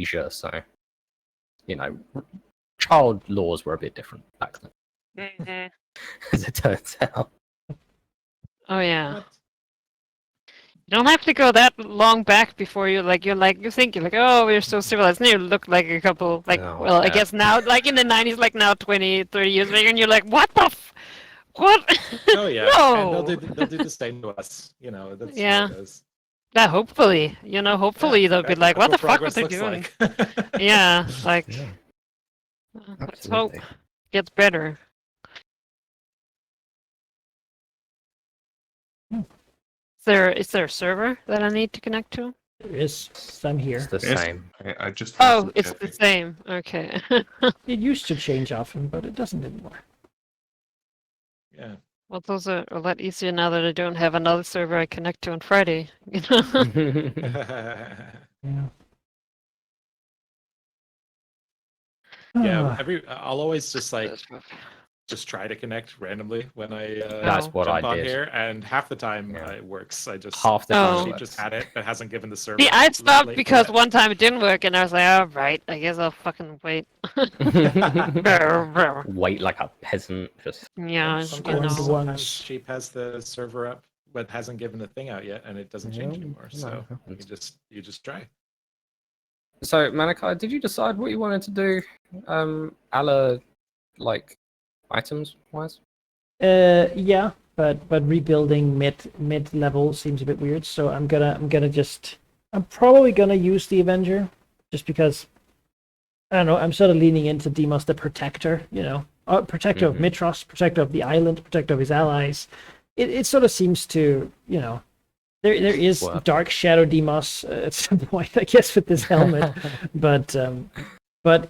Asia, so child laws were a bit different back then, as it turns out. Oh yeah. You don't have to go that long back before you think oh, we're so civilized. And you look like a couple I guess now in the 90s, now 20, 30 years later, and you're like, what the what? Oh yeah. No. And they'll do the same to us. That's Yeah. how it is. Yeah, hopefully. Hopefully they'll be like, what the fuck was they progress doing? looks like. Yeah, Yeah, let's hope absolutely. it gets better. Is there a server that I need to connect to? There is some here. It's the Yes. same. I just. Oh, it's the same. Okay. It used to change often, but it doesn't anymore. Yeah. Well, those are a lot easier now that I don't have another server I connect to on Friday. You know? Yeah. Yeah, Ah, I'll always just try to connect randomly when I That's what jump I on did. here, and half the time Yeah. it works. I just Half the time she it just works. had it, but hasn't given the server. See, I stopped late because yet. one time it didn't work, and I was like, all right, I guess I'll fucking wait. Wait like a peasant. Just Yeah, you Sometimes, know. sometimes Sheep has the server up, but hasn't given the thing out yet, and it doesn't change Yeah, anymore. no, So it happens. you just try. So, Malachi, did you decide what you wanted to do? A la, items wise? yeah, but rebuilding mid level seems a bit weird. So I'm probably gonna use the Avenger, just because I don't know. I'm sort of leaning into Demos the Protector. Protector of Mitros, Protector of the island, Protector of his allies. It sort of seems to there is Wow. Dark Shadow Demos at some point, I guess, with this helmet, but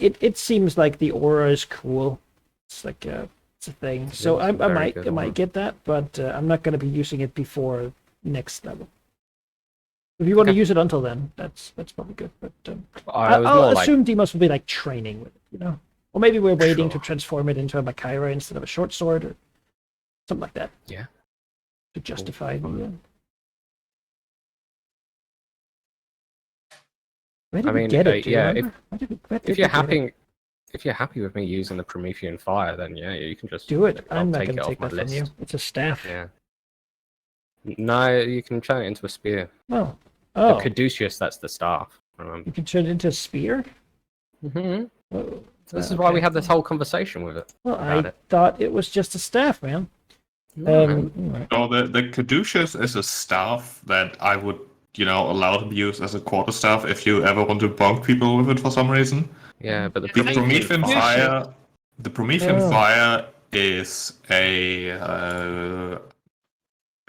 it seems like the aura is cool. It's like it's a thing. So it's I a very good might aura. get that, but I'm not going to be using it before next level. If you want to Okay. use it until then, that's probably good. But I was I'll more assume Demos will be like training with it, or maybe we're waiting to Sure. transform it into a Machaira instead of a short sword or something like that. Yeah. To justify the. Where did I we mean, get it? Do you yeah, remember? Where did if we you're get it? happy, if you're happy with me using the Promethean fire, then yeah, you can just Do it. I'll I'm not take going it to off take my that from list. you. It's a staff. Yeah. No, you can turn it into a spear. Oh. The Oh. Caduceus, that's the staff. You can turn it into a spear? hmm Oh. This is why we okay. had this whole conversation with it. Well, about I it. thought it was just a staff, man. No, Alright. No, the Caduceus is a staff that I would, allow to be used as a quarterstaff if you ever want to bonk people with it for some reason. yeah, but the The Promethean Promethean fire. fire, the Promethean Oh. fire is a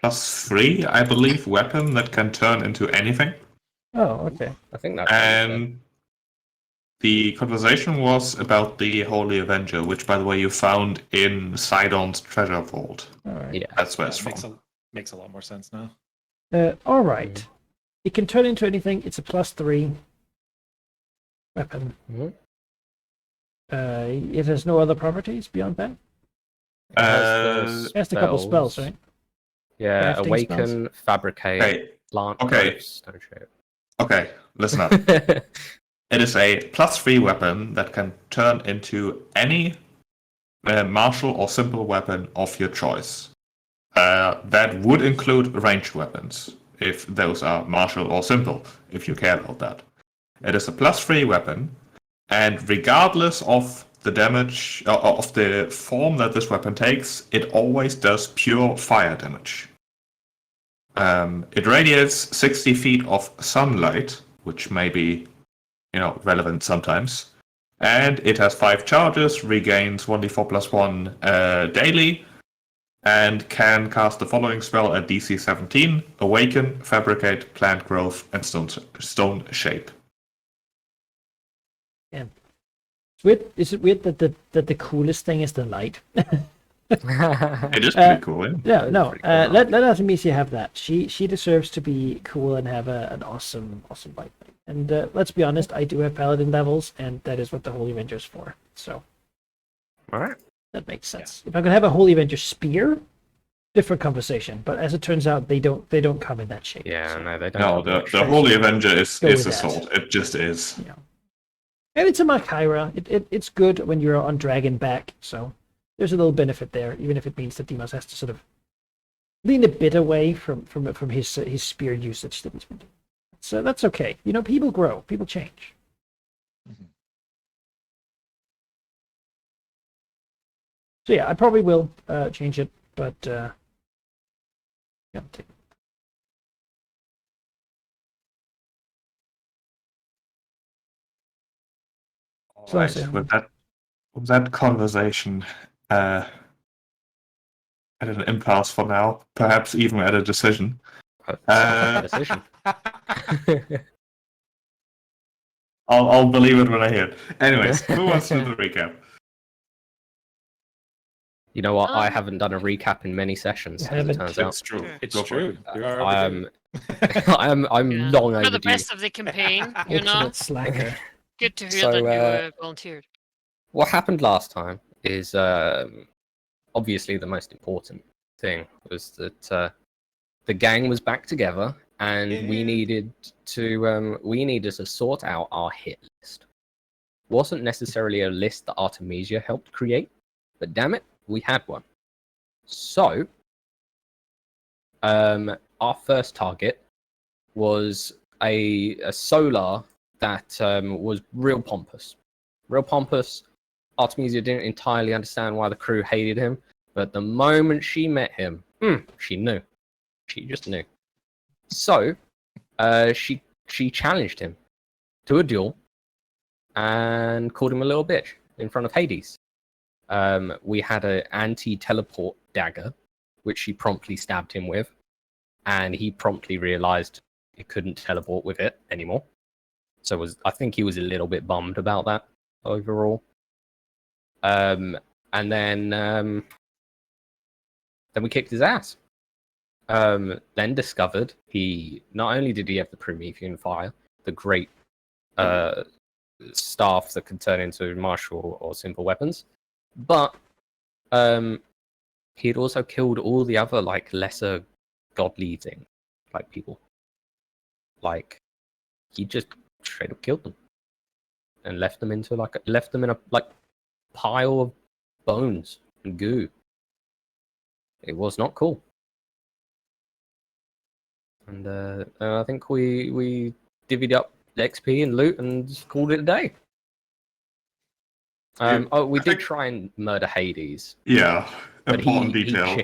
+3, I believe, weapon that can turn into anything. Oh, okay. I think that's And the conversation was about the Holy Avenger, which, by the way, you found in Sidon's treasure vault. Alright. yeah. That's where it's That from. makes a lot more sense now. Alright. It can turn into anything. It's a +3 weapon. Mhm. It has no other properties beyond that? It It has a couple spells, right? Yeah, Crafting awaken, fabricate, Okay, plant, Okay. growth, stone shape. okay, listen up. It is a +3 weapon that can turn into any martial or simple weapon of your choice. That would include ranged weapons, if those are martial or simple, if you care about that. It is a +3 weapon, and regardless of the damage, of the form that this weapon takes, it always does pure fire damage. It radiates 60 feet of sunlight, which may be relevant sometimes. And it has 5 charges, regains 1d4+1 daily, and can cast the following spell at DC 17: Awaken, Fabricate, Plant Growth, and Stone Shape. It's weird. Is it weird that the coolest thing is the light? It is pretty cool, isn't it? No. Pretty cool. Let Artemisia have that. She deserves to be cool and have an awesome light. And let's be honest, I do have Paladin levels, and that is what the Holy Avenger is for. So Alright. that makes sense. If I could have a Holy Avenger spear, different conversation. But as it turns out, they don't come in that shape. Yeah, so, no, they don't. No, the Holy Avenger is Go a with that. sword. It just is. yeah. And it's a Machaira. It's good when you're on dragon back, so there's a little benefit there, even if it means that Deimos has to sort of lean a bit away from his spear usage that he's been doing. So that's okay. You know, people grow, people change. Mhm. So yeah, I probably will change it, but yeah, All So right, with that conversation at an impasse for now, perhaps even at a decision. Decision. I'll believe it when I hear it. Anyways, who wants to do the recap? You know what? I haven't done a recap in many sessions, as it turns out. It's true. It's Go for true. it. You are I'm Yeah. long For the overdue. best of the campaign, you know. ultimate slacker. Good to hear So, that you volunteered. What happened last time is obviously the most important thing was that the gang was back together, and we needed to sort out our hit list. Wasn't necessarily a list that Artemisia helped create, but damn it, we had one. So, our first target was a solar that was real pompous. Real pompous. Artemisia didn't entirely understand why the crew hated him, but the moment she met him, she knew. She just knew. So, she challenged him to a duel and called him a little bitch in front of Hades. We had an anti-teleport dagger, which she promptly stabbed him with, and he promptly realized he couldn't teleport with it anymore. So I think he was a little bit bummed about that overall. And then we kicked his ass. Then discovered he not only did he have the Promethean fire, the great staff that can turn into martial or simple weapons, but he had also killed all the other like lesser godly things, like people. Like he just straight up killed them and left them in a like pile of bones and goo. It was not cool. And I think we divvied up the XP and loot and just called it a day. We did try and murder Hades. Yeah, but important detail.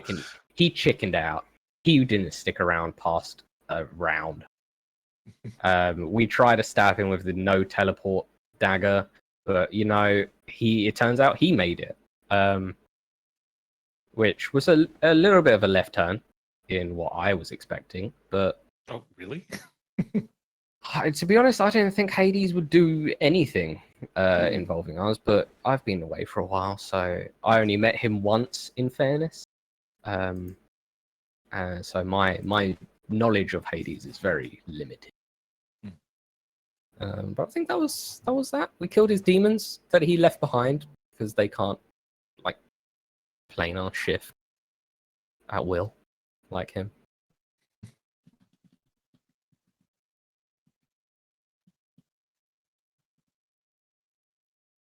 He chickened out. He didn't stick around past a round. We tried to stab him with the no teleport dagger, but you know, it turns out he made it. Which was a little bit of a left turn in what I was expecting, but Oh, really? to be honest, I didn't think Hades would do anything involving us, but I've been away for a while, so I only met him once, in fairness. So my knowledge of Hades is very limited. But I think that was that. We killed his demons that he left behind because they can't like planar shift at will like him.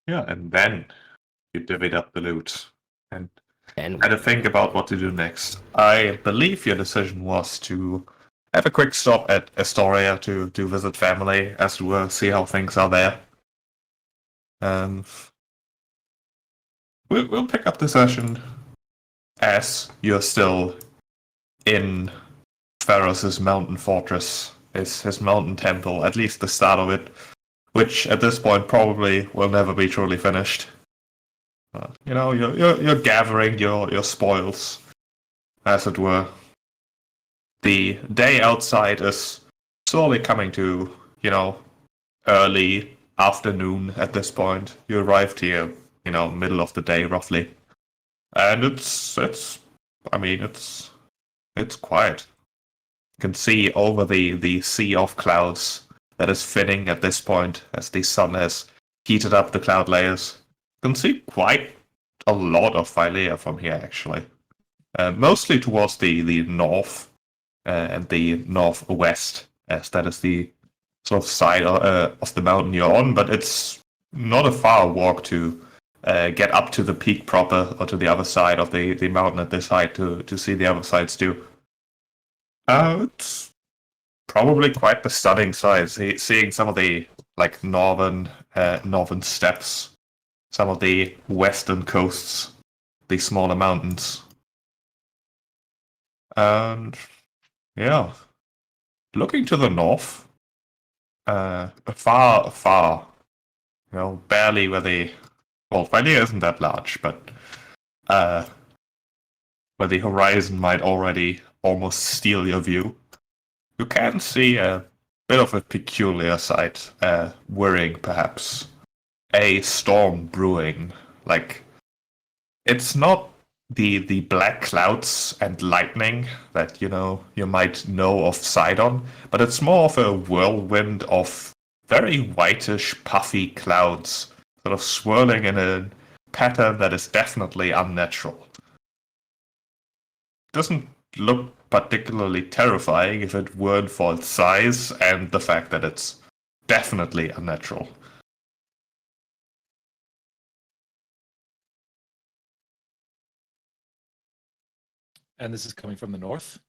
Yeah, and then you divvied up the loot and And had to think about what to do next. I believe your decision was to have a quick stop at Astoria to visit family, as to see how things are there. We'll pick up the session as you're still in Pharos' mountain fortress, his mountain temple, at least the start of it, which at this point probably will never be truly finished. You know, you're gathering your spoils, as it were. The day outside is slowly coming to, you know, early afternoon at this point. You arrived here, you know, middle of the day roughly, and it's quiet. You can see over the sea of clouds that is thinning at this point as the sun has heated up the cloud layers. You can see quite a lot of Philea from here, actually. Mostly towards the north and the northwest, as that is the sort of side of the mountain you're on, but it's not a far walk to get up to the peak proper or to the other side of the mountain at this height to see the other sides too. It's probably quite the stunning sight. Seeing some of the like northern steppes, some of the western coasts, the smaller mountains, and yeah, looking to the north, far, barely where the Valia isn't that large, but where the horizon might already almost steal your view, you can see a bit of a peculiar sight, worrying perhaps. A storm brewing. Like, it's not the black clouds and lightning that, you might know of Sidon, but it's more of a whirlwind of very whitish, puffy clouds, sort of swirling in a pattern that is definitely unnatural. Doesn't look particularly terrifying if it weren't for its size and the fact that it's definitely unnatural. And this is coming from the north?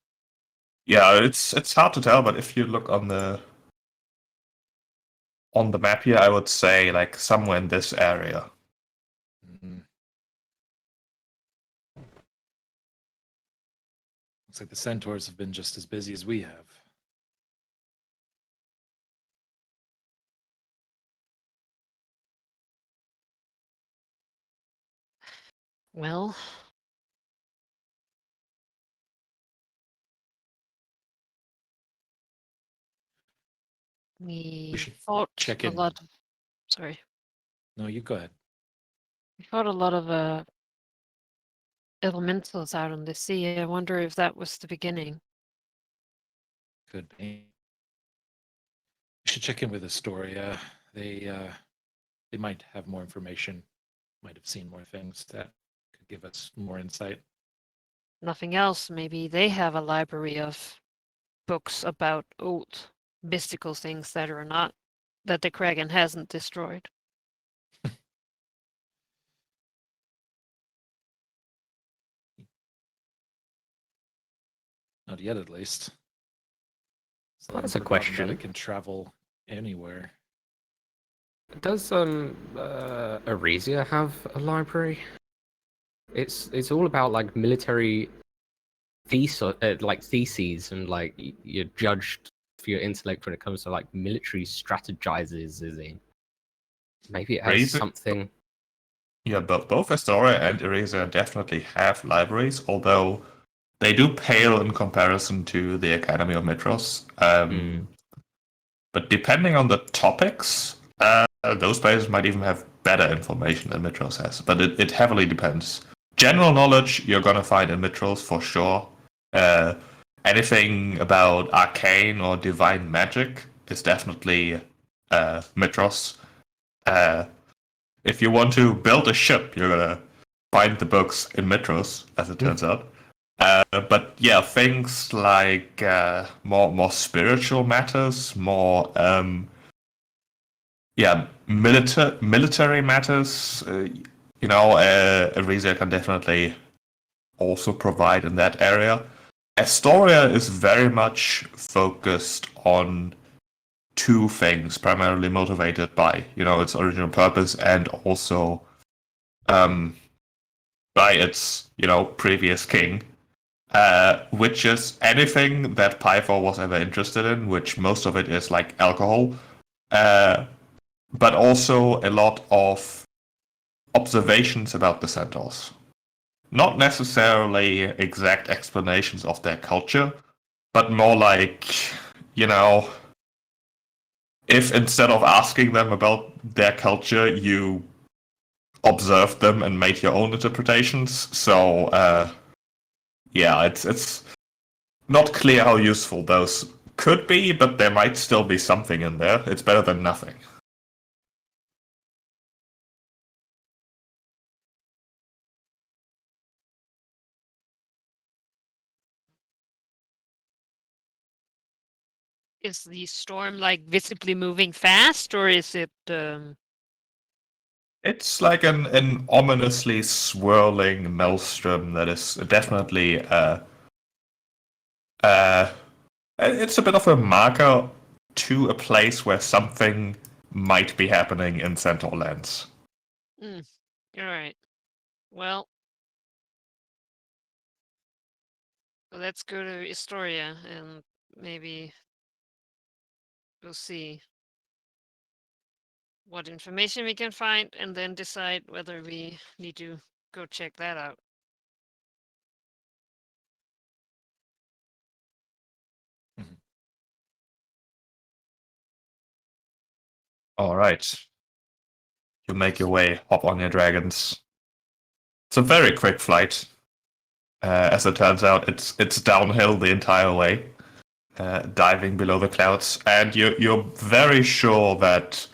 Yeah, it's hard to tell, but if you look on the map here, I would say like somewhere in this area. Mm-hmm. Looks like the centaurs have been just as busy as we have. Well, we should fought check a in. lot. Sorry, No, you go ahead. we fought a lot of elementals out on the sea. I wonder if that was the beginning. Could be. We should check in with Astoria. They might have more information, might have seen more things that could give us more insight. Nothing else, maybe they have a library of books about old mystical things that are not that the Kraken hasn't destroyed. Not yet, at least. So That's a forgotten question. That it can travel anywhere. Does Aresia have a library? It's all about like military theses and like you're judged for your intellect when it comes to like military strategizes. Is it? Maybe it has Raise it- something. Yeah, both Astoria and Eraser definitely have libraries, although they do pale in comparison to the Academy of Mitros. But depending on the topics, those places might even have better information than Mitros has. But it heavily depends. General knowledge you're gonna find in Mitros for sure. Anything about arcane or divine magic is definitely Mitros. If you want to build a ship, you're gonna find the books in Mitros, as it turns out. But yeah, things like more spiritual matters, more military matters. Arisa can definitely also provide in that area. Astoria is very much focused on two things, primarily motivated by its original purpose and also by its previous king, which is anything that Pythor was ever interested in, which most of it is like alcohol, but also a lot of observations about the centaurs. Not necessarily exact explanations of their culture, but more like, if instead of asking them about their culture, you observed them and made your own interpretations. So, yeah, it's not clear how useful those could be, but there might still be something in there. It's better than nothing. Is the storm like visibly moving fast, or is it It's like an ominously swirling maelstrom that is definitely it's a bit of a marker to a place where something might be happening in Centaur lands. All right. Well, let's go to Historia and maybe we'll see what information we can find and then decide whether we need to go check that out. All right. You make your way, hop on your dragons. It's a very quick flight. As it turns out, it's downhill the entire way, diving below the clouds, and you're very sure that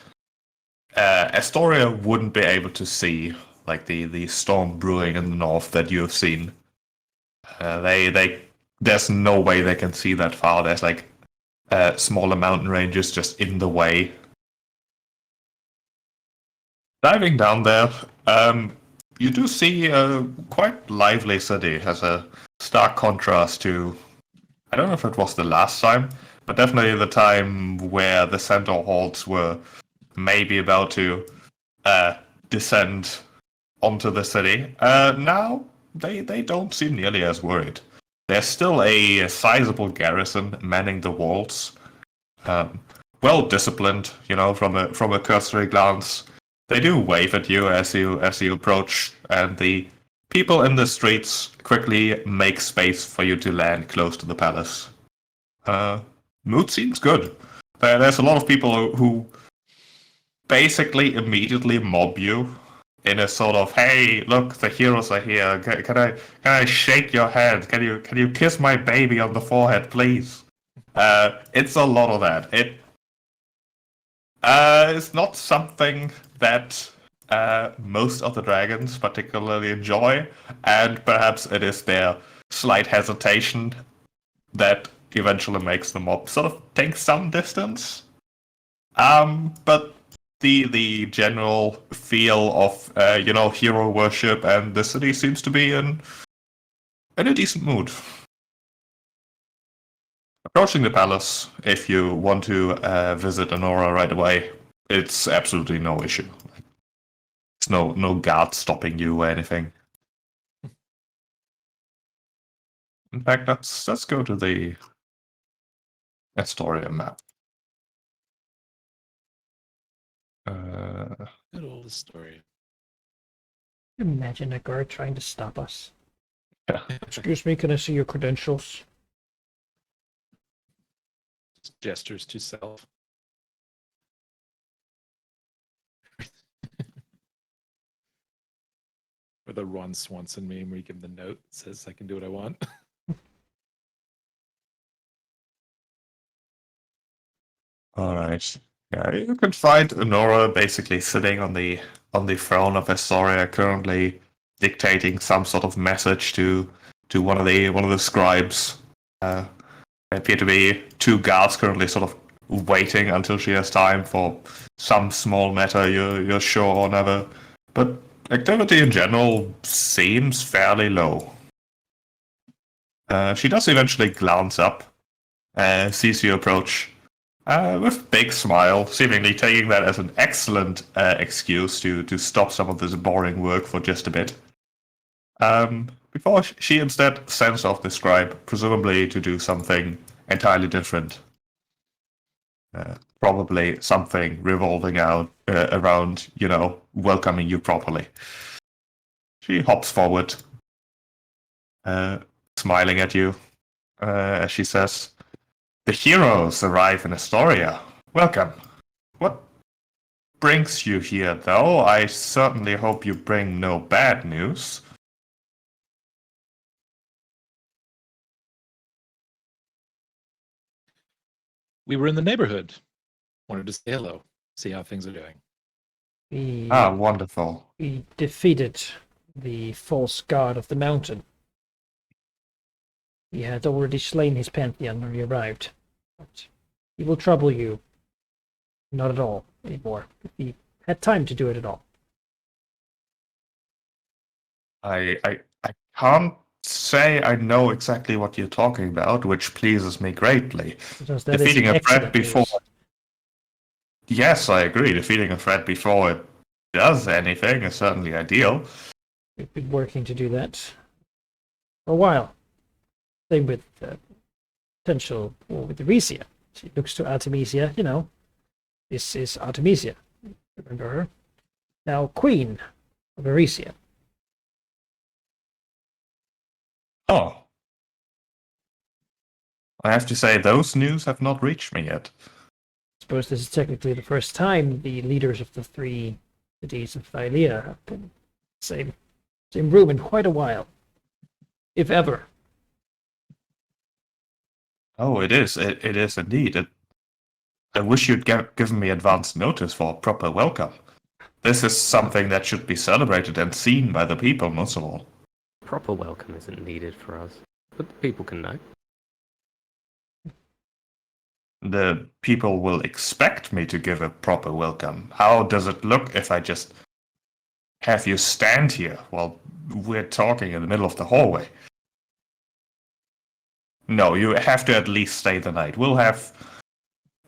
Astoria wouldn't be able to see like the storm brewing in the north that you've seen. There's no way they can see that far. There's like smaller mountain ranges just in the way. Diving down there, you do see a quite lively city. Has a stark contrast to, I don't know if it was the last time, but definitely the time where the Centaur hordes were maybe about to descend onto the city. Now, they don't seem nearly as worried. There's still a sizable garrison manning the walls. Well disciplined, from a cursory glance. They do wave at you as you approach, and the people in the streets quickly make space for you to land close to the palace. Mood seems good. There's a lot of people who basically immediately mob you in a sort of, hey, look, the heroes are here. Can I shake your hand? Can you kiss my baby on the forehead, please? It's a lot of that. It's not something that most of the dragons particularly enjoy, and perhaps it is their slight hesitation that eventually makes the mob sort of take some distance. But the general feel of hero worship and the city seems to be in a decent mood. Approaching the palace, if you want to visit Honora right away, it's absolutely no issue. There's no guard stopping you or anything. In fact, let's go to the Astoria map. Good old story. Imagine a guard trying to stop us. Yeah. Excuse me, can I see your credentials? Gestures to self. Or the Ron Swanson meme where you give him the note that says, I can do what I want. All right. Yeah, you can find Honora basically sitting on the throne of Astoria, currently dictating some sort of message to one of the scribes. There appear to be two guards currently sort of waiting until she has time for some small matter you're sure or never. But activity in general seems fairly low. She does eventually glance up, sees you approach, with a big smile, seemingly taking that as an excellent excuse to stop some of this boring work for just a bit. Before she instead sends off the scribe, presumably to do something entirely different. Probably something revolving around, welcoming you properly. She hops forward, smiling at you, as she says, "The heroes arrive in Astoria. Welcome. What brings you here, though? I certainly hope you bring no bad news." We were in the neighborhood. Wanted to say hello, see how things are doing. Wonderful. We defeated the false god of the mountain. He had already slain his pantheon when we arrived. But he will trouble you not at all anymore, if he had time to do it at all. I can't say I know exactly what you're talking about, which pleases me greatly. Because that is Defeating a threat excellent before. news. Yes, I agree. Defeating a threat before it does anything is certainly ideal. We've been working to do that for a while. Same with potential war with Eresia. She looks to Artemisia, this is Artemisia. Remember her? Now Queen of Eresia. Oh. I have to say, those news have not reached me yet. I suppose this is technically the first time the leaders of the 3 cities of Thylea have been in the same room in quite a while. If ever. Oh, it is. It is indeed. I wish you'd given me advance notice for a proper welcome. This is something that should be celebrated and seen by the people, most of all. Proper welcome isn't needed for us, but the people can know. The people will expect me to give a proper welcome. How does it look if I just have you stand here while we're talking in the middle of the hallway? No, you have to at least stay the night. We'll have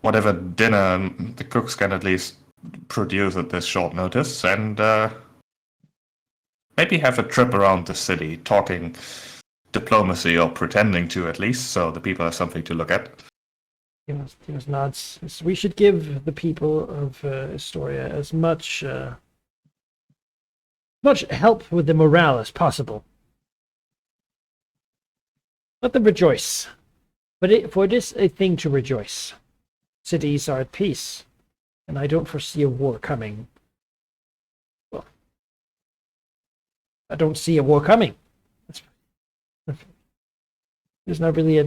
whatever dinner the cooks can at least produce at this short notice, and maybe have a trip around the city, talking diplomacy, or pretending to at least, so the people have something to look at. Timus nods. We should give the people of Astoria as much help with the morale as possible. Let them rejoice. But for it is a thing to rejoice. Cities are at peace, and I don't foresee a war coming. Well, I don't see a war coming. There's not really a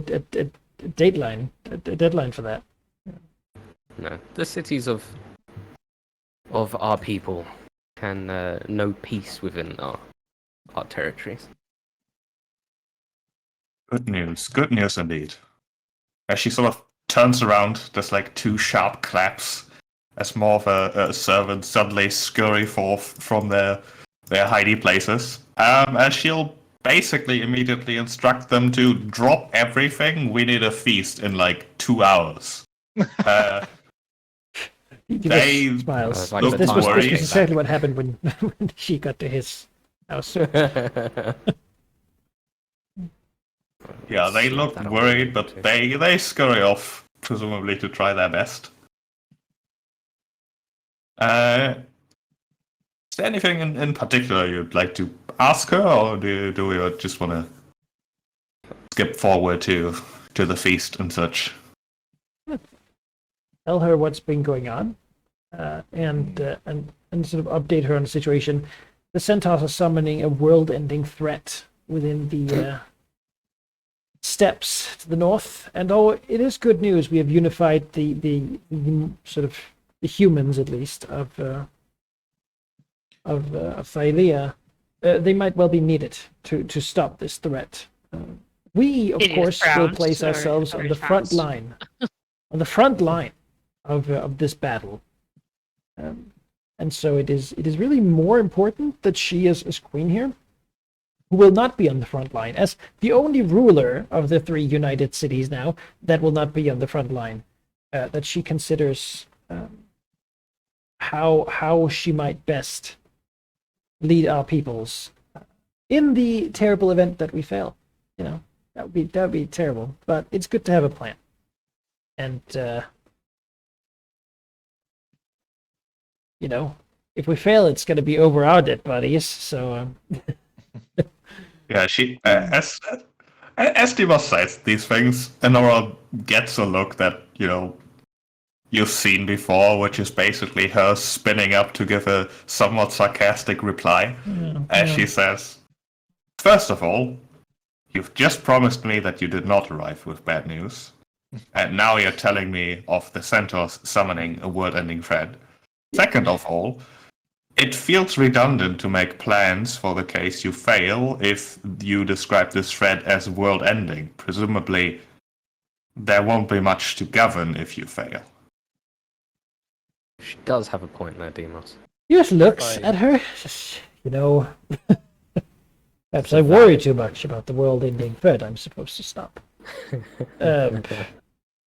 deadline for that. No, the cities of our people can know peace within our territories. Good news indeed. As she sort of turns around, there's like 2 sharp claps as more of a servant suddenly scurry forth from their hidey places. And she'll basically immediately instruct them to drop everything. We need a feast in like 2 hours. They smiles. look This was worried. exactly what happened when she got to his house. Yeah, they look worried, but they scurry off, presumably to try their best. Is there anything in particular you'd like to ask her, or do we just want to skip forward to the feast and such? Tell her what's been going on, and sort of update her on the situation. The Centaurs are summoning a world-ending threat within the steppes to the north, and it is good news. We have unified the sort of the humans, at least, of Thylea. They might well be needed to stop this threat. We, of course, will place ourselves on the front line, of this battle. And so it is really more important that she is queen here, who will not be on the front line, as the only ruler of the 3 united cities now that will not be on the front line, that she considers how she might best lead our peoples in the terrible event that we fail. That would be terrible, but it's good to have a plan. And if we fail, it's going to be over our dead bodies. So yeah, she as Dimas says these things, Enora gets a look that you've seen before, which is basically her spinning up to give a somewhat sarcastic reply, as she says, "First of all, you've just promised me that you did not arrive with bad news, and now you're telling me of the Centaurs summoning a world-ending threat. Second of all, it feels redundant to make plans for the case you fail if you describe this threat as world-ending. Presumably, there won't be much to govern if you fail." She does have a point there, Demos. he just looks at her, Perhaps I worry too much about the world ending, but I'm supposed to stop.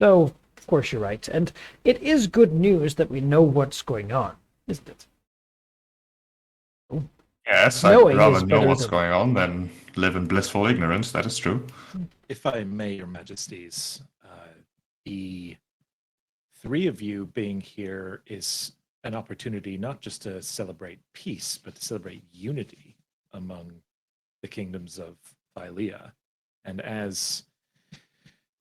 So, of course you're right. And it is good news that we know what's going on, isn't it? Yes, I'd Knowing rather is know better what's than- going on than live in blissful ignorance. That is true. If I may, Your Majesties, the three of you being here is an opportunity not just to celebrate peace, but to celebrate unity among the kingdoms of Phylea. And as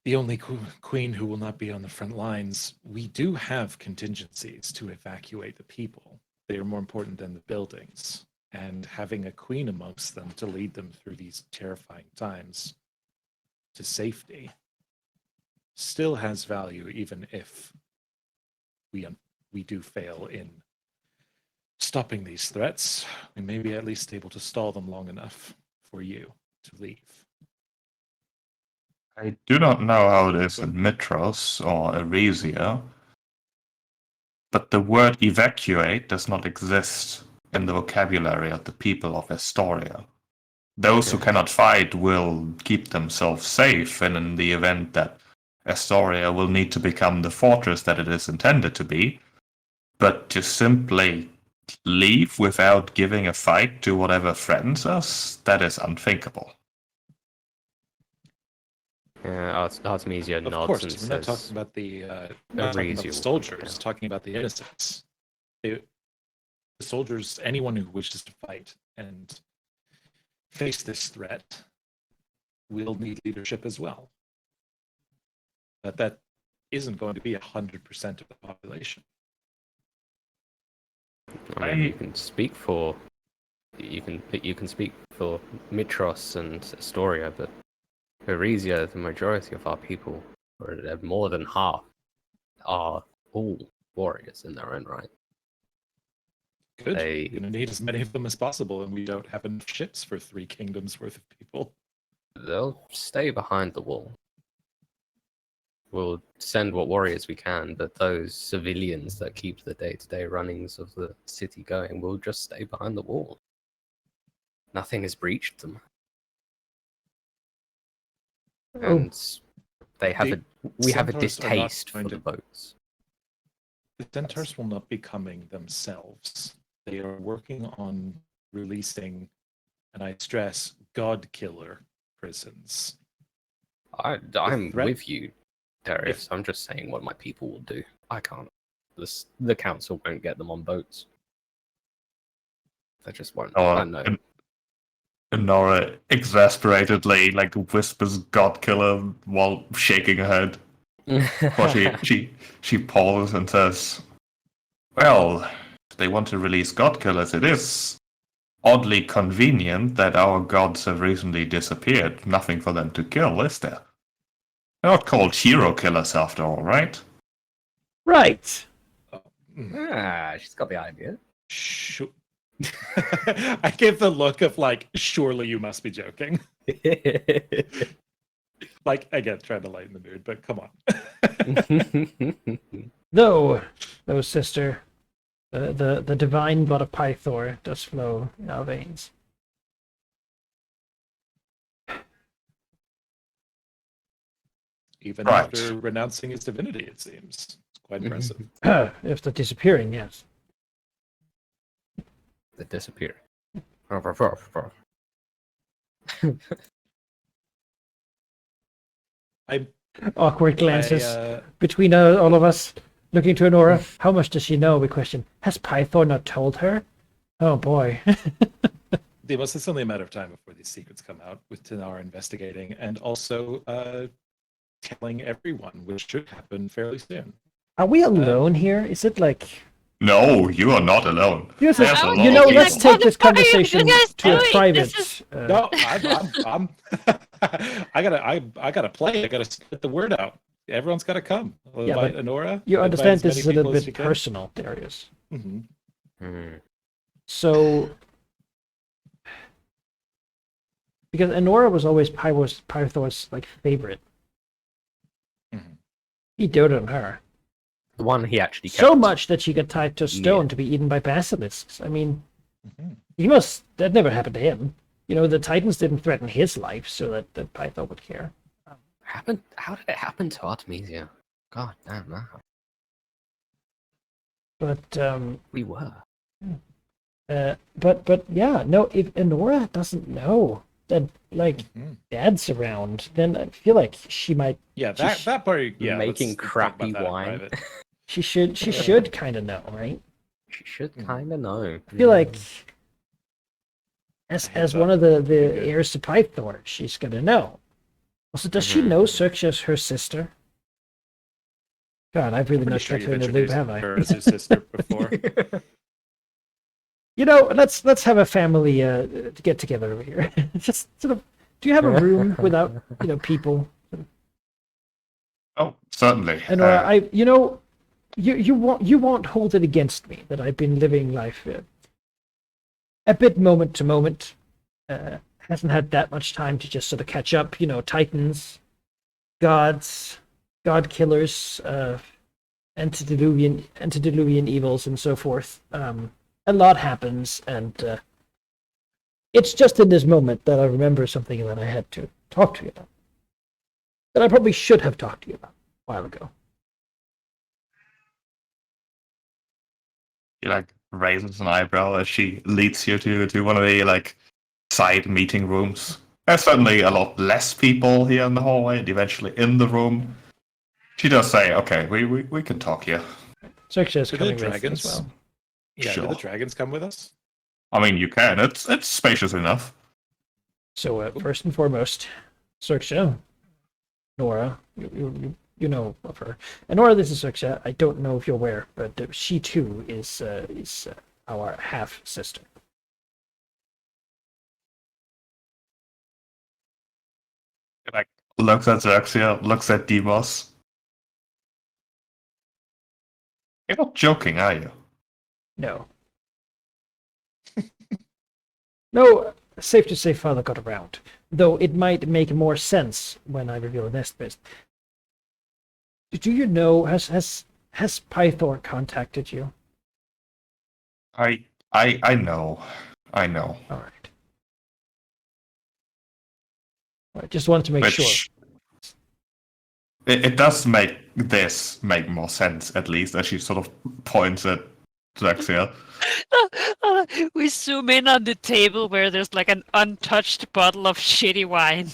the only queen who will not be on the front lines, we do have contingencies to evacuate the people. They are more important than the buildings. And having a queen amongst them to lead them through these terrifying times to safety still has value, even if we do fail in stopping these threats. We may be at least able to stall them long enough for you to leave. I do not know how it is in Mitros or Eresia, but the word evacuate does not exist in the vocabulary of the people of Astoria. Those who cannot fight will keep themselves safe, and in the event that Astoria will need to become the fortress that it is intended to be, but to simply leave without giving a fight to whatever threatens us, that is unthinkable. Artemisia Of nods course, and we're not says, talking about the not talking about the soldiers, talking about the innocents. The soldiers, anyone who wishes to fight and face this threat, will need leadership as well. But that isn't going to be 100% of the population. I mean, you can speak for Mitros and Astoria, but Eresia, the majority of our people, or more than half, are all warriors in their own right. Good. We're going to need as many of them as possible, and we don't have enough ships for 3 kingdoms worth of people. They'll stay behind the wall. We'll send what warriors we can, but those civilians that keep the day-to-day runnings of the city going will just stay behind the wall. Nothing has breached them. And they have we have a distaste for the boats. The centaurs will not be coming themselves. They are working on releasing, and I stress, god killer prisons. I'm with you, Darius. I'm just saying what my people will do. I can't. The council won't get them on boats. They just won't. I know. And Nora exasperatedly whispers "God killer" while shaking her head. But she pauses and says, "Well, if they want to release God killers, it is oddly convenient that our gods have recently disappeared. Nothing for them to kill, is there? They're not called hero killers after all, right?" Right. She's got the idea. Sure. I gave the look of surely you must be joking. Again, trying to lighten the mood, but come on. No, sister. The divine blood of Pythor does flow in our veins. Even after renouncing his divinity, it seems. It's quite impressive. If they're disappearing, yes. They disappear. Awkward glances between all of us, looking to Honora. How much does she know? We question. Has Pythor not told her? Oh boy. Demos, it's only a matter of time before these secrets come out, with Tanara investigating and also telling everyone, which should happen fairly soon. Are we alone here? Is it No, you are not alone. Let's take this conversation to a private. No, I'm I gotta play. I gotta spit the word out. Everyone's gotta come. I'll invite Honora. You understand this is a little bit personal, Darius. Mm-hmm. So, because Honora was always Pythor's favorite. Mm-hmm. He doted on her. The one he actually kept. So much that she got tied to a stone to be eaten by basilisks. I mean, that never happened to him. the Titans didn't threaten his life, so that Pythor would care. How did it happen to Artemisia? God damn that. But We were. but yeah, no. If Enora doesn't know that Dad's around, then I feel like she might. Yeah, that part. Yeah, making let's talk crappy about that in wine. private. She should kind of know, right? She should kind of know. I feel like Heads as up. one of the Pretty good. heirs to Pythor, she's gonna know. Also, does she know Xerxes her sister? God, I've really Pretty not sure kept you've her in the loop, introduced have I? her as his sister before. Let's have a family get together over here. Just sort of. Do you have a room without people? Oh, certainly. And you won't hold it against me that I've been living life a bit moment to moment. Hasn't had that much time to just sort of catch up. Titans, gods, god killers, antediluvian evils, and so forth. A lot happens, and it's just in this moment that I remember something that I had to talk to you about. That I probably should have talked to you about a while ago. He raises an eyebrow as she leads you to one of the side meeting rooms. There's certainly a lot less people here in the hallway, and eventually in the room. She does say, "Okay, we can talk here." Xerxes Do the coming with dragons? as well. Yeah, Sure. do the dragons come with us? I mean, you can. It's spacious enough. So first and foremost, Xerxes, Nora, you know of her. And Nora, this is Xerxes. I don't know if you're aware, but she too is our half sister. Looks at Xerxia, looks at Demos. You're not joking, are you? No. No, safe to say Father got around. Though it might make more sense when I reveal the nest best. Do you know, has Pythor contacted you? I know. I know. All right. I just wanted to make sure. It does make this make more sense, at least, as she sort of points at Xerxia. We zoom in on the table where there's like an untouched bottle of shitty wine.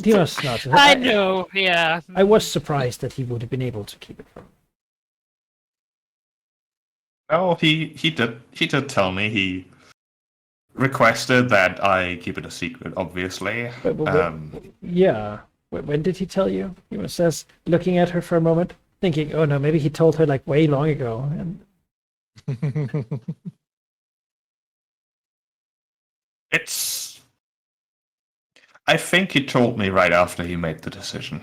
Demos nods. I know, yeah. I was surprised that he would have been able to keep it from. No, he did tell me. He requested that I keep it a secret, obviously. Yeah. When did he tell you? He says, looking at her for a moment, thinking, oh no, maybe he told her like way long ago. And I think he told me right after he made the decision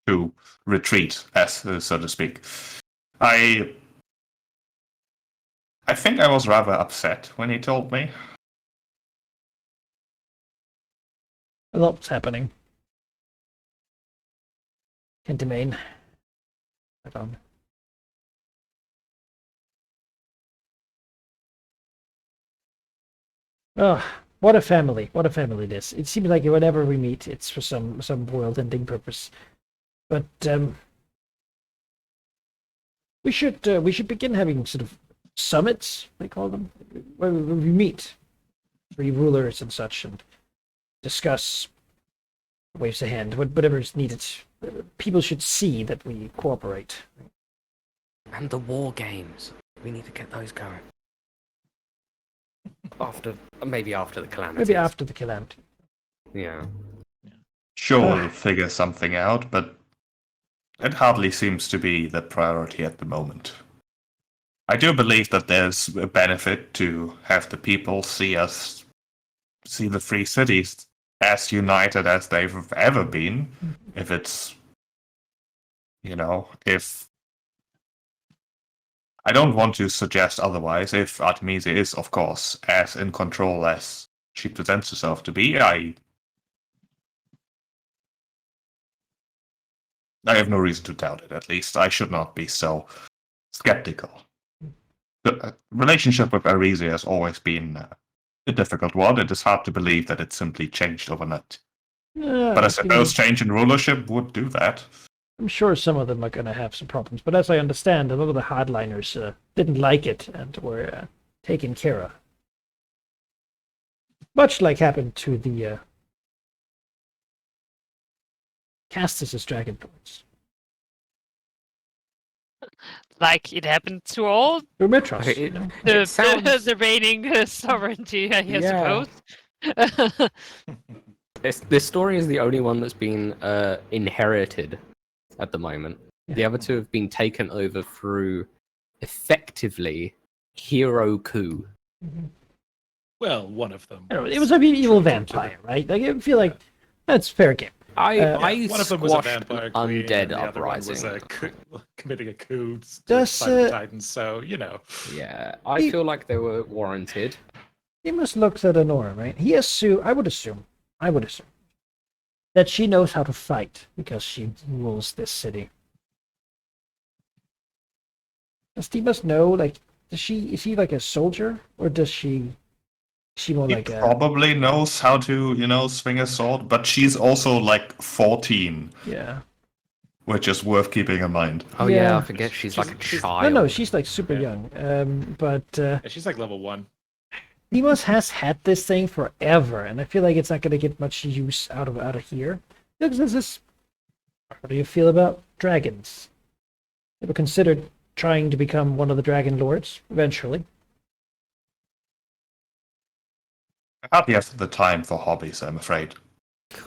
to retreat, so to speak. I think I was rather upset when he told me. a lot's happening. In domain. Right on. Oh, what a family! What a family it is. It seems like whenever we meet, it's for some world-ending purpose. But we should begin having sort of summits, they call them, where we meet three rulers and such, and discuss waves ahead, whatever is needed. People should see that we cooperate. And the war games. We need to get those going. Maybe after the calamity. Maybe after the calamity. Yeah. Sure, we'll figure something out, but it hardly seems to be the priority at the moment. I do believe that there's a benefit to have the people see the free cities as united as they've ever been. If it's, if I don't want to suggest otherwise, if Artemisia is, of course, as in control as she presents herself to be, I have no reason to doubt it, at least. I should not be so skeptical. the relationship with Arisia has always been a difficult one. It is hard to believe that it simply changed overnight. But I suppose change in rulership would do that. I'm sure some of them are going to have some problems, but as I understand, a lot of the hardliners didn't like it and were taken care of. Much like happened to the Castus' Dragonlords. Like it happened to all Or Mitros, Okay, you know? the reigning sovereignty, I suppose. This story is the only one that's been inherited at the moment. Yeah. The other two have been taken over through effectively hero coup. Well, one of them. I don't know, it was an evil vampire, right? Like, I feel like that's fair game. I one of them was a squashed vampire an queen, undead and the other one was uprising. committing a coup to Does, fight the Titans. So Yeah, I feel like they were warranted. He must look at Honora, right? I would assume that she knows how to fight because she rules this city. Does Demas know, like, is he like a soldier, or does she more He like a... probably knows how to, swing a sword, but she's also like 14, Yeah. which is worth keeping in mind. Oh Yeah. yeah, I forget she's like a child. No, she's like super young. But yeah, she's like level 1. Demas has had this thing forever, and I feel like it's not going to get much use out of here. How do you feel about dragons? Ever considered trying to become one of the Dragonlords eventually? I hardly have the time for hobbies, I'm afraid.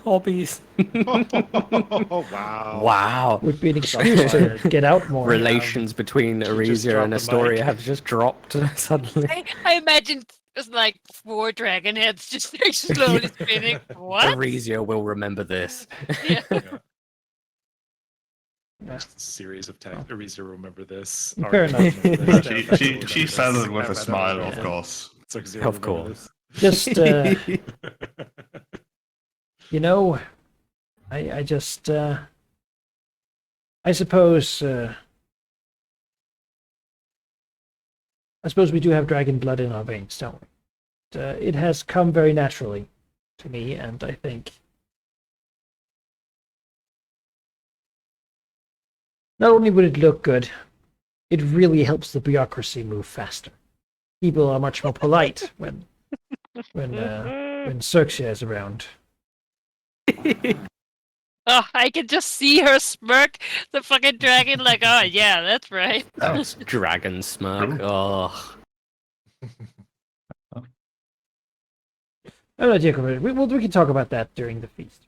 Hobbies. Oh wow! Wow. Would be an excuse to get out more. Relations between She just Arisia and dropped the Astoria mic. have just dropped suddenly. I imagine it's like 4 dragon heads just like slowly spinning. What? Arisia will remember this. Yeah. Just a series of text. Arisa, remember this. Fair enough. She says it with a smile, of course. Of course. Just, I just, I suppose we do have dragon blood in our veins, don't we? It has come very naturally to me, and I think not only would it look good, it really helps the bureaucracy move faster. People are much more polite when Xerxes is around. Oh, I can just see her smirk. The fucking dragon, like, oh yeah, that's right. That's dragon smirk. Oh. Oh no, Jacob, we can talk about that during the feast.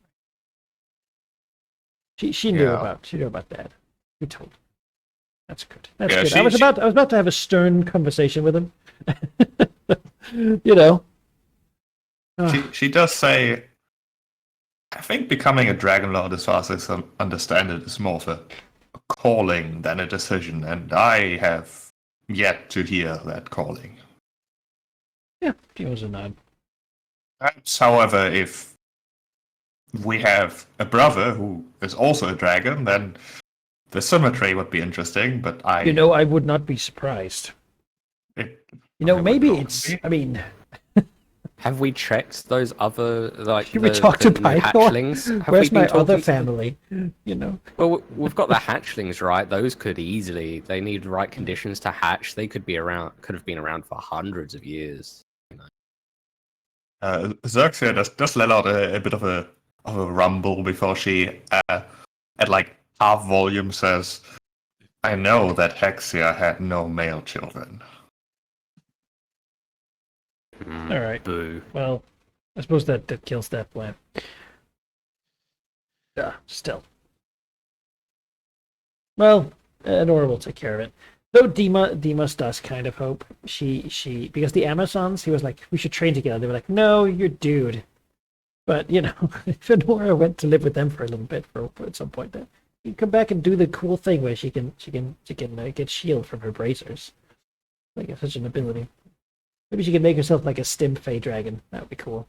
She knew about that. We told her. That's good. That's good. I was about to have a stern conversation with him. She does say, I think becoming a Dragonlord, as far as I understand it, is more of a calling than a decision, and I have yet to hear that calling. Yeah, she was a nod. Perhaps, however, if we have a brother who is also a dragon, then the symmetry would be interesting, but I would not be surprised. would Maybe not it's, be. I mean... Have we checked those other, like, Should we talk to new Pythor? hatchlings? Have Where's we been my other talking to them? family? Well, we've got the hatchlings, right? Those could easily. They need right conditions to hatch. They could have been around for hundreds of years. Xerxes just let out a bit of a rumble before she, at like half volume, says, I know that Hexia had no male children. All right. Boo. Well, I suppose that kills that plan. Yeah, still. Well, Nora will take care of it. Though Demas does kind of hope she because the Amazons, he was like, we should train together. They were like, no, you're dude. But if Nora went to live with them for a little bit at some point, then you come back and do the cool thing where she can get shield from her bracers. Like such an ability. Maybe she can make herself like a stim fey dragon. That would be cool.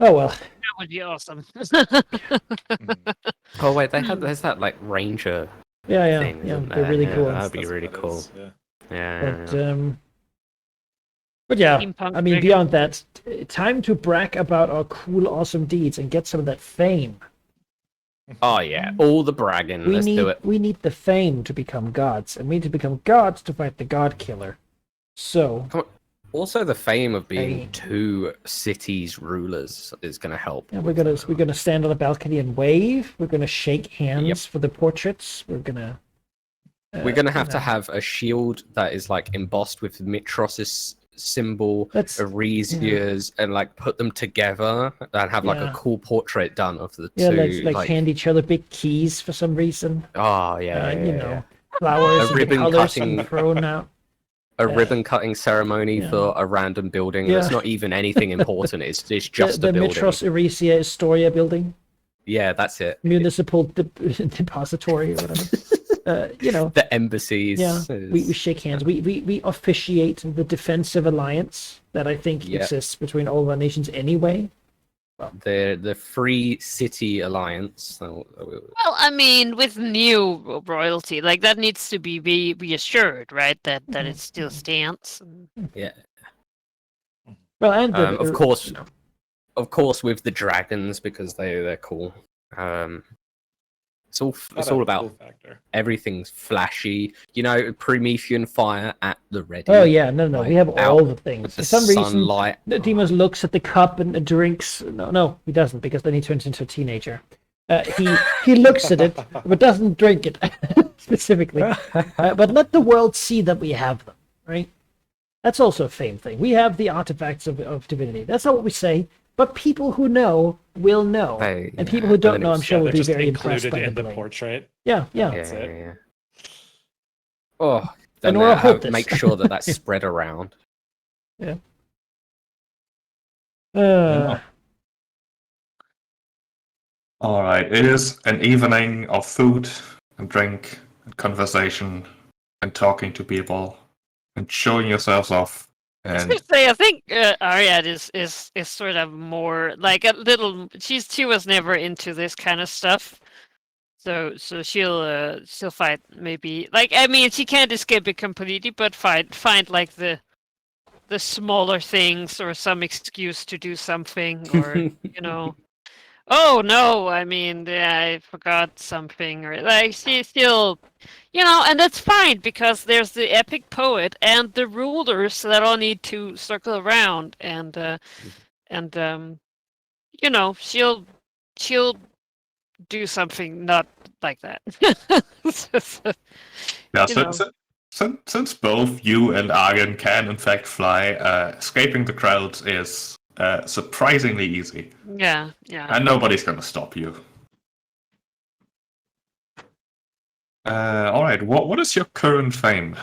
Oh well. That would be awesome. Oh wait, there's that like ranger Yeah, thing. yeah. Isn't They're there? really Yeah, cool. that'd be That's really what it cool. is, yeah. But yeah, Steampunk I mean, dragon. beyond that, time to brag about our cool, awesome deeds and get some of that fame. Oh yeah, all the bragging. Let's do it. We need the fame to become gods, and we need to become gods to fight the god killer. So, Also, the fame of being Fame. 2 cities rulers is going to help. yeah, we're gonna stand on a balcony and wave. We're gonna shake hands Yep. for the portraits. We're gonna have to have a shield that is like embossed with Mitros's symbol, That's- Arisia's, and like put them together and have like a Yeah. cool portrait done of the yeah, two. like hand each other big keys for some reason. Oh yeah, You know, flowers and the ribbon colors cutting- and thrown out. a ribbon cutting ceremony yeah. for a random building. Yeah. That's not even anything important. It's just the a building. Mitros Erisia Astoria building, Yeah, that's it. municipal depository or whatever. You know, The embassies. yeah, is- we shake hands. We officiate the defensive alliance that I think Yeah. exists between all of our nations anyway. the Free City Alliance. Well, I mean, with new royalty, like that needs to be reassured, right? That it still stands. Yeah. Well, and Of course, you know, of course, with the dragons because they're cool. It's all about everything's flashy. You know, Promethean fire at the ready. oh yeah, no, like, we have all out the things. For The some reason, sunlight. Demos looks at the cup and drinks. No, he doesn't, because then he turns into a teenager. He looks at it, but doesn't drink it specifically. But let the world see that we have them, right? That's also a fame thing. We have the artifacts of divinity. That's not what we say, but people who know will know, Hey, and people who don't know, I'm sure, will they're be just very impressed included by in the blade. portrait. Yeah. That's it. Yeah. Oh, And then we'll hold this. make sure that that's spread around. All right, it is an evening of food and drink and conversation and talking to people and showing yourselves off. I was And gonna say, I think Ariad is sort of more like a little. She was never into this kind of stuff, so she'll fight maybe. Like, I mean, she can't escape it completely, but find like the smaller things or some excuse to do something, or you know. Oh no! I mean, I forgot something, or like she still, you know, and that's fine because there's the epic poet and the rulers that all need to circle around, and you know, she'll do something not like that. yeah, you know. since both you and Argon can in fact fly, escaping the crowds is surprisingly easy. Yeah. And nobody's gonna stop you. All right. What is your current fame?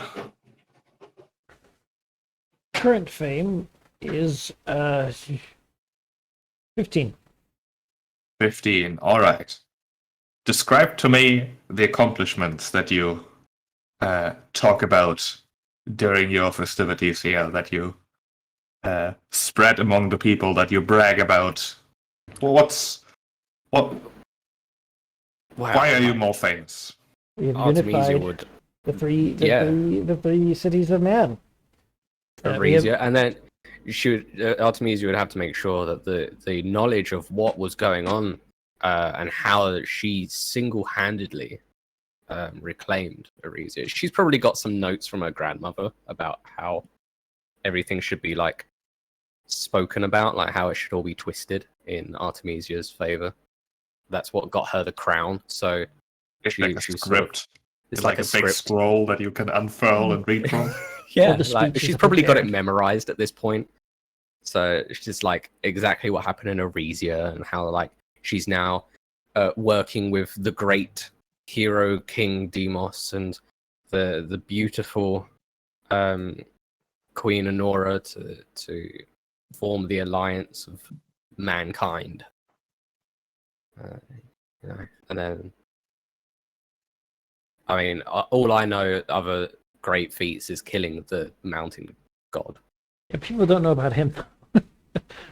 Current fame is 15. 15. All right. Describe to me the accomplishments that you talk about during your festivities here, that you spread among the people, that you brag about. Why are you more famous? We have Artemisia unified would the three cities of man. Arisia, and then Artemisia would have to make sure that the knowledge of what was going on and how she single-handedly reclaimed Arisia. She's probably got some notes from her grandmother about how everything should be like spoken about, like how it should all be twisted in Artemisia's favor. That's what got her the crown. So It's like a she was script. It's like a big script. scroll that you can unfurl and read from. Yeah, All the like speeches she's are probably got it prepared. memorized at this point. So it's just like exactly what happened in Arisia and how like she's now working with the great hero King Demos and the beautiful Queen Honora to form the alliance of mankind. You know, and then I mean, all I know other great feats is killing the mountain god. Yeah, people don't know about him.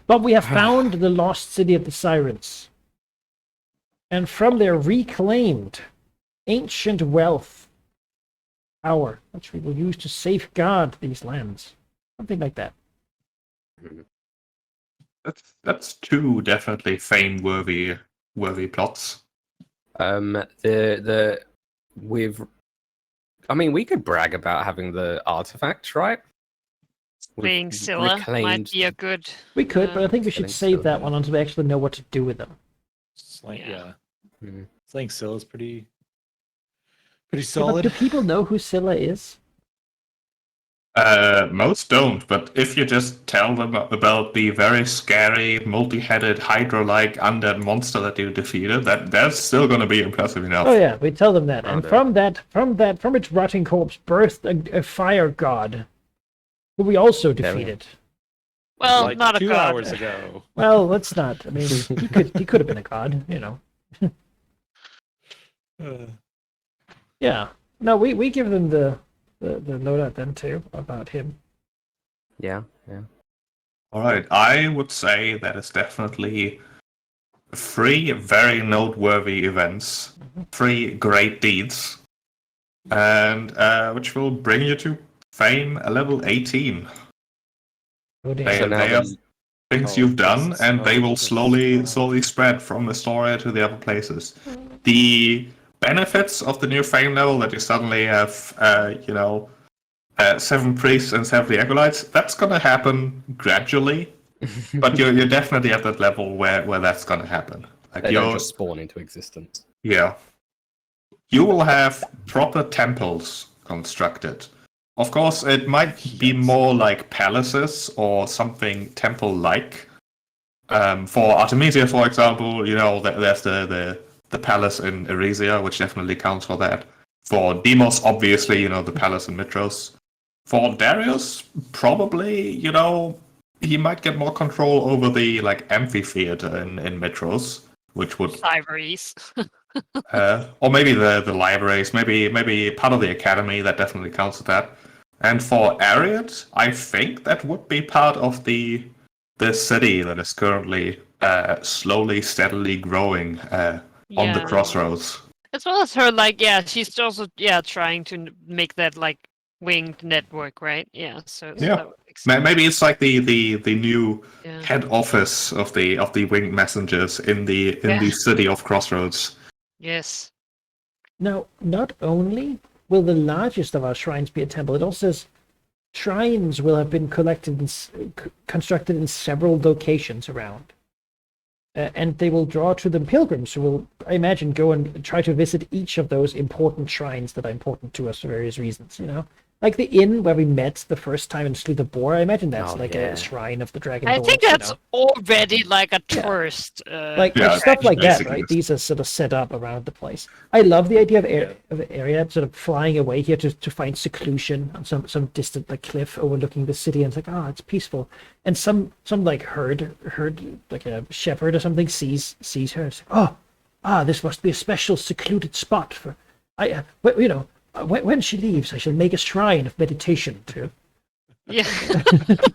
But we have found the lost city of the Sirens. And from their reclaimed ancient wealth, power, which we will use to safeguard these lands. Something like that. That's two definitely fame-worthy plots. We could brag about having the artifacts, right? Playing Scylla might be a good. We could, but I think we should save that one until we actually know what to do with them. Yeah. Mhm. Slaying Scylla is pretty Yeah, solid. but do people know who Scylla is? Most don't, but if you just tell them about the very scary, multi-headed, Hydra-like undead monster that you defeated, that's still going to be impressive enough. Oh yeah, we tell them that, and Okay. from its rotting corpse birthed a fire god, who we also defeated. Well, like not a 2 god. hours ago. Well, let's not. I mean, he could have been a god, you know. Yeah. No, we give them the loadout then too about him. Yeah. All right, I would say that is definitely 3 very noteworthy events, 3 great deeds, and which will bring you to fame level 18. Oh, damn. They, So now they are the- things Oh, you've done, Jesus. and they Oh, will Jesus. slowly spread from Astoria to the other places. The benefits of the new fame level that you suddenly have, 7 priests and 70 acolytes, that's gonna happen gradually, but you're definitely at that level where that's gonna happen. Like They don't just spawn into existence. yeah, you will have proper temples constructed. Of course, it might be more like palaces or something temple-like. For Artemisia, for example, there's the palace in Eresia, which definitely counts for that. For Demos, obviously, the palace in Mitros. For Darius, probably, he might get more control over the amphitheater in Mitros, which would Libraries. or maybe the libraries, maybe part of the academy. That definitely counts with that. And for Ariad, I think that would be part of the city that is currently slowly, steadily growing on the crossroads. As well as her, she's also trying to make that winged network, right? Yeah. So Yeah. that would make sense. Maybe it's like the new Yeah. head office of the winged messengers in the city of Crossroads. Yes. Now, not only will the largest of our shrines be a temple, it also says shrines will have been constructed in several locations around. And they will draw to them pilgrims who will, I imagine, go and try to visit each of those important shrines that are important to us for various reasons, Like the inn where we met the first time and slew the boar, I imagine that's a shrine of the Dragonlords. I think that's already like a tourist. Like stuff like that, right? These are sort of set up around the place. I love the idea of Ariad sort of flying away here to find seclusion on some distant cliff overlooking the city, and it's like, it's peaceful. And some herd like a shepherd or something sees her and says, this must be a special secluded spot for when she leaves, I shall make a shrine of meditation to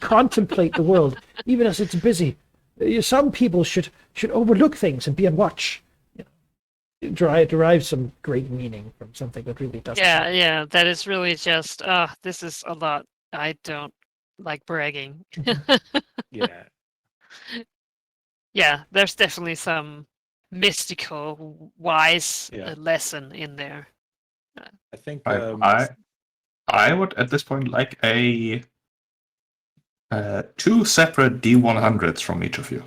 contemplate the world, even as it's busy. Some people should overlook things and be on watch. Derive some great meaning from something that really doesn't. Yeah. That is really just. This is a lot. I don't like bragging. Yeah. Yeah, there's definitely some mystical, wise lesson in there. I think I would at this point like a 2 separate D100s from each of you.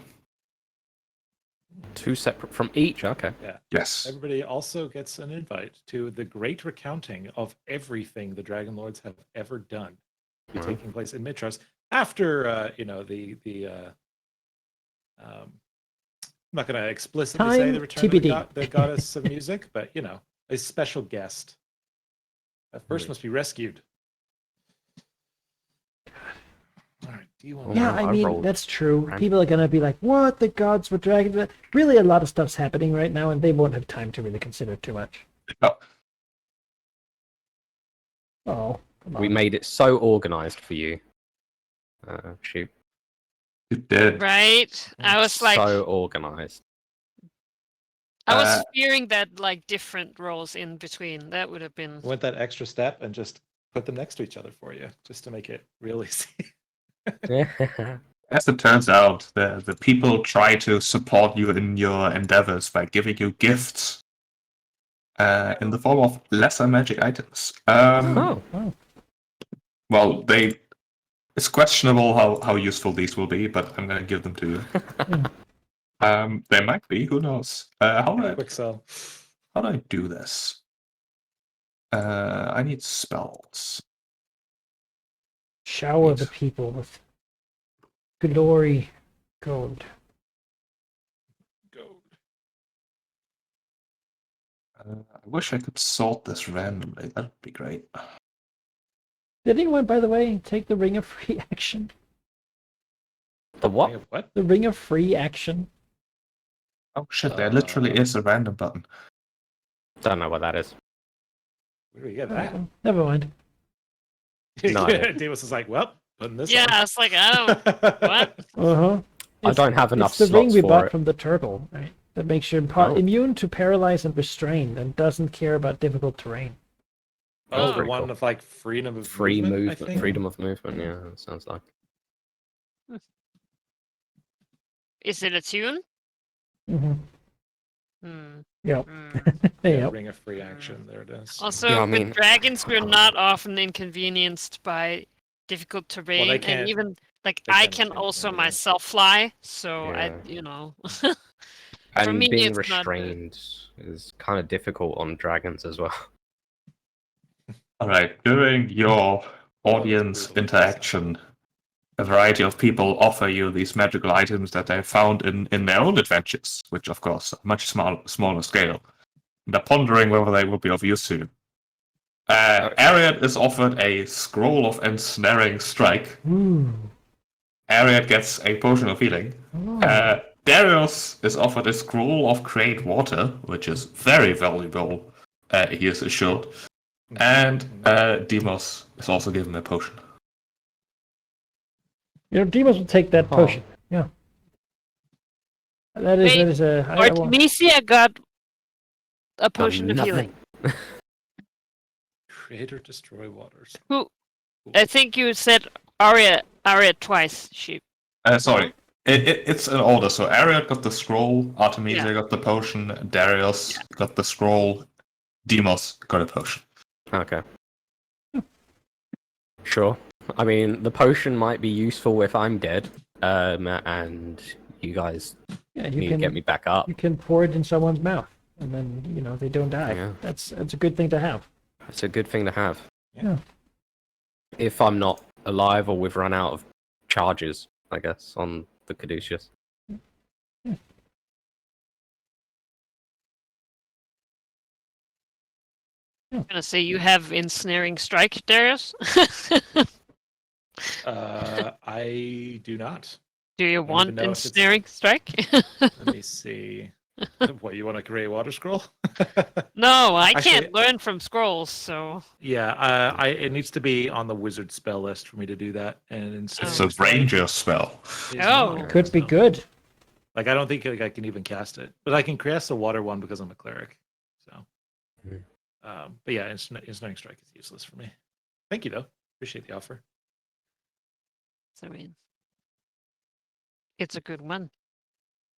2 separate from each. Okay. Yeah. Yes. Everybody also gets an invite to the great recounting of everything the Dragonlords have ever done, taking place in Mitros after I'm not going to explicitly say the return of the goddess of music, but a special guest. That first must be rescued. All right. Do you want? Yeah, I mean that's true. People are gonna be like, "What? The gods were dragons?" Really, a lot of stuff's happening right now, and they won't have time to really consider it too much. Oh, we made it so organized for you. Shoot. You did. Right? I was like, so organized. I was fearing that like different rolls in between. That would have been. Went that extra step and just put them next to each other for you, just to make it real easy. As it turns out, the people try to support you in your endeavors by giving you gifts in the form of lesser magic items. Well, it's questionable how useful these will be, but I'm going to give them to you. They might be, who knows? Quick sell. How do I do this? I need spells. Shower the people with glory gold. I wish I could sort this randomly. That would be great. Did anyone, by the way, take the Ring of Free Action? The what? What? The Ring of Free Action. Oh shit, there literally is a random button. Don't know what that is. Where do we get that? Never mind. No. Davis is like, well, putting this Yeah, on. it's like, oh, what? Uh-huh. I don't have enough It's the ring slots we for bought it. from the turtle, right? That makes you Oh. immune to paralyze and restrain, and doesn't care about difficult terrain. Oh, the pretty one cool. of like freedom of Free movement, I movement, think? freedom of movement. Yeah, that sounds like. Is it a tune? Mm-hmm. Hmm. Yep. Hmm. Yeah, Yep. ring of free action. There it is. Also, Yeah, I with mean- dragons, we're not often inconvenienced by difficult terrain, and can't- even like they I can't can change also anything. myself fly, so Yeah. For And me, being it's not good. restrained is kind of difficult on dragons as well. Alright, during your audience interaction, a variety of people offer you these magical items that they found in their own adventures, which of course are much smaller scale. They're pondering whether they will be of use to you. Ariad is offered a scroll of ensnaring strike. Ooh. Ariad gets a potion of healing. Oh. Darius is offered a scroll of create water, which is very valuable, he is assured. And Demos is also given a potion. Demos will take that Oh. potion. Yeah. That is a. I want- Artemisia got a potion of Nothing. healing. Create or destroy waters. Who? I think you said Arya twice. She. Sorry, it's an order. So Ariad got the scroll, Artemisia Yeah. got the potion, Darius got the scroll, Demos got a potion. Okay. Sure. I mean, the potion might be useful if I'm dead, and you guys Yeah, need to get me back up. You can pour it in someone's mouth, and then they don't die. Yeah. That's a good thing to have. It's a good thing to have. Yeah. If I'm not alive or we've run out of charges, I guess, on the Caduceus. I'm gonna say you have ensnaring strike, Darius. I do not. Do you even want know if it's- ensnaring strike? Let me see. What, you want a gray water scroll? No, I Actually- can't learn from scrolls, so Yeah, it needs to be on the wizard spell list for me to do that. And It's a ranger spell. Oh. Could be good. Like, I don't think I can even cast it, but I can cast the water one because I'm a cleric. So, Mhm. but yeah, ensnaring strike is useless for me. Thank you though. Appreciate the offer. I mean, it's a good one.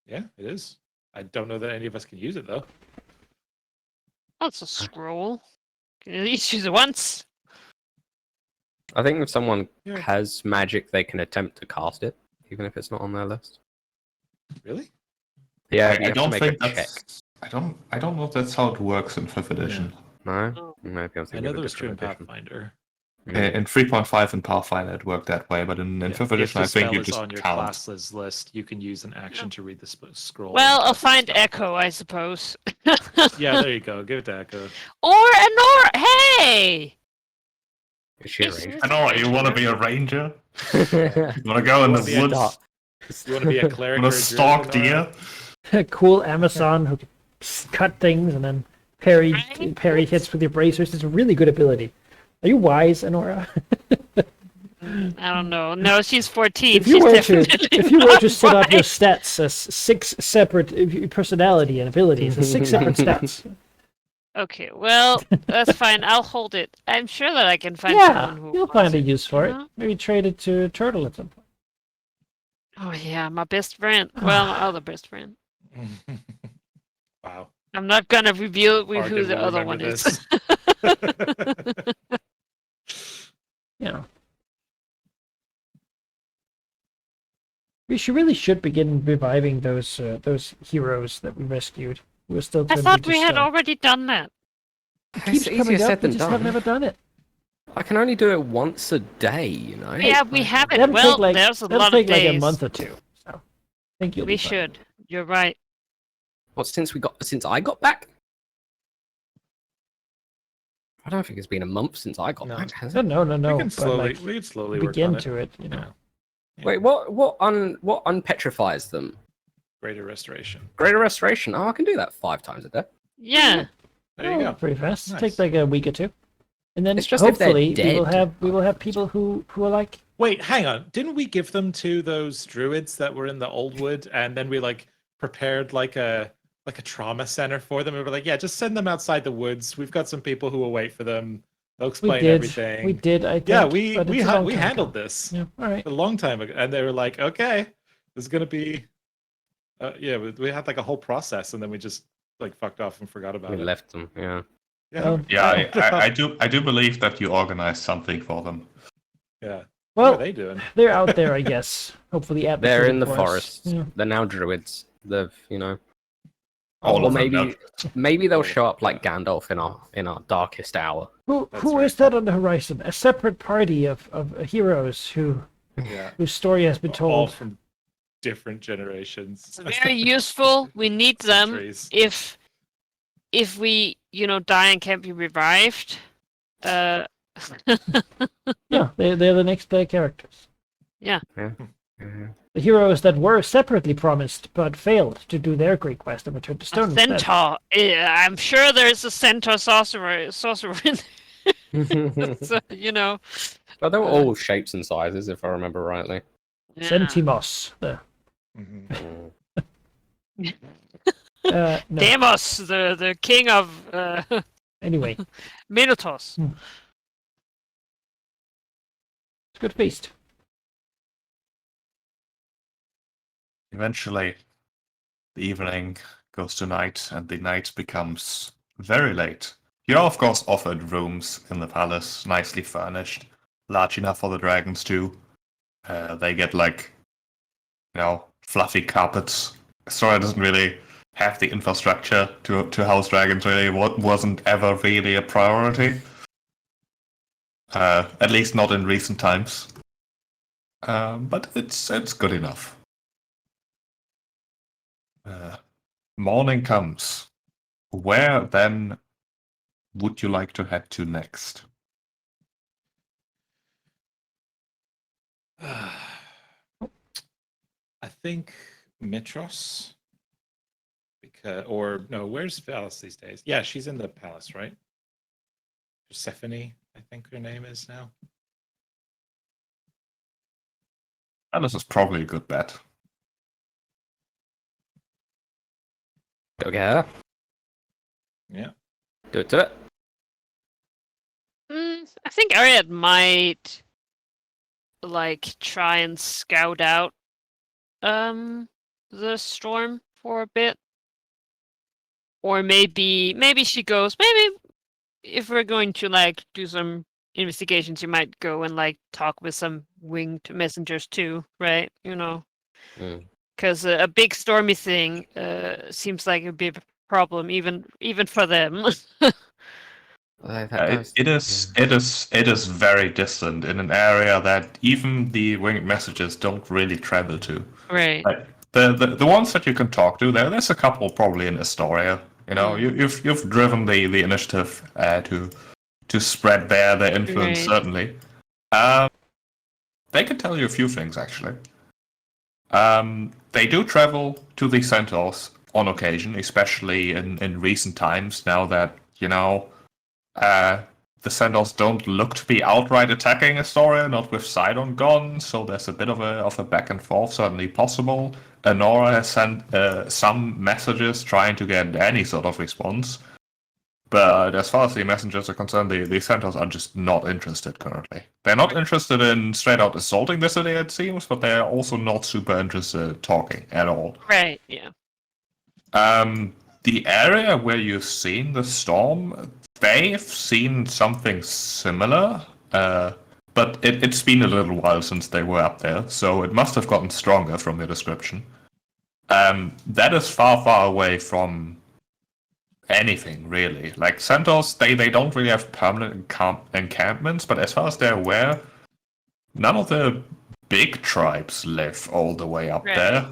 Yeah, it is. I don't know that any of us can use it though. That's a scroll. Can you at least use it once? I think if someone Yeah. has magic, they can attempt to cast it, even if it's not on their list. Really? Yeah, I you have to don't make think a check. that's. I don't know if that's how it works in 5th edition. No? Oh. Maybe I'm I thinking know of that a was true in different edition. Pathfinder. In 3.5 and Pathfinder it worked that way, but in 5th If edition the I think spell you is just on your count. classes list, you can use an action to read the scroll. Well, and I'll cast the find spell. Echo, I suppose. Yeah, there you go. Give it to Echo. Or Anora. Hey! Is she a Is- ranger? I know, you want to be a ranger? Yeah. You want to go in wanna the be a woods? Dark. You want to be a You cleric want or to a stalk druid, Nora? deer? A cool Amazon who can cut things and then parry Right? hits with your bracers. It's a really good ability. Are you wise, Anora? I don't know. No, she's 14. If you she's were definitely if you were not to set up your right. stats as 6 separate personality and abilities, as 6 separate stats. Okay, well, that's fine. I'll hold it. I'm sure that I can find Yeah, someone who you'll wants find a it, use for you it. know? Maybe trade it to Turtle at some point. Oh yeah, my best friend. Well, my other best friend. Wow. I'm not gonna reveal who Arden the will other remember one is. this. Yeah. We really should begin reviving those heroes that we rescued. We were still I turned thought into we had stone. already done that. It keeps It's coming easier up. said We than just have done. never done it. I can only do it once a day, you know. Yeah, we have it. That'll Well, take like there's a that'll lot take of like days. a month or two. So I think you'll We be fine. should. You're right. What since I got back? I don't think it's been a month since I got No. back, has No, it? no, we but can slowly work begin on it. to it. You know. Yeah. Wait, what unpetrifies them? Greater restoration. Greater restoration. Oh, I can do that 5 times a day. Yeah. There you go. Pretty fast. Nice. Take like a week or two, and then It's just if they're hopefully we will dead. have people who are like, Wait, hang on. Didn't we give them to those druids that were in the old wood, and then we like prepared like a trauma center for them? We were like, yeah, just send them outside the woods. We've got some people who will wait for them. They'll we explain did, everything. we did. I think, Yeah, we but it's a long we time handled ago. this Yeah, all right. a long time ago, and they were like, okay, this is gonna be, yeah. We had like a whole process, and then we just like fucked off and forgot about We it. left them. Yeah. Yeah, Well, Yeah, I do believe that you organized something for them. yeah. Well, What are they doing? they're out there, I guess. Hopefully, They're in advocating the for us. forest. Yeah. They're now druids. They've, you know. All Or of them maybe now. maybe they'll All show of up like them, Gandalf in our darkest hour. That's Who right. is that on the horizon? A separate party of heroes Yeah, whose story has been all told. from different generations. Very useful. We need them Centuries. if we, die and can't be revived. Yeah, they're the next player characters. Mhm. The heroes that were separately promised but failed to do their great quest and returned to A stone instead. centaur. Yeah, I'm sure there's a centaur sorcerer in there. So, But they were all shapes and sizes, if I remember rightly. yeah. Sentimos. Mhm. Mm. No. Deimos, the king of Anyway, it's Minotaurs. a good feast. Eventually, the evening goes to night, and the night becomes very late. You're, of course, offered rooms in the palace, nicely furnished, large enough for the dragons, too. They get, fluffy carpets. Sora doesn't really have the infrastructure to house dragons, really. Wasn't ever really a priority. At least not in recent times. But it's good enough. Morning comes. Where then would you like to head to next? I think Mitros. Where's Valis these days? Yeah, she's in the palace, right? Persephone, I think her name is now. And this is probably a good bet. Go get her. Yeah. Do it. I think Ariad might try and scout out the storm for a bit. Or maybe she goes, maybe if we're going to do some investigations, you might go and talk with some winged messengers too, right? Mm. Because a big stormy thing seems like it would be a problem even for them. It is very distant in an area that even the winged messages don't really travel to. Right. The ones that you can talk to, there's a couple probably in Astoria. You've driven the initiative to spread their influence, Right. certainly. They can tell you a few things, actually. They do travel to the centaurs on occasion, especially in recent times, now that, the the Centaurs don't look to be outright attacking Astoria, not with Sidon gone, so there's a bit of a back and forth certainly possible. Anora has sent some messages trying to get any sort of response. But as far as the messengers are concerned, the Centaurs are just not interested currently. They're not interested in straight out assaulting the city, it seems, but they're also not super interested in talking at all. Right, yeah. The area where you've seen the storm, they've seen something similar, but it's been a little while since they were up there, so it must have gotten stronger from your description. That is far, far away from anything, really. Like, Centaurs, they don't really have permanent encampments, but as far as they're aware, none of the big tribes live all the way up there.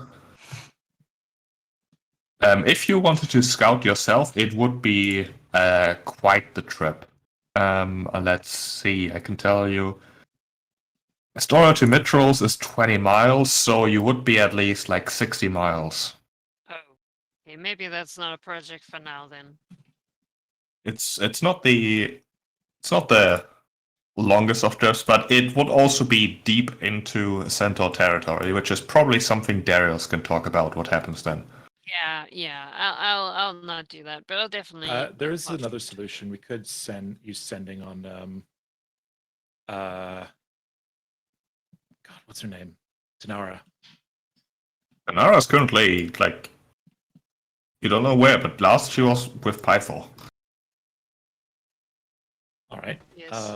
If you wanted to scout yourself, it would be quite the trip. Let's see, I can tell you. Astoria to Mitros is 20 miles, so you would be at least like 60 miles. Oh, okay, maybe that's not a project for now then. It's not the longest of trips, but it would also be deep into Centaur territory, which is probably something Darius can talk about. What happens then? Yeah. I'll not do that, but I'll definitely. There is another solution. We could use sending on. God, what's her name? Tanara. Tanara's currently like, you don't know where, but last she was with Pythor. All right. Yes.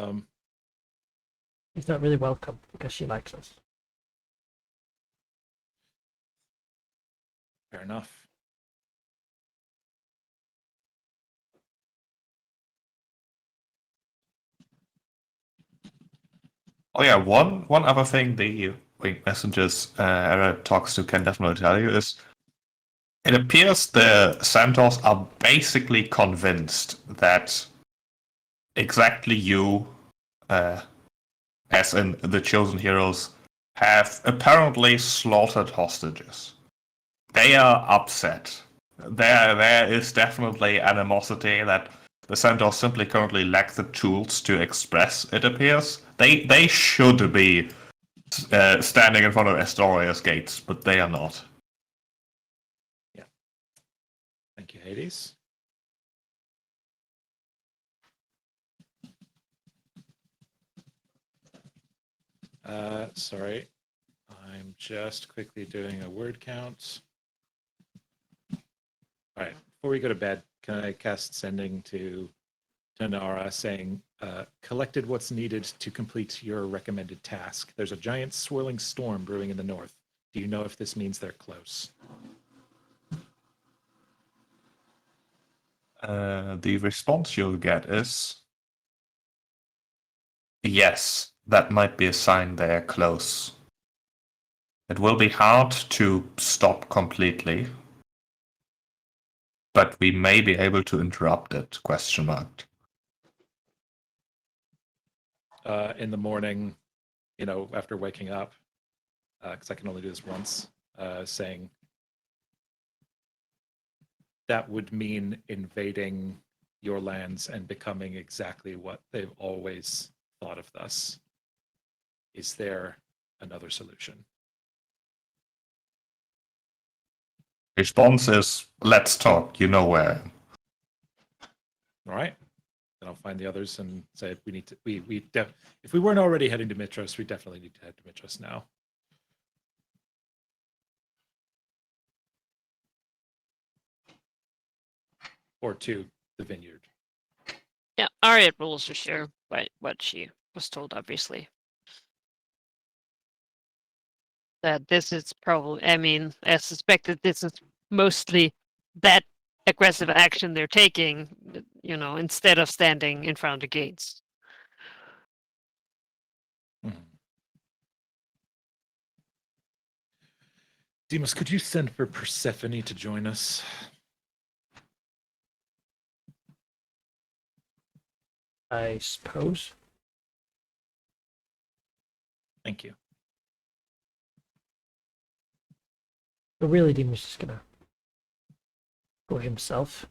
She's not really welcome because she likes us. Fair enough. Oh yeah, one other thing the Winged Messengers Era talks to can definitely tell you is it appears the Centaurs are basically convinced that exactly you, as in the Chosen Heroes, have apparently slaughtered hostages. They are upset. There is definitely animosity that the Centaurs simply currently lack the tools to express, it appears. They should be standing in front of Astoria's gates, but they are not. Yeah. Thank you, Hades. Sorry. I'm just quickly doing a word count. All right. Before we go to bed, can I cast sending to Tanara saying, collected what's needed to complete your recommended task. There's a giant swirling storm brewing in the north. Do you know if this means they're close? The response you'll get is yes, that might be a sign they're close. It will be hard to stop completely, but we may be able to interrupt it, question mark. In the morning, after waking up, because I can only do this once, saying that would mean invading your lands and becoming exactly what they've always thought of us. Is there another solution? Response is, let's talk, you know where I am. All right. Then I'll find the others and say we need to. If we weren't already heading to Mitros, we definitely need to head to Mitros now. Or to the vineyard. Yeah, Ariat will also share what she was told, obviously. That this is probably, I suspect that this is mostly that aggressive action they're taking, instead of standing in front of the gates. Demas, could you send for Persephone to join us? I suppose. Thank you. But really, Demon's just gonna go himself.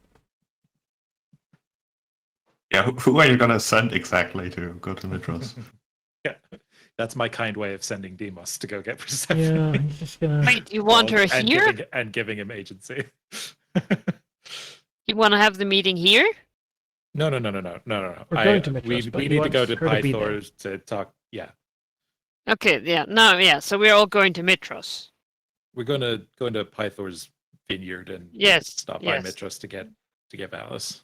Yeah, who are you gonna send exactly to go to Mitros? Yeah, that's my kind way of sending Demos to go get Yeah, Persephone. he's just gonna. Wait, you want her and here? giving him agency. You want to have the meeting here? No. We're going to Mitros, but we he need to go wants to her to be there. Pythor to talk. Yeah, Okay, yeah, no, yeah. So we're all going to Mitros. we're going to go into Pythor's vineyard and Yes, stop by yes. Mitros to get Alice.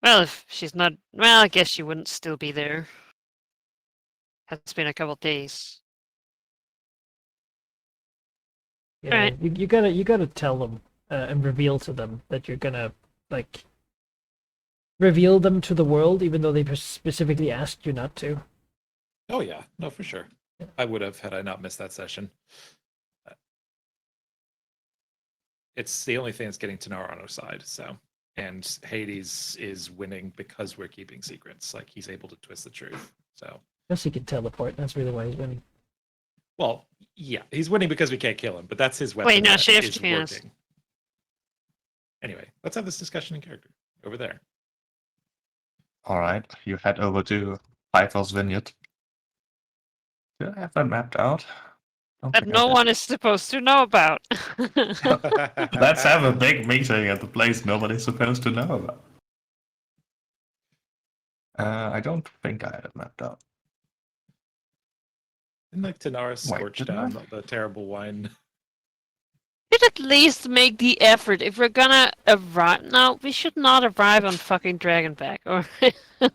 Well, if she's not, well, I guess she wouldn't still be there. It's been a couple of days. Yeah, Alright. you gotta tell them and reveal to them that you're gonna like reveal them to the world, even though they specifically asked you not to. Oh yeah, no, for sure. Yeah. I would have had I not missed that session. It's the only thing that's getting Tanara on our side. So, and Hades is winning because we're keeping secrets. Like he's able to twist the truth. So, Guess he can teleport. That's really why he's winning. well, yeah, he's winning because we can't kill him, but that's his weapon. Wait, no, that shift, is yes. working. Anyway, let's have this discussion in character over there. All right, you head over to Pythor's vineyard. Do I have that mapped out? Don't That think I no did. one is supposed to know about. Let's have a big meeting at the place nobody's supposed to know about. I don't think I had it mapped out. Didn't like Tanara Wait, scorch didn't down I? the terrible wine. Should at least make the effort. If we're gonna arrive, no, we should not arrive on fucking Dragonback. Or You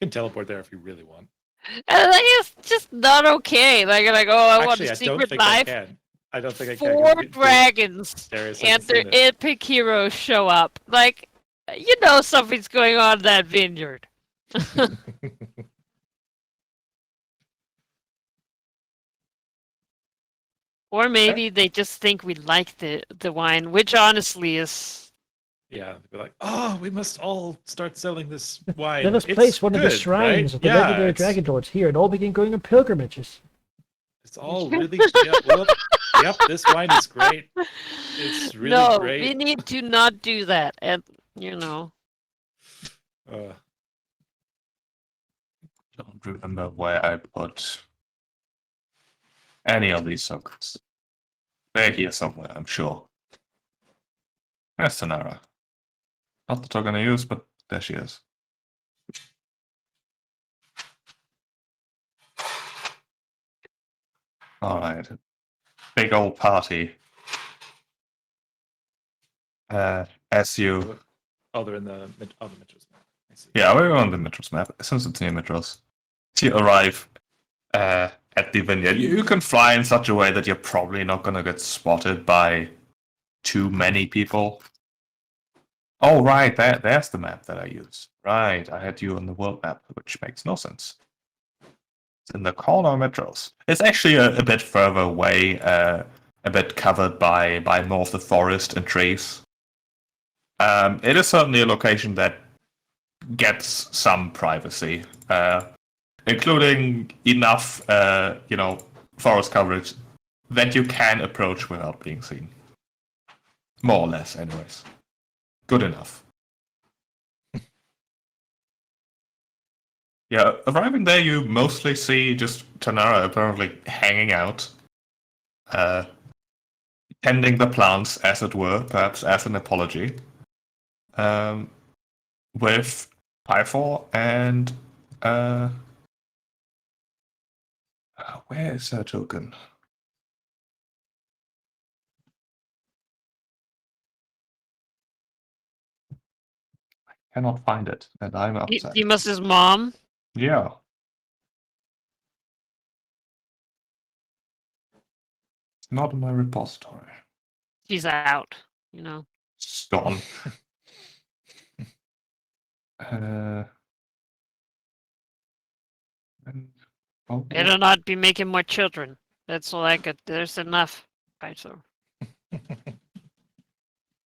can teleport there if you really want. it's just not okay. Like oh, I want Actually, a I don't secret think I life. can. I don't think I can. 'cause 4 the- dragons Darius and hasn't their seen it. epic heroes show up. Like, you know something's going on in that vineyard. Or maybe they just think we like the wine, which honestly is. Yeah, they'd be like, oh, we must all start selling this wine. Let us It's place one of the good, shrines right? of the Yeah, legendary it's- Dragonlords here and all begin going on pilgrimages. It's all really. Yep, this wine is great. It's really no, great. we need to not do that. And, you know. Don't remember where I put any of these circles. They're here somewhere, I'm sure. There's Tanara. Not the token I use, but there she is. Alright. Big old party. As you... Oh, they're in the Mitros. I see. Yeah, we're on the Mitros map, since it's near Mitros. As you arrive at the vineyard, you can fly in such a way that you're probably not going to get spotted by too many people. Oh, right, there's the map that I use. Right, I had you on the world map, which makes no sense. It's in the corner of Mitros. It's actually a bit further away, a bit covered by more of the forest and trees. It is certainly a location that gets some privacy, including enough, forest coverage that you can approach without being seen. More or less, anyways. Good enough. Yeah, arriving there, you mostly see just Tanara apparently hanging out, tending the plants, as it were, perhaps as an apology, with Pythor and where is her token? I cannot find it, and I'm upset. Demas' mom. Yeah. It's not in my repository. She's out, you know. It's gone. Better not be making more children. That's all I could. There's enough. Right, so.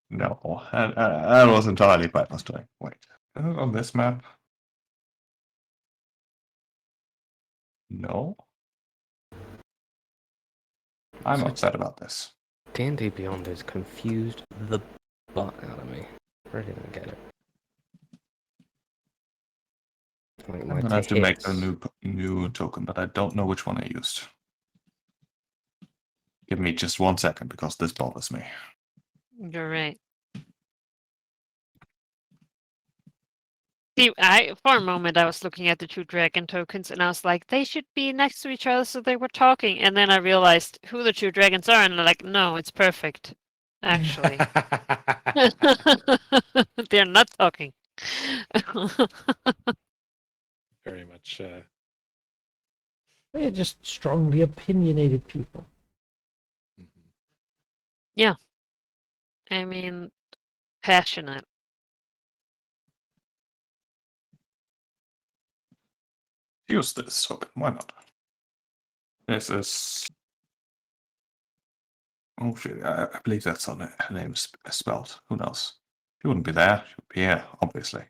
No, that was entirely by mistake. Wait, on this map? No. I'm upset about this. D&D Beyond has confused the butt out of me. I didn't get it. Like I'm my gonna have to make a hits. new token, but I don't know which one I used. Give me just 1 second because this bothers me. You're right. See, for a moment I was looking at the 2 dragon tokens and I was like, they should be next to each other so they were talking. And then I realized who the 2 dragons are, and I'm like, no, it's perfect. Actually, they're not talking. Very much. They're just strongly opinionated people. Mhm. I mean, passionate. Use this token. Why not? This is. Oh shit! I believe that's how her name is spelled. Who knows? She wouldn't be there. She would be here, obviously.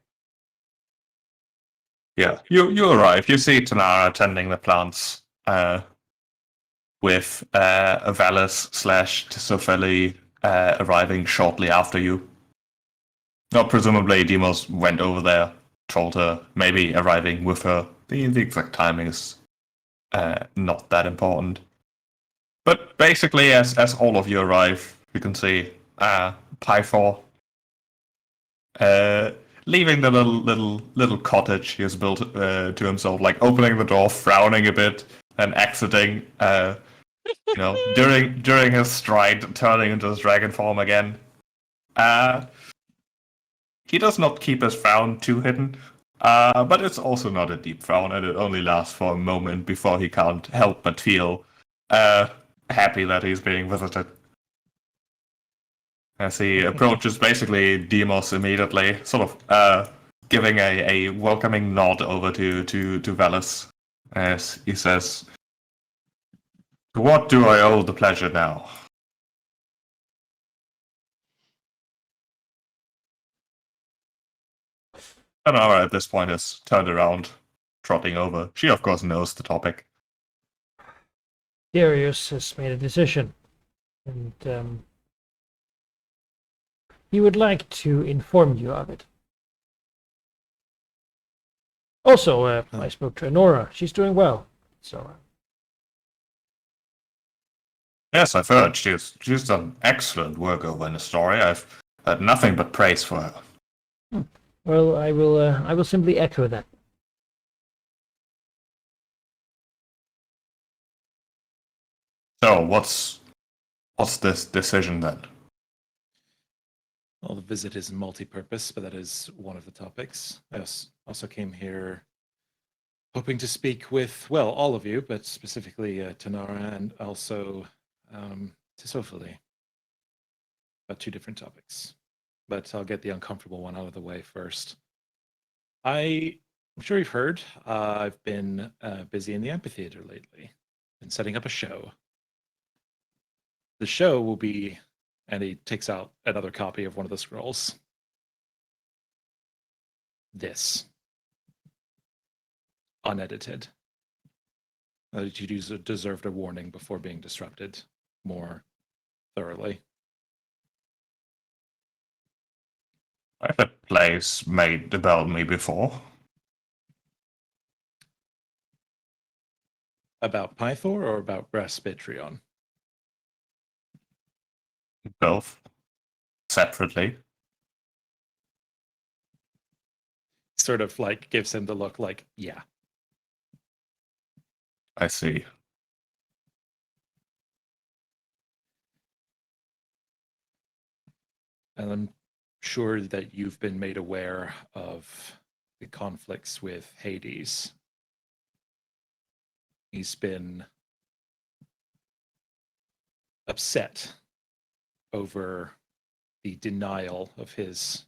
Yeah, you arrive. You see Tanara tending the plants. With Valis / Tisofeli arriving shortly after you. No, presumably Demos went over there, told her, maybe arriving with her. The exact timing is not that important. But basically, as all of you arrive, you can see Pythor leaving the little cottage he has built to himself, like opening the door, frowning a bit, and exiting. During his stride, turning into his dragon form again. He does not keep his frown too hidden, but it's also not a deep frown, and it only lasts for a moment before he can't help but feel happy that he's being visited. As he approaches basically Demos immediately, sort of giving a welcoming nod over to Velis, as he says, "To what do I owe the pleasure now?" Tanara at this point has turned around, trotting over. She, of course, knows the topic. Darius has made a decision, and he would like to inform you of it. Also, I spoke to Enora. She's doing well. So. Yes, I've heard. She's done excellent work over in the story. I've had nothing but praise for her. Well, I will simply echo that. So, what's this decision then? Well, the visit is multi-purpose, but that is one of the topics. I also came here hoping to speak with, well, all of you, but specifically Tanara and also Tisofeli about 2 different topics. But I'll get the uncomfortable one out of the way first. I'm sure you've heard, I've been busy in the amphitheater lately, been setting up a show. The show will be, and he takes out another copy of one of the scrolls. This. Unedited. You deserved a warning before being disrupted more thoroughly. I've had plays made about me before. About Pythor or about Braspitrion? Both. Separately. Sort of like gives him the look like, yeah. I see. And I'm sure that you've been made aware of the conflicts with Hades. He's been upset over the denial of his.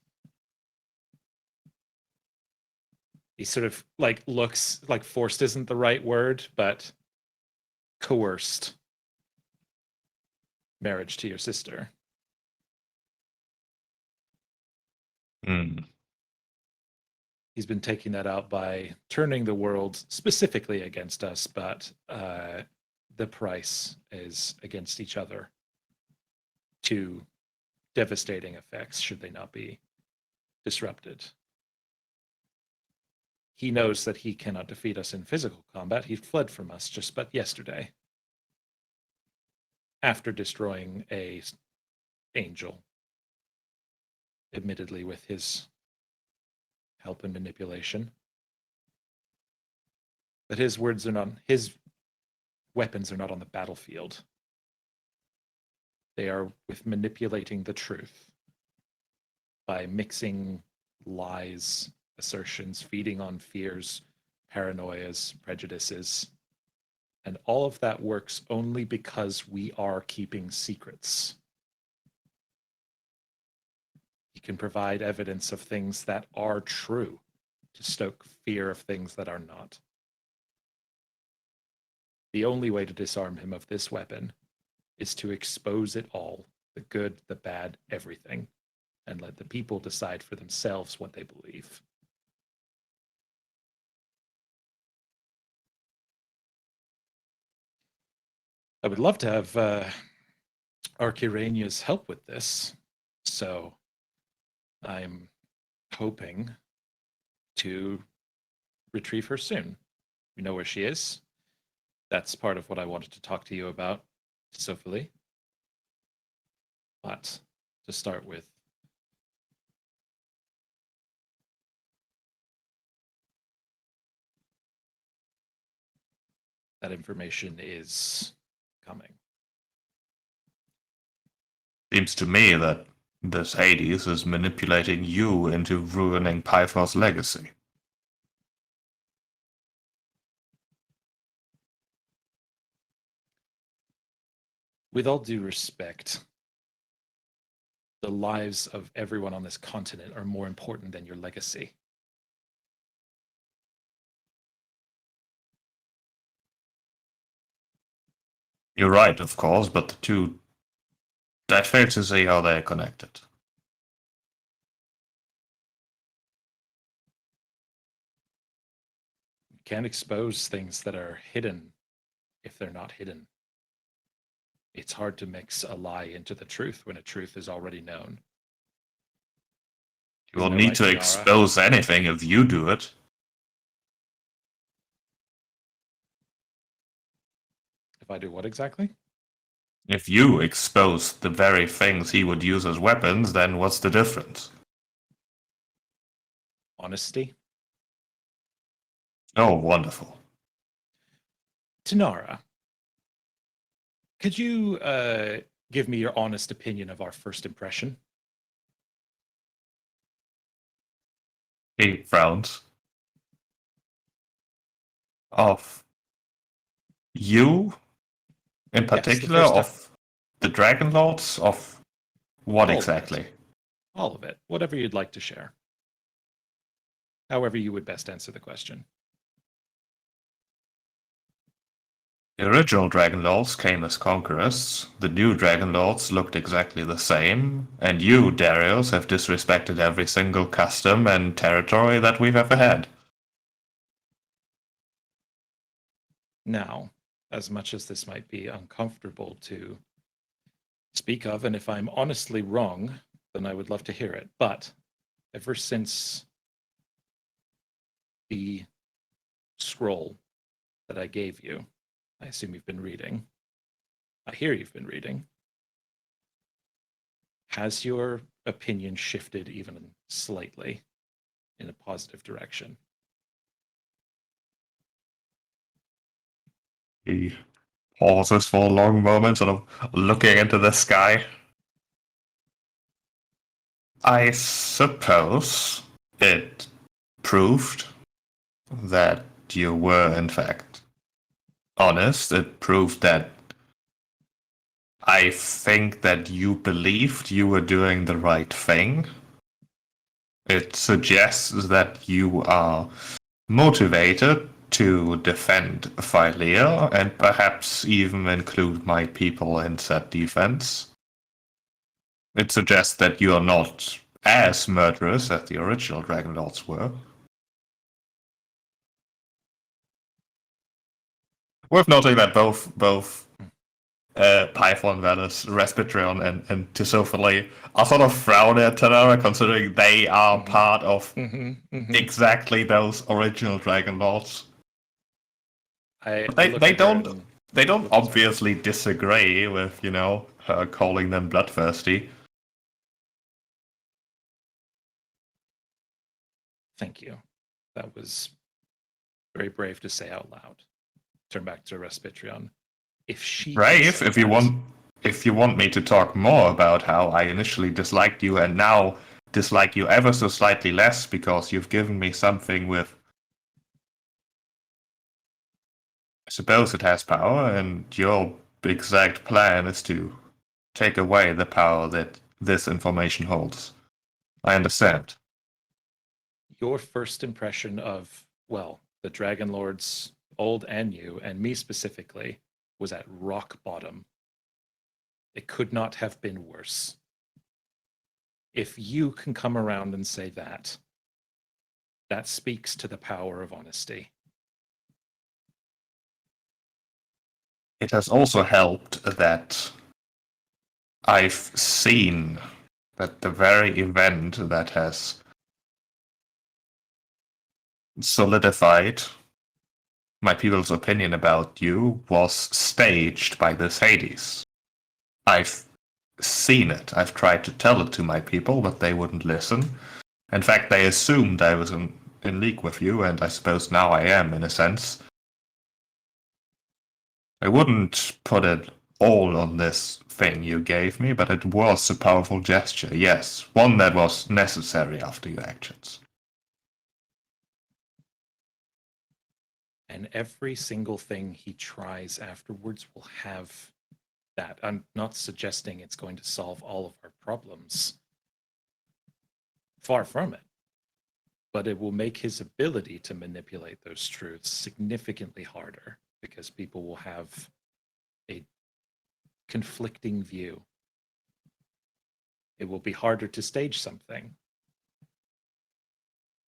He sort of like looks like forced isn't the right word, but coerced marriage to your sister. He's been taking that out by turning the world specifically against us, but the price is against each other to devastating effects should they not be disrupted. He knows that he cannot defeat us in physical combat. He fled from us just but yesterday, after destroying a angel, admittedly with his help and manipulation. But his weapons are not on the battlefield. They are with manipulating the truth by mixing lies, assertions, feeding on fears, paranoias, prejudices. And all of that works only because we are keeping secrets. He can provide evidence of things that are true to stoke fear of things that are not. The only way to disarm him of this weapon is to expose it all, the good, the bad, everything, and let the people decide for themselves what they believe. I would love to have Archirania's help with this, so I'm hoping to retrieve her soon. We know where she is. That's part of what I wanted to talk to you about, Sophie. But to start with, that information is coming. Seems to me that this Hades is manipulating you into ruining Pythor's legacy. With all due respect, the lives of everyone on this continent are more important than your legacy. You're right, of course, but the two... I fail to see how they're connected. You can't expose things that are hidden if they're not hidden. It's hard to mix a lie into the truth when a truth is already known. You will need to expose anything if you do it. If I do what exactly? If you expose the very things he would use as weapons, then what's the difference? Honesty. Oh, wonderful. Tanara, could you give me your honest opinion of our first impression? He frowns. Of you? In particular, yes, of the Dragonlords? Of what all exactly? All of it. Whatever you'd like to share. However you would best answer the question. The original Dragonlords came as conquerors, the new Dragonlords looked exactly the same, and you, Darius, have disrespected every single custom and territory that we've ever had. Now, as much as this might be uncomfortable to speak of, and if I'm honestly wrong, then I would love to hear it, but ever since the scroll that I gave you, I assume you've been reading. I hear you've been reading. Has your opinion shifted even slightly in a positive direction? He pauses for a long moment, sort of looking into the sky. I suppose it proved that you were, in fact, honest. It proved that I think that you believed you were doing the right thing. It suggests that you are motivated to defend Phylea and perhaps even include my people in said defense. It suggests that you are not as murderous as the original Dragonlords were. Worth noting that both Python, Valus, Respitrion, and Tisophilae are sort of frowned at Tanara, considering they are part of exactly those original Dragonlords. They don't obviously disagree with, her calling them bloodthirsty. Thank you. That was very brave to say out loud. Turn back to Respitrion. If she brave, if you want me to talk more about how I initially disliked you and now dislike you ever so slightly less because you've given me something with, I suppose it has power, and your exact plan is to take away the power that this information holds. I understand. Your first impression of, well, the Dragonlords, old and new, and me specifically, was at rock bottom. It could not have been worse. If you can come around and say that, that speaks to the power of honesty. It has also helped that I've seen that the very event that has solidified my people's opinion about you was staged by this Hades. I've seen it. I've tried to tell it to my people, but they wouldn't listen. In fact, they assumed I was in league with you, and I suppose now I am, in a sense. I wouldn't put it all on this thing you gave me, but it was a powerful gesture, yes. One that was necessary after your actions. And every single thing he tries afterwards will have that. I'm not suggesting it's going to solve all of our problems. Far from it. But it will make his ability to manipulate those truths significantly harder, because people will have a conflicting view. It will be harder to stage something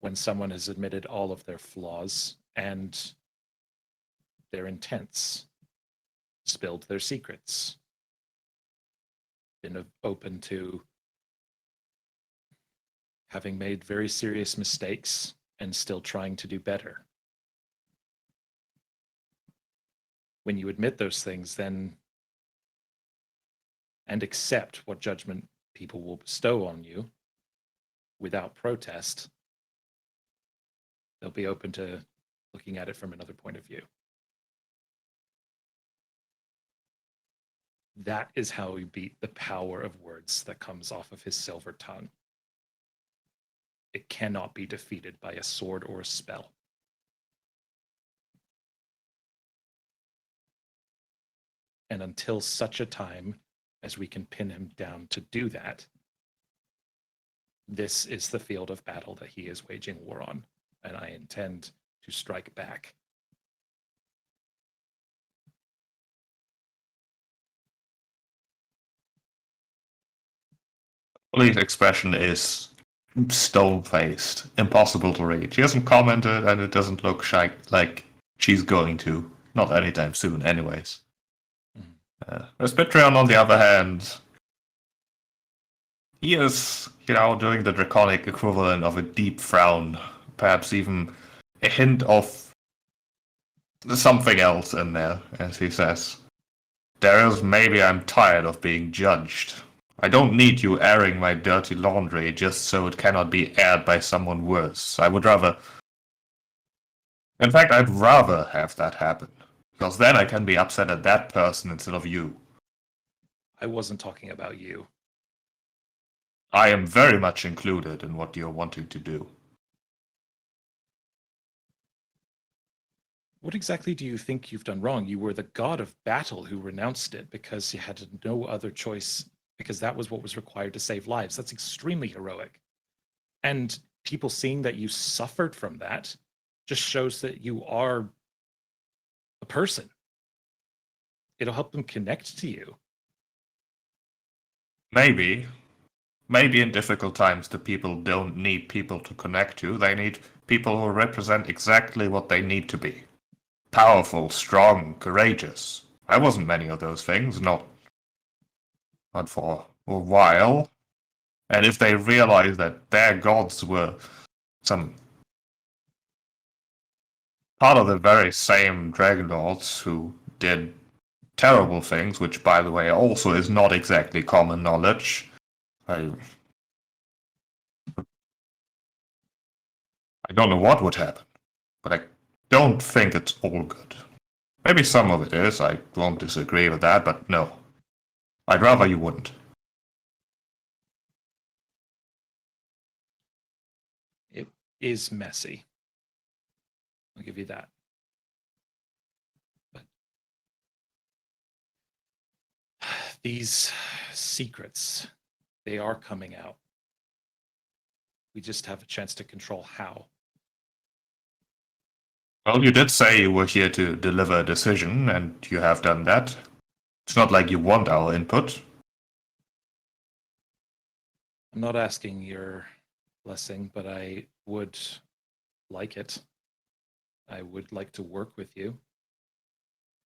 when someone has admitted all of their flaws and their intents, spilled their secrets, been open to having made very serious mistakes and still trying to do better. When you admit those things, then, and accept what judgment people will bestow on you without protest, they'll be open to looking at it from another point of view. That is how we beat the power of words that comes off of his silver tongue. It cannot be defeated by a sword or a spell. And until such a time as we can pin him down to do that, this is the field of battle that he is waging war on, and I intend to strike back. Lee's expression is stone-faced, impossible to read. She hasn't commented, and it doesn't look like she's going to. Not anytime soon, anyways. Respitrion, on the other hand, he is, doing the draconic equivalent of a deep frown, perhaps even a hint of something else in there, as he says. Darius, maybe I'm tired of being judged. I don't need you airing my dirty laundry just so it cannot be aired by someone worse. I would rather... In fact, I'd rather have that happen. Because then I can be upset at that person instead of you. I wasn't talking about you. I am very much included in what you're wanting to do. What exactly do you think you've done wrong? You were the god of battle who renounced it because you had no other choice, because that was what was required to save lives. That's extremely heroic. And people seeing that you suffered from that just shows that you are a person. It'll help them connect to you. Maybe. Maybe in difficult times, the people don't need people to connect to. They need people who represent exactly what they need to be. Powerful, strong, courageous. I wasn't many of those things, not for a while. And if they realized that their gods were some part of the very same Dragonlords who did terrible things, which, by the way, also is not exactly common knowledge, I don't know what would happen, but I don't think it's all good. Maybe some of it is, I won't disagree with that, but no. I'd rather you wouldn't. It is messy. I'll give you that. But these secrets, they are coming out. We just have a chance to control how. Well, you did say you were here to deliver a decision, and you have done that. It's not like you want our input. I'm not asking your blessing, but I would like it. I would like to work with you.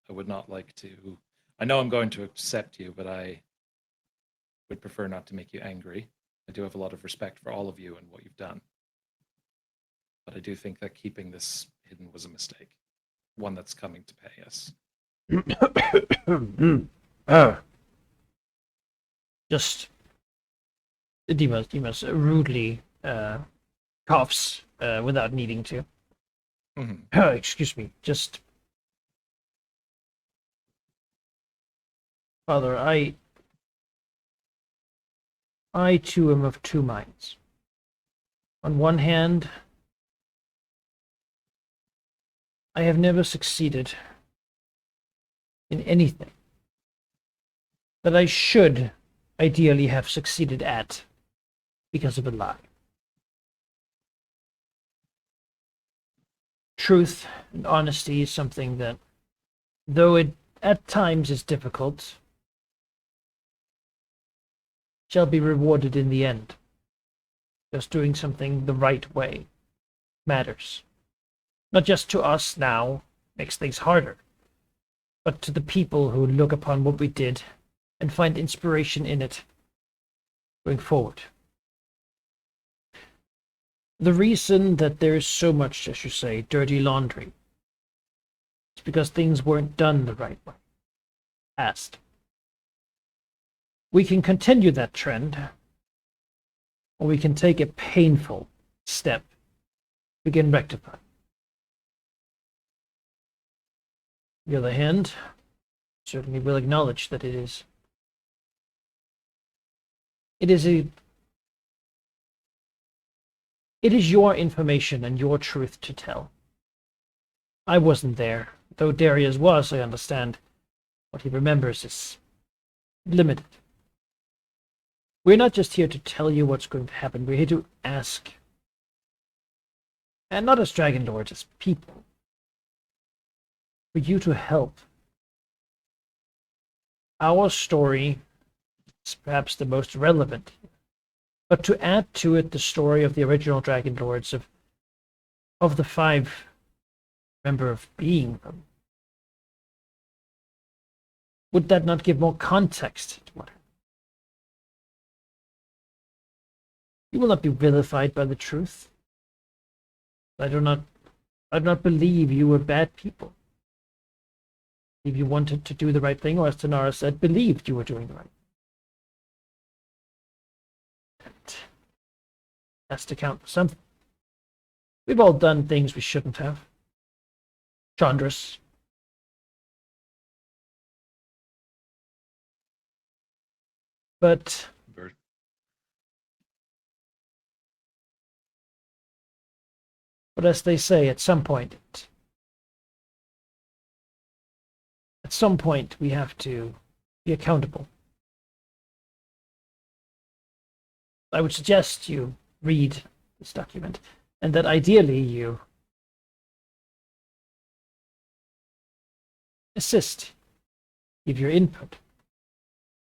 I would not like to... I know I'm going to accept you, but I would prefer not to make you angry. I do have a lot of respect for all of you and what you've done. But I do think that keeping this hidden was a mistake. One that's coming to pay us. Just Demas rudely coughs without needing to. Mm-hmm. Excuse me. Just, Father, I too am of two minds. On one hand, I have never succeeded in anything that I should ideally have succeeded at because of a lie. Truth and honesty is something that, though it at times is difficult, shall be rewarded in the end. Just doing something the right way matters. Not just to us now, makes things harder, but to the people who look upon what we did and find inspiration in it going forward. The reason that there is so much, as you say, dirty laundry is because things weren't done the right way. Past. We can continue that trend, or we can take a painful step, begin rectifying. On the other hand, certainly will acknowledge that it is your information and your truth to tell. I wasn't there. Though Darius was, I understand. What he remembers is limited. We're not just here to tell you what's going to happen. We're here to ask. And not as Dragonlords, as people. For you to help. Our story is perhaps the most relevant. But to add to it the story of the original Dragonlords, of the five remember of being them, would that not give more context to what happened? You will not be vilified by the truth. I do not believe you were bad people. If you wanted to do the right thing, or as Tanara said, believed you were doing the right thing. That has to count for something. We've all done things we shouldn't have. Chandras. But as they say, at some point we have to be accountable. I would suggest you read this document, and that ideally you assist, give your input,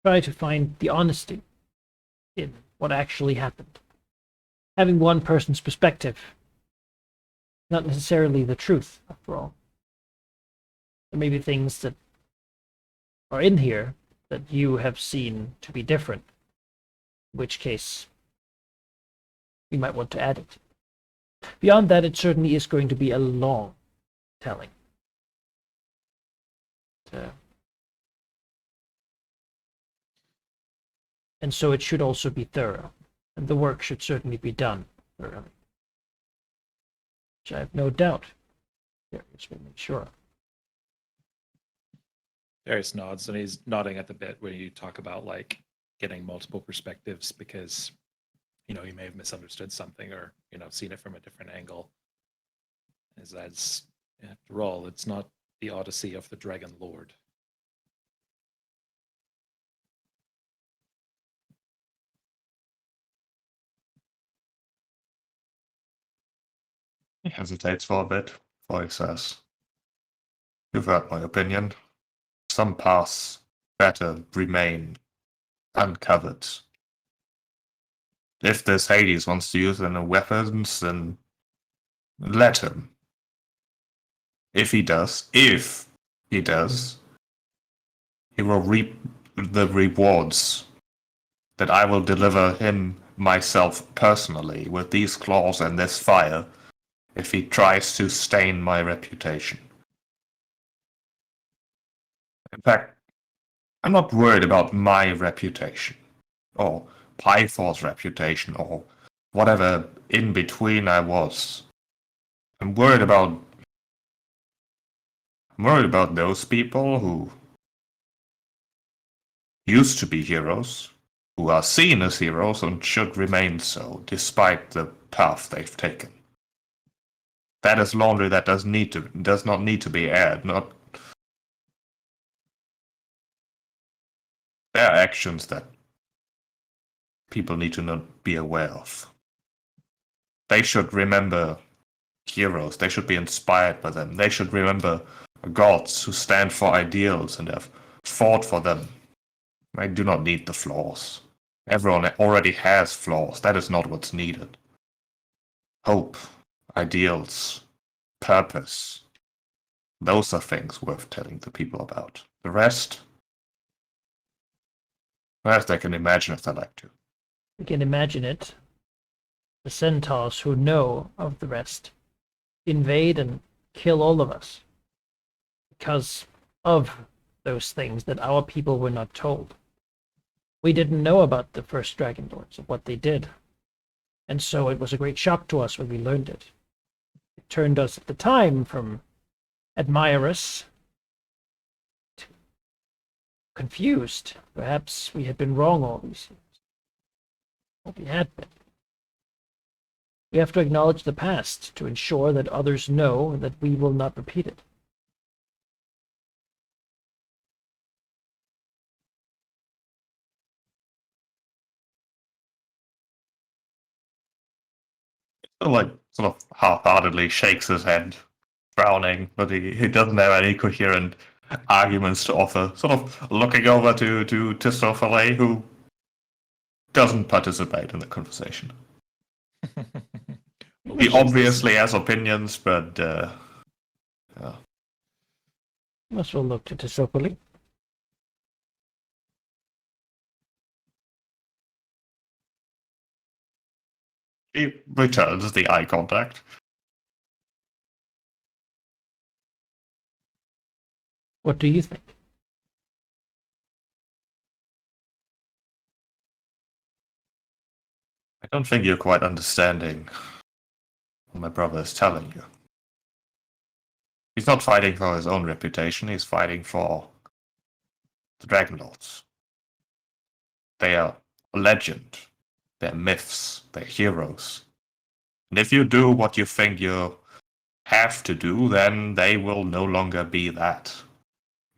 try to find the honesty in what actually happened. Having one person's perspective, not necessarily the truth, after all. There may be things that are in here that you have seen to be different, in which case we might want to add it. Beyond that, it certainly is going to be a long telling. And so it should also be thorough, and the work should certainly be done thoroughly. Which I have no doubt. Here, just make sure. Darius nods, and he's nodding at the bit where you talk about like getting multiple perspectives because you may have misunderstood something or seen it from a different angle. As after all, it's not the Odyssey of the Dragonlord. He hesitates for a bit before he says, "You've heard my opinion. Some paths better remain uncovered. If this Hades wants to use any weapons, then let him. If he does, he will reap the rewards that I will deliver him myself personally with these claws and this fire if he tries to stain my reputation. In fact, I'm not worried about my reputation, or Pythor's reputation, or whatever in between I was. I'm worried about those people who used to be heroes, who are seen as heroes and should remain so, despite the path they've taken. That is laundry that does not need to be aired. There are actions that people need to not be aware of. They should remember heroes. They should be inspired by them. They should remember gods who stand for ideals and have fought for them. I do not need the flaws. Everyone already has flaws. That is not what's needed. Hope, ideals, purpose. Those are things worth telling the people about. The rest they can imagine if they like to. We can imagine it. The centaurs who know of the rest invade and kill all of us because of those things that our people were not told. We didn't know about the first Dragonlords, of what they did. And so it was a great shock to us when we learned it. It turned us at the time from admirers to confused. Perhaps we had been wrong all these years. Well, we had been. We have to acknowledge the past to ensure that others know that we will not repeat it. Like, sort of half-heartedly shakes his head, frowning, but he doesn't have any coherent arguments to offer. Sort of looking over to Tistofale, who doesn't participate in the conversation. He obviously has opinions, but Must well look to Tistofale. he returns the eye contact. What do you think? I don't think you're quite understanding what my brother is telling you. He's not fighting for his own reputation, he's fighting for the Dragonlords. They are a legend. They're myths. They're heroes. And if you do what you think you have to do, then they will no longer be that.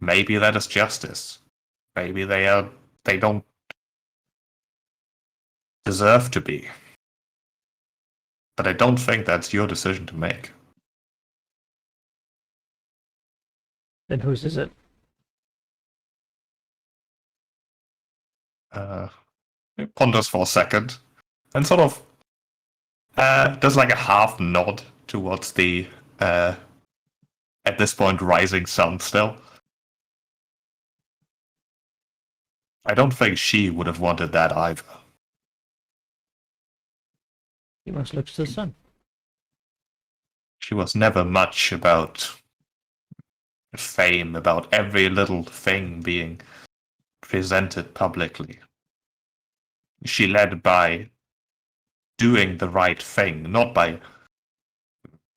Maybe that is justice. Maybe they don't deserve to be. But I don't think that's your decision to make. Then whose is it? Ponders for a second, and sort of does like a half nod towards the at this point rising sun still. I don't think she would have wanted that either. He must look to the sun. She was never much about fame, about every little thing being presented publicly. She led by doing the right thing, not by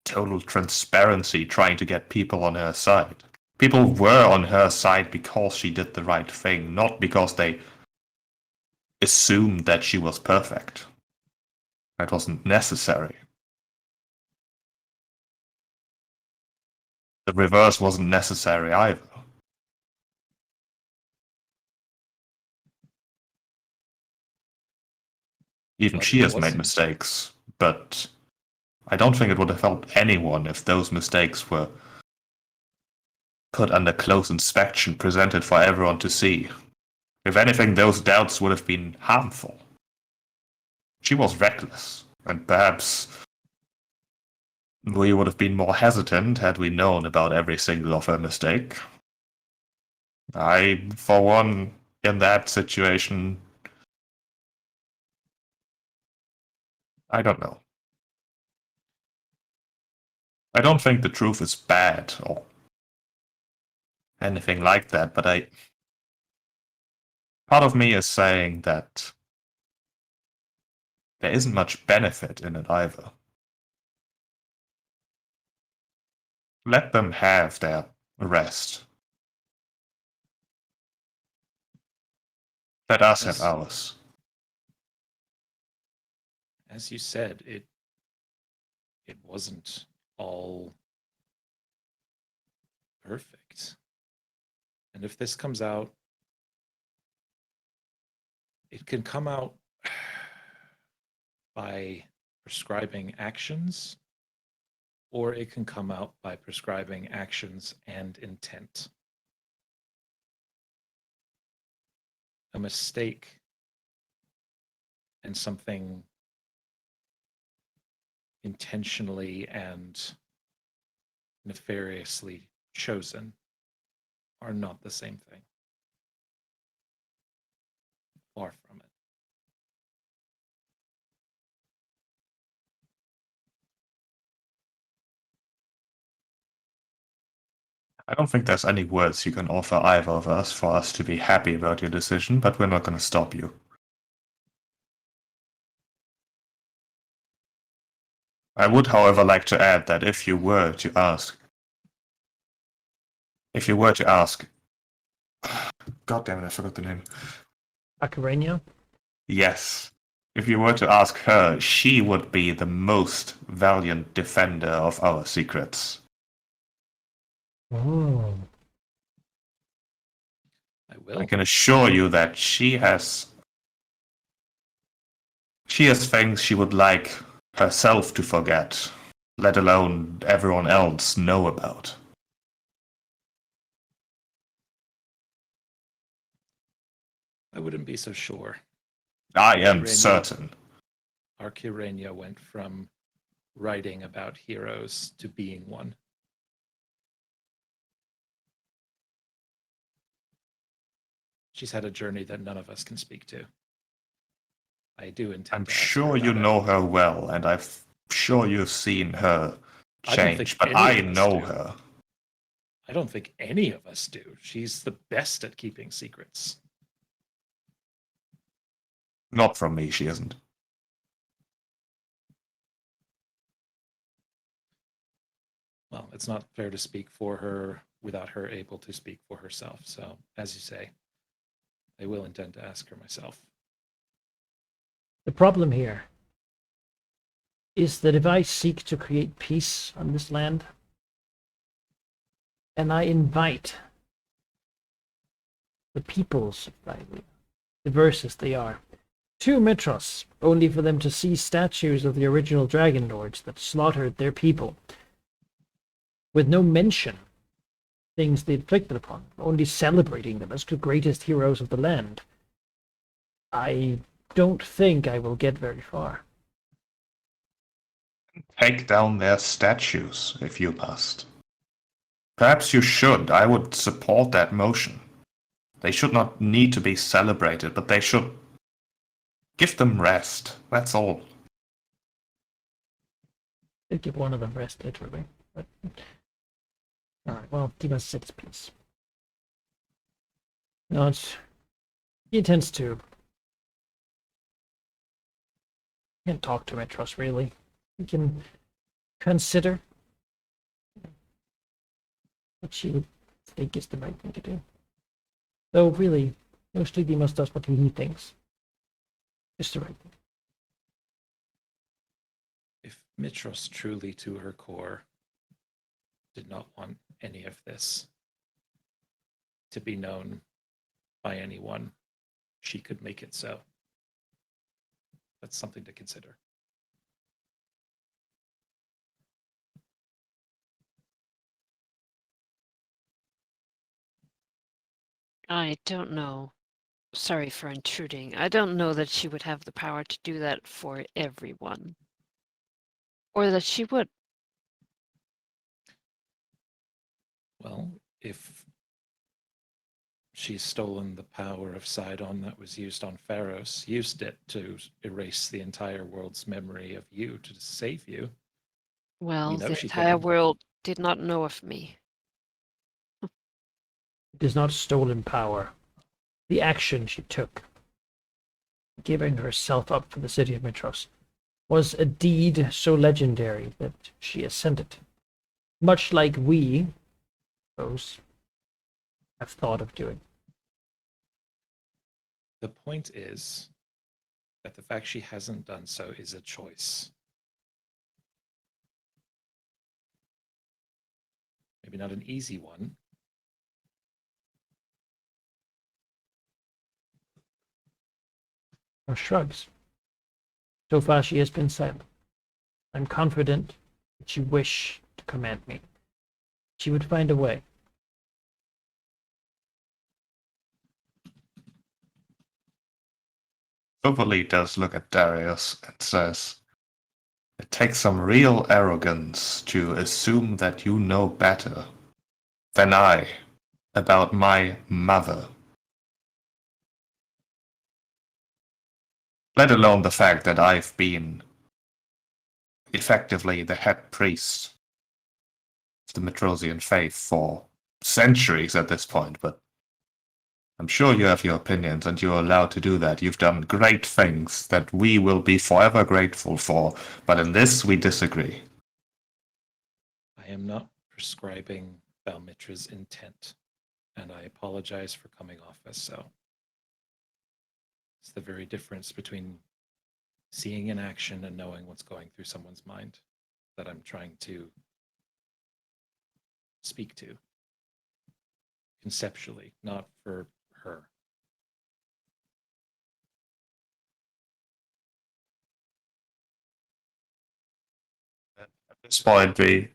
total transparency trying to get people on her side. People were on her side because she did the right thing, not because they assumed that she was perfect. That wasn't necessary. The reverse wasn't necessary either. Even But she it has made wasn't. mistakes, but I don't think it would have helped anyone if those mistakes were put under close inspection, presented for everyone to see. If anything, those doubts would have been harmful. She was reckless, and perhaps we would have been more hesitant had we known about every single of her mistake. I, for one, in that situation, I don't know. I don't think the truth is bad or anything like that, but part of me is saying that there isn't much benefit in it either. Let them have their rest. Let us have ours. As you said, it wasn't all perfect. And if this comes out, it can come out by prescribing actions, or it can come out by prescribing actions and intent. A mistake and something intentionally and nefariously chosen are not the same thing. Far from it. I don't think there's any words you can offer either of us for us to be happy about your decision, but we're not going to stop you. I would, however, like to add that if you were to ask, God damn it, I forgot the name. Acarania? Yes. If you were to ask her, she would be the most valiant defender of our secrets. Oh. I will. I can assure you that she has things she would like herself to forget, let alone everyone else know about. I wouldn't be so sure. I am Kyrenia- certain. Our Kyrenia went from writing about heroes to being one. She's had a journey that none of us can speak to. I do intend I'm to ask her sure you about it. know her well, and I'm sure you've seen her I don't think change, but any I of us know do. her. I don't think any of us do. She's the best at keeping secrets. Not from me, she isn't. Well, it's not fair to speak for her without her able to speak for herself. So, as you say, I will intend to ask her myself. The problem here is that if I seek to create peace on this land, and I invite the peoples of Rivia, diverse as they are, to Mitros, only for them to see statues of the original Dragonlords that slaughtered their people, with no mention things they inflicted upon, only celebrating them as the greatest heroes of the land, I don't think I will get very far. Take down their statues, if you must. Perhaps you should. I would support that motion. They should not need to be celebrated, but they should give them rest. That's all. Did give one of them rest, literally. But... Alright, well, Dima's said his piece. No, he intends to. He can't talk to Metros, really. He can consider what she would think is the right thing to do. Though, really, mostly Dimas does what he thinks is the right thing. If Mitros truly to her core did not want any of this to be known by anyone, she could make it so. That's something to consider. I don't know. Sorry for intruding. I don't know that she would have the power to do that for everyone. Or that she would. Well, if she's stolen the power of Sidon that was used on Pharos, used it to erase the entire world's memory of you, to save you. Well, know the she entire couldn't. world did not know of me. It is not stolen power. The action she took, giving herself up for the city of Mitros, was a deed so legendary that she ascended. Much like we, those, have thought of doing. The point is that the fact she hasn't done so is a choice. Maybe not an easy one. Or shrugs. So far she has been silent. I'm confident that she wished to command me. She would find a way. Overly does look at Darius and says, "It takes some real arrogance to assume that you know better than I about my mother. Let alone the fact that I've been effectively the head priest of the Metrosian faith for centuries at this point, but I'm sure you have your opinions and you're allowed to do that. You've done great things that we will be forever grateful for, but in this we disagree." I am not prescribing Balmitra's intent, and I apologize for coming off as so. It's the very difference between seeing in action and knowing what's going through someone's mind that I'm trying to speak to conceptually, not for her. At this point, the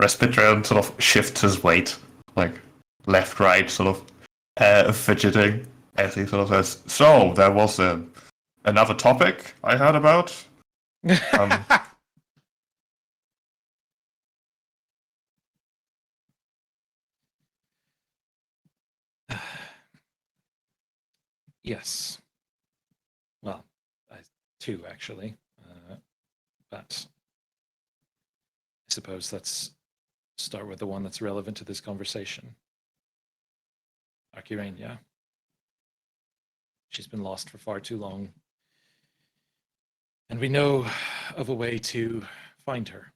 Respitrian sort of shifts his weight, like left, right, sort of fidgeting as he sort of says, "So, there was another topic I heard about." Yes. Well, two actually. But I suppose let's start with the one that's relevant to this conversation. Archirania. She's been lost for far too long. And we know of a way to find her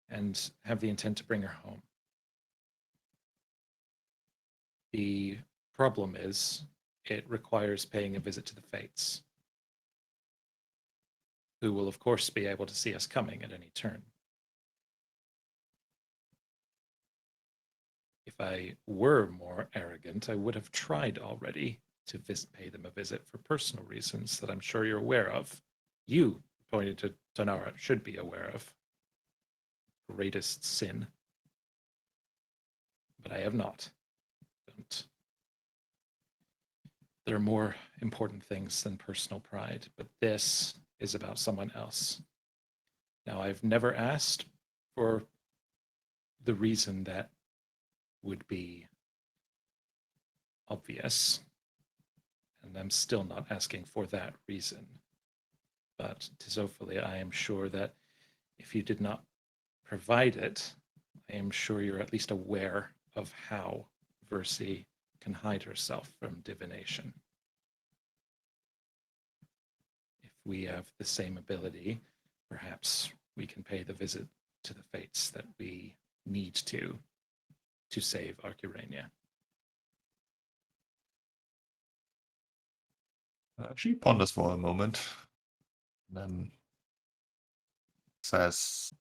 and have the intent to bring her home. The problem is it requires paying a visit to the Fates, who will of course be able to see us coming at any turn. If I were more arrogant, I would have tried already to pay them a visit for personal reasons that I'm sure you're aware of. You, pointed to Tanara, should be aware of. Greatest sin. But I have not. Don't. There are more important things than personal pride, but this is about someone else. Now, I've never asked for the reason that would be obvious. And I'm still not asking for that reason. But Tizophilia, I am sure that if you did not provide it, I am sure you're at least aware of how Versi can hide herself from divination. If we have the same ability, perhaps we can pay the visit to the fates that we need to save Arcurania. She ponders for a moment, then says,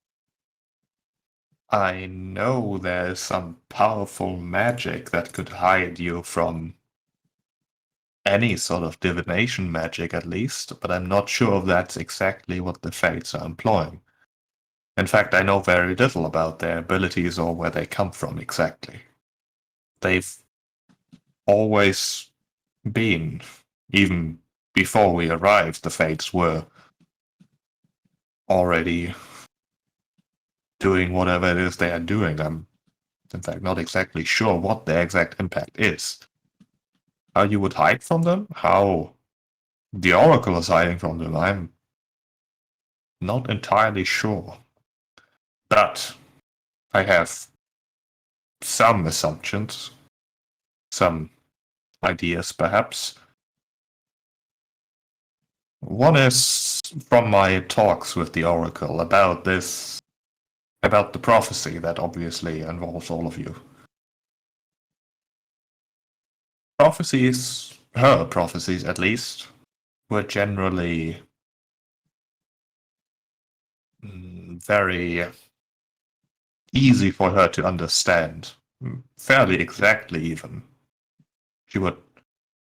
I know there is some powerful magic that could hide you from any sort of divination magic at least, but I'm not sure if that's exactly what the Fates are employing. In fact, I know very little about their abilities or where they come from exactly. They've always been, even before we arrived, the Fates were already doing whatever it is they are doing. I'm, in fact, not exactly sure what their exact impact is. How you would hide from them? How the Oracle is hiding from them? I'm not entirely sure. But I have some assumptions, some ideas perhaps. One is from my talks with the Oracle about this, about the prophecy that obviously involves all of you. Prophecies, her prophecies at least, were generally very easy for her to understand, fairly exactly even. She would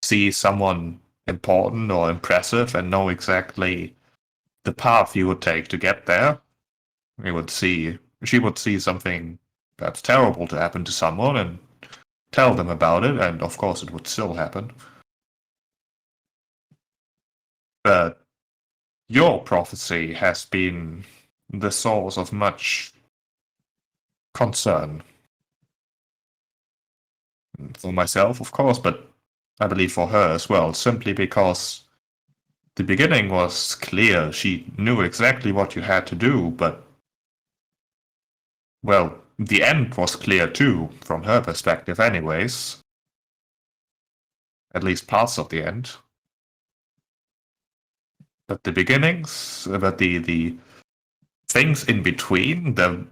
see someone important or impressive and know exactly the path you would take to get there. She would see something perhaps terrible to happen to someone and tell them about it, and of course it would still happen. But your prophecy has been the source of much concern. For myself, of course, but I believe for her as well, simply because the beginning was clear. She knew exactly what you had to do, but, well, the end was clear too, from her perspective anyways. At least parts of the end. But the beginnings, but the things in between, the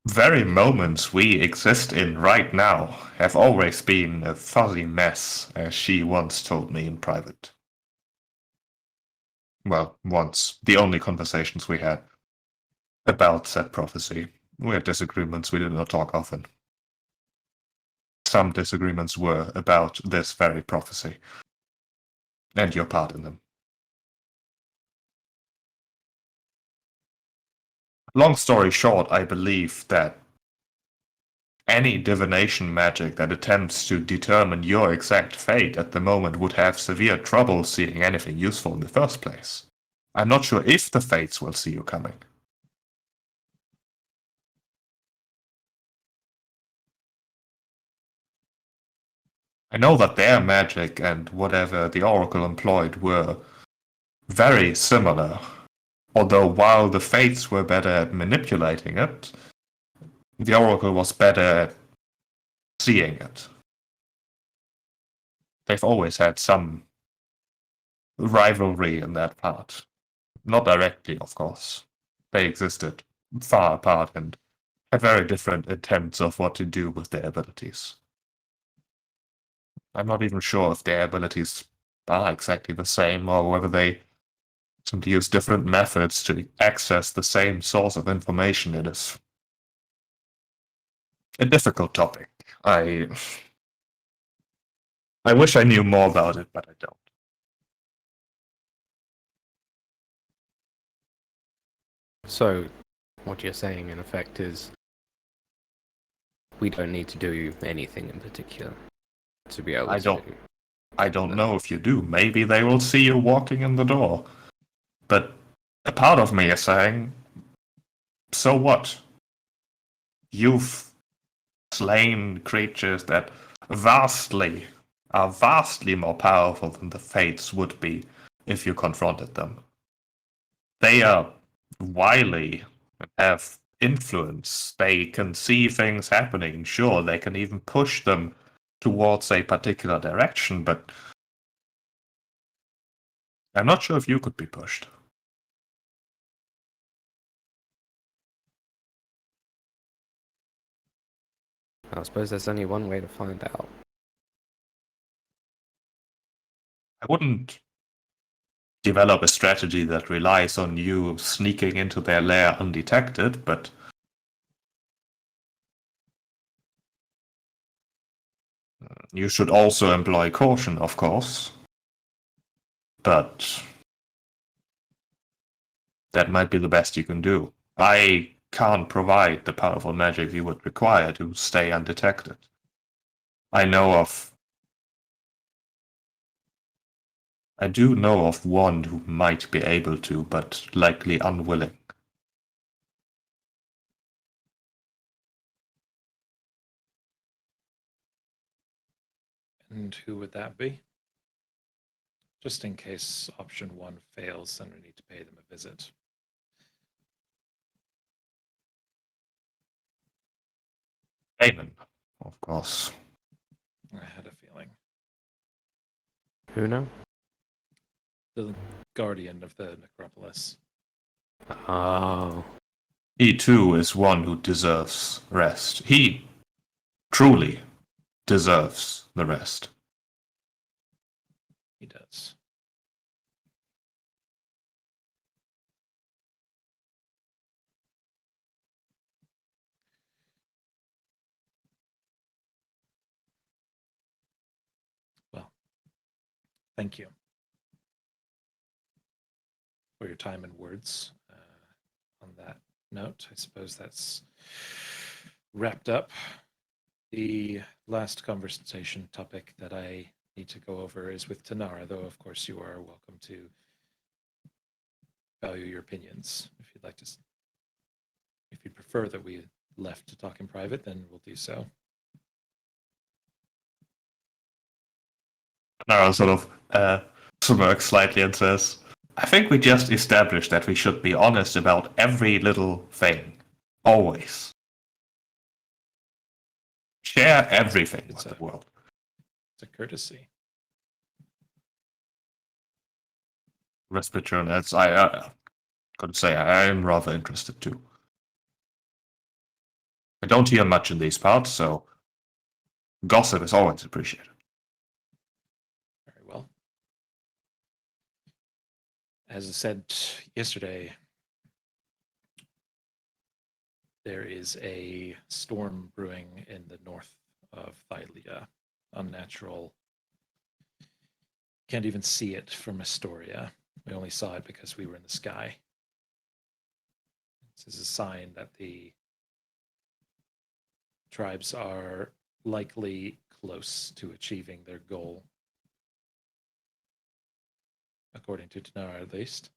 very moments we exist in right now, have always been a fuzzy mess, as she once told me in private. Well, once. The only conversations we had about said prophecy. We had disagreements, we did not talk often. Some disagreements were about this very prophecy, and your part in them. Long story short, I believe that any divination magic that attempts to determine your exact fate at the moment would have severe trouble seeing anything useful in the first place. I'm not sure if the fates will see you coming. I know that their magic and whatever the Oracle employed were very similar, although while the fates were better at manipulating it, the Oracle was better at seeing it. They've always had some rivalry in that part. Not directly, of course. They existed far apart and had very different intents of what to do with their abilities. I'm not even sure if their abilities are exactly the same or whether they simply use different methods to access the same source of information. It is a difficult topic. I wish I knew more about it, but I don't. So, what you're saying in effect is we don't need to do anything in particular to be able to. I don't know if you do. Maybe they will see you walking in the door. But a part of me is saying, so what? You've slain creatures that vastly are vastly more powerful than the Fates would be if you confronted them. They are wily, have influence, they can see things happening. Sure, they can even push them towards a particular direction, but I'm not sure if you could be pushed. I suppose there's only one way to find out. I wouldn't develop a strategy that relies on you sneaking into their lair undetected, but you should also employ caution, of course. But that might be the best you can do. I can't provide the powerful magic you would require to stay undetected. I do know of one who might be able to, but likely unwilling. And who would that be? Just in case option 1 fails, then we need to pay them a visit. Damon, of course. I had a feeling. Who now? The guardian of the necropolis. Oh. He too is one who deserves rest. He truly deserves the rest. He does. Well, thank you for your time and words. On that note, I suppose that's wrapped up. The last conversation topic that I need to go over is with Tanara, though of course you are welcome to value your opinions. If you'd like to, if you prefer that we left to talk in private, then we'll do so. Tanara sort of smirks slightly and says, I think we just established that we should be honest about every little thing. Always. Share everything with the world. It's a courtesy. Respiratory, that's I gotta say I am rather interested too. I don't hear much in these parts, so gossip is always appreciated. Very well. As I said yesterday, there is a storm brewing in the north of Thylea. Unnatural. Can't even see it from Astoria. We only saw it because we were in the sky. This is a sign that the tribes are likely close to achieving their goal, according to Tanara at least.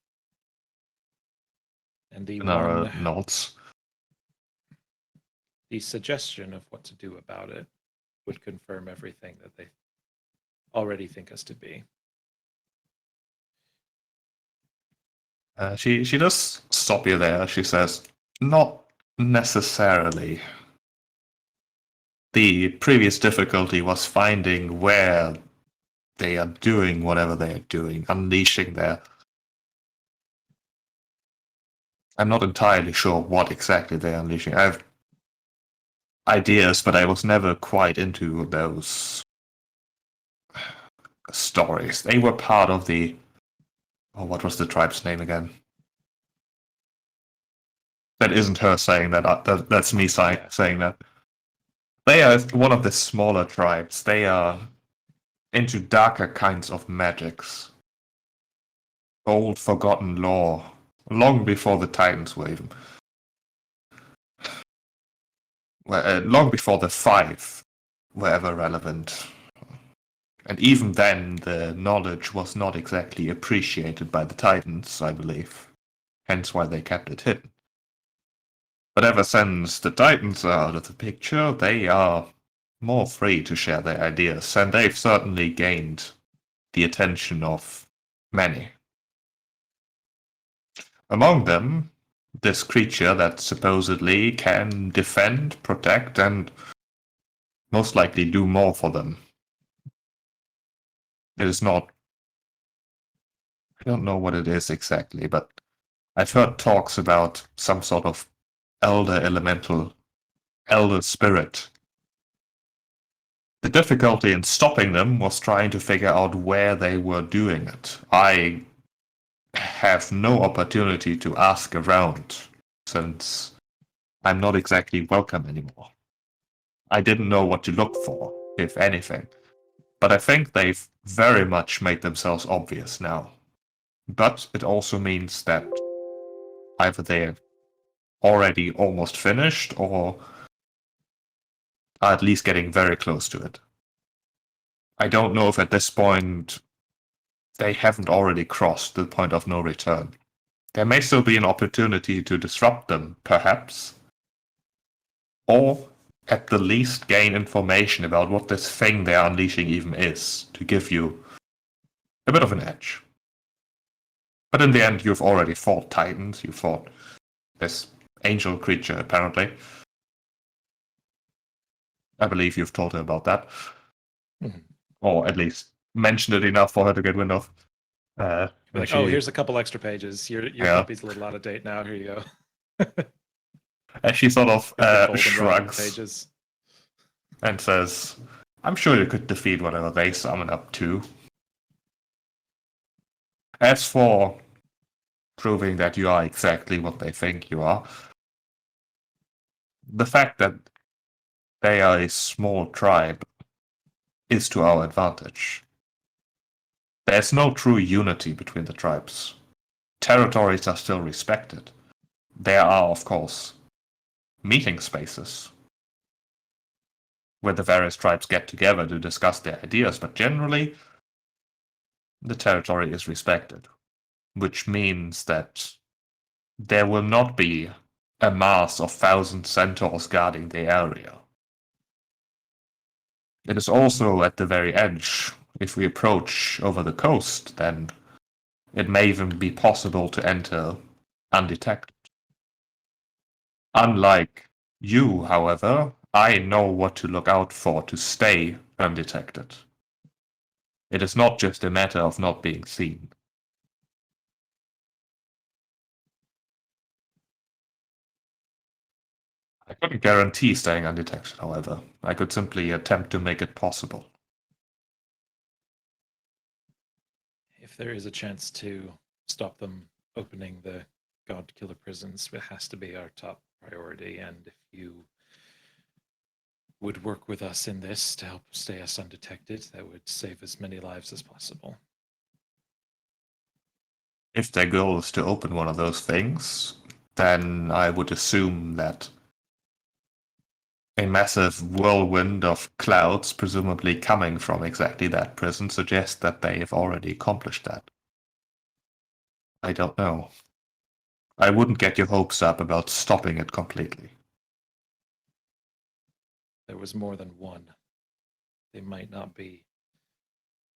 And Tanara nods. The suggestion of what to do about it would confirm everything that they already think us to be. She does stop you there. She says, not necessarily. The previous difficulty was finding where they are doing whatever they are doing, unleashing their... I'm not entirely sure what exactly they're unleashing. I have ideas, but I was never quite into those stories. They were part of the... Oh, what was the tribe's name again? That isn't her saying that. That's me saying that. They are one of the smaller tribes. They are into darker kinds of magics. Old forgotten lore. Long before the Titans were even... long before the Five were ever relevant. And even then, the knowledge was not exactly appreciated by the Titans, I believe. Hence why they kept it hidden. But ever since the Titans are out of the picture, they are more free to share their ideas, and they've certainly gained the attention of many. Among them, this creature that supposedly can defend, protect, and most likely do more for them. It is not... I don't know what it is exactly, but I've heard talks about some sort of elder elemental, elder spirit. The difficulty in stopping them was trying to figure out where they were doing it. I have no opportunity to ask around, since I'm not exactly welcome anymore. I didn't know what to look for, if anything, but I think they've very much made themselves obvious now. But it also means that either they're already almost finished, or are at least getting very close to it. I don't know if at this point they haven't already crossed the point of no return. There may still be an opportunity to disrupt them, perhaps, or at the least gain information about what this thing they're unleashing even is, to give you a bit of an edge. But in the end, you've already fought Titans, you fought this angel creature, apparently. I believe you've told her about that. Mm-hmm. Or at least mentioned it enough for her to get wind of. Like, oh, here's a couple extra pages. Your copy's a little out of date now. Here you go. And she sort of shrugs and says, I'm sure you could defeat whatever they summon up to. As for proving that you are exactly what they think you are, the fact that they are a small tribe is to our advantage. There's no true unity between the tribes. Territories are still respected. There are, of course, meeting spaces where the various tribes get together to discuss their ideas, but generally, the territory is respected, which means that there will not be a mass of 1,000 centaurs guarding the area. It is also at the very edge. If we approach over the coast, then it may even be possible to enter undetected. Unlike you, however, I know what to look out for to stay undetected. It is not just a matter of not being seen. I couldn't guarantee staying undetected, however. I could simply attempt to make it possible. If there is a chance to stop them opening the God Killer prisons, it has to be our top priority. And if you would work with us in this to help stay us undetected, that would save as many lives as possible. If their goal is to open one of those things, then I would assume that a massive whirlwind of clouds, presumably coming from exactly that prison, suggests that they have already accomplished that. I don't know. I wouldn't get your hopes up about stopping it completely. There was more than one. They might not be.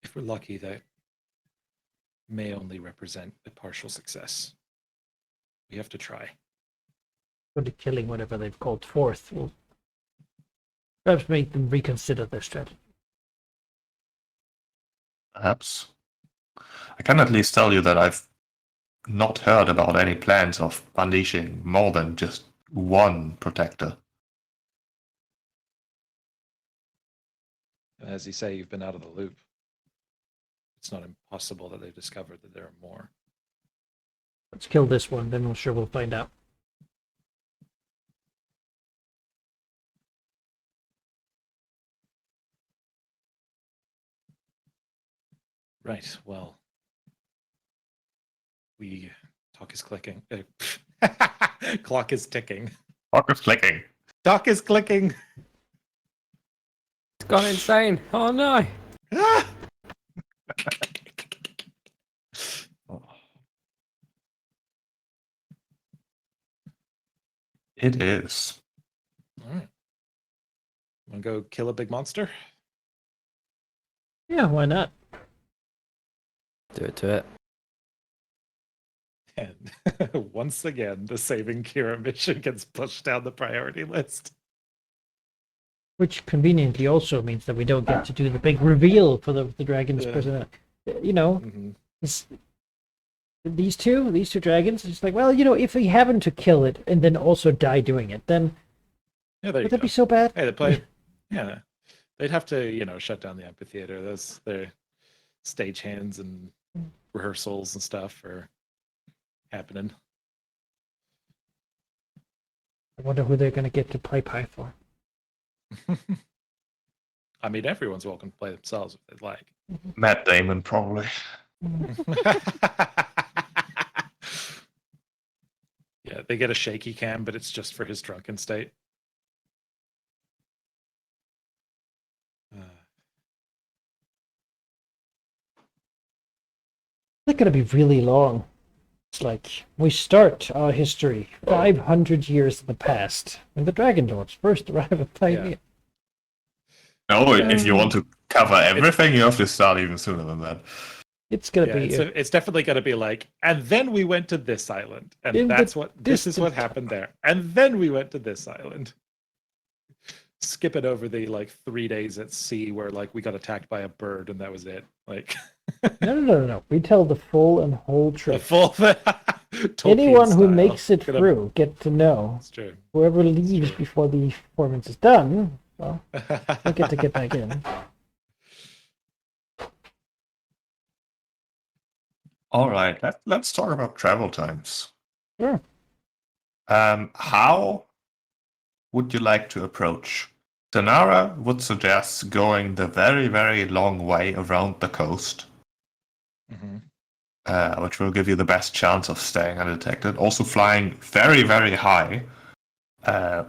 If we're lucky, that may only represent a partial success. We have to try. The killing whatever they've called forth will perhaps make them reconsider their strategy. Perhaps. I can at least tell you that I've not heard about any plans of unleashing more than just one protector. As you say, you've been out of the loop. It's not impossible that they've discovered that there are more. Let's kill this one, then I'm sure we'll find out. Right, well, talk is clicking. Clock is ticking. Clock is clicking. Doc is clicking. It's gone insane. Oh no. It is. All right. Want to go kill a big monster? Yeah, why not? Do it to it. And once again, the saving Kira mission gets pushed down the priority list. Which conveniently also means that we don't get to do the big reveal for the dragon's Yeah. person. You know, Mm-hmm. it's, these two dragons. It's like, well, you know, if we happen to kill it and then also die doing it, then Yeah, there you would that go. be so bad? Hey, they play. Yeah, they'd have to, shut down the amphitheater. Those their stagehands and rehearsals and stuff are happening. I wonder who they're going to get to play Python. I mean, everyone's welcome to play themselves if they'd like. Matt Damon, probably. Yeah, they get a shaky cam, but it's just for his drunken state. They're going to be really long. It's like we start our history 500 years in the past when the Dragonlords first arrived at Pioneer. No, if you want to cover everything, you have to start even sooner than that. It's going to be. It's definitely going to be like, and then we went to this island, and this is what happened there, and then we went to this island. Skip it over the 3 days at sea where we got attacked by a bird and that was it. No. We tell the full and whole truth. The full Anyone who style. makes it through get to know. That's true. Whoever leaves before the performance is done, well, they get to get back in. All right, let's talk about travel times. Sure. How would you like to approach? Tanara would suggest going the very, very long way around the coast, which will give you the best chance of staying undetected. Also flying very, very high,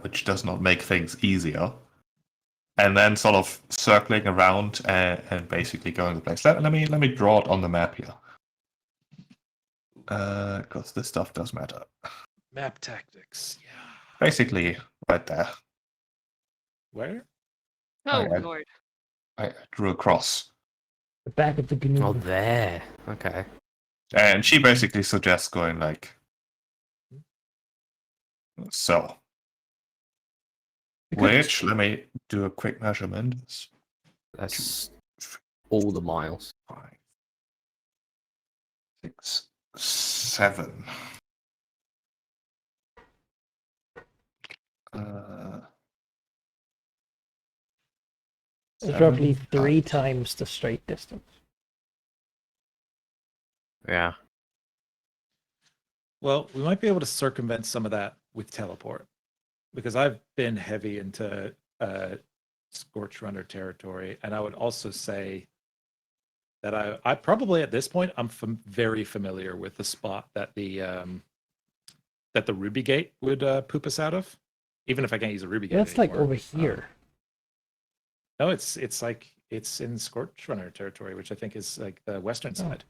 which does not make things easier. And then sort of circling around and basically going to the place. Let me draw it on the map here. Because this stuff does matter. Map tactics, yeah. Basically, right there. Where? Oh, Okay. Lord. I drew a cross. The back of the canoe. Oh, there. Okay. And she basically suggests going so. Which, let me do a quick measurement. That's all the miles. 5, 6, 7. It's roughly 3 times the straight distance. Yeah. Well, we might be able to circumvent some of that with teleport, because I've been heavy into Scorch Runner territory, and I would also say that I probably at this point I'm very familiar with the spot that the Ruby Gate would poop us out of, even if I can't use a Ruby Gate. That's anymore. over here. No, it's in Scorch Runner territory, which I think is the western side.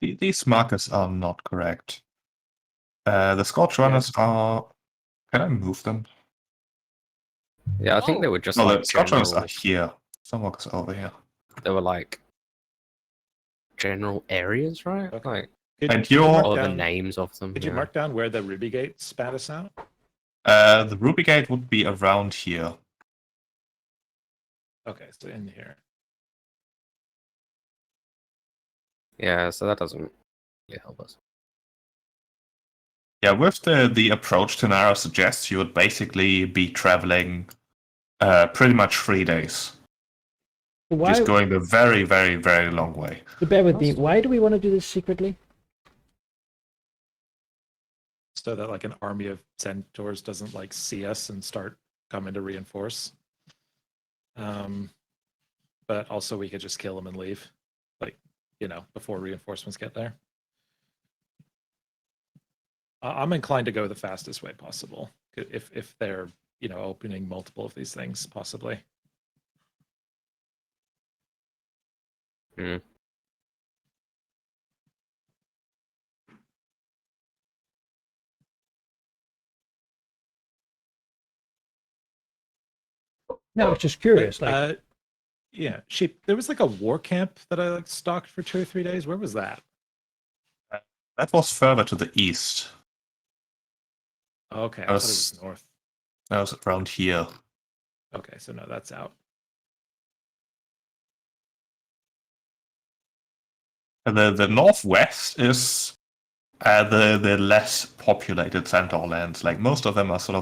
These markers are not correct. The Scorch Runners are. Can I move them? Yeah, I think they were just No, like the Scorch Runners general, are here. Some markers are over here. they were like general areas, right? Okay. Like And you're- or the names of them. Could you yeah. mark down where the Ruby Gate spat us out? The Ruby Gate would be around here. Okay, so in here. Yeah, so that doesn't really help us. Yeah, with the approach Tanara suggests, you would basically be traveling pretty much 3 days. Why, Just going the very, very, very long way. bear with me. Why do we want to do this secretly? So that an army of centaurs doesn't see us and start coming to reinforce. But also we could just kill them and leave, before reinforcements get there. I'm inclined to go the fastest way possible if they're opening multiple of these things possibly. Mm. No, it's just curious. Yeah, there was like a war camp that I like stalked for 2 or 3 days. Where was that? That was further to the east. Okay, I That thought it was- was north. That was around here. Okay, so no, that's out. And the northwest is the less populated Centaur lands. Like most of them are sort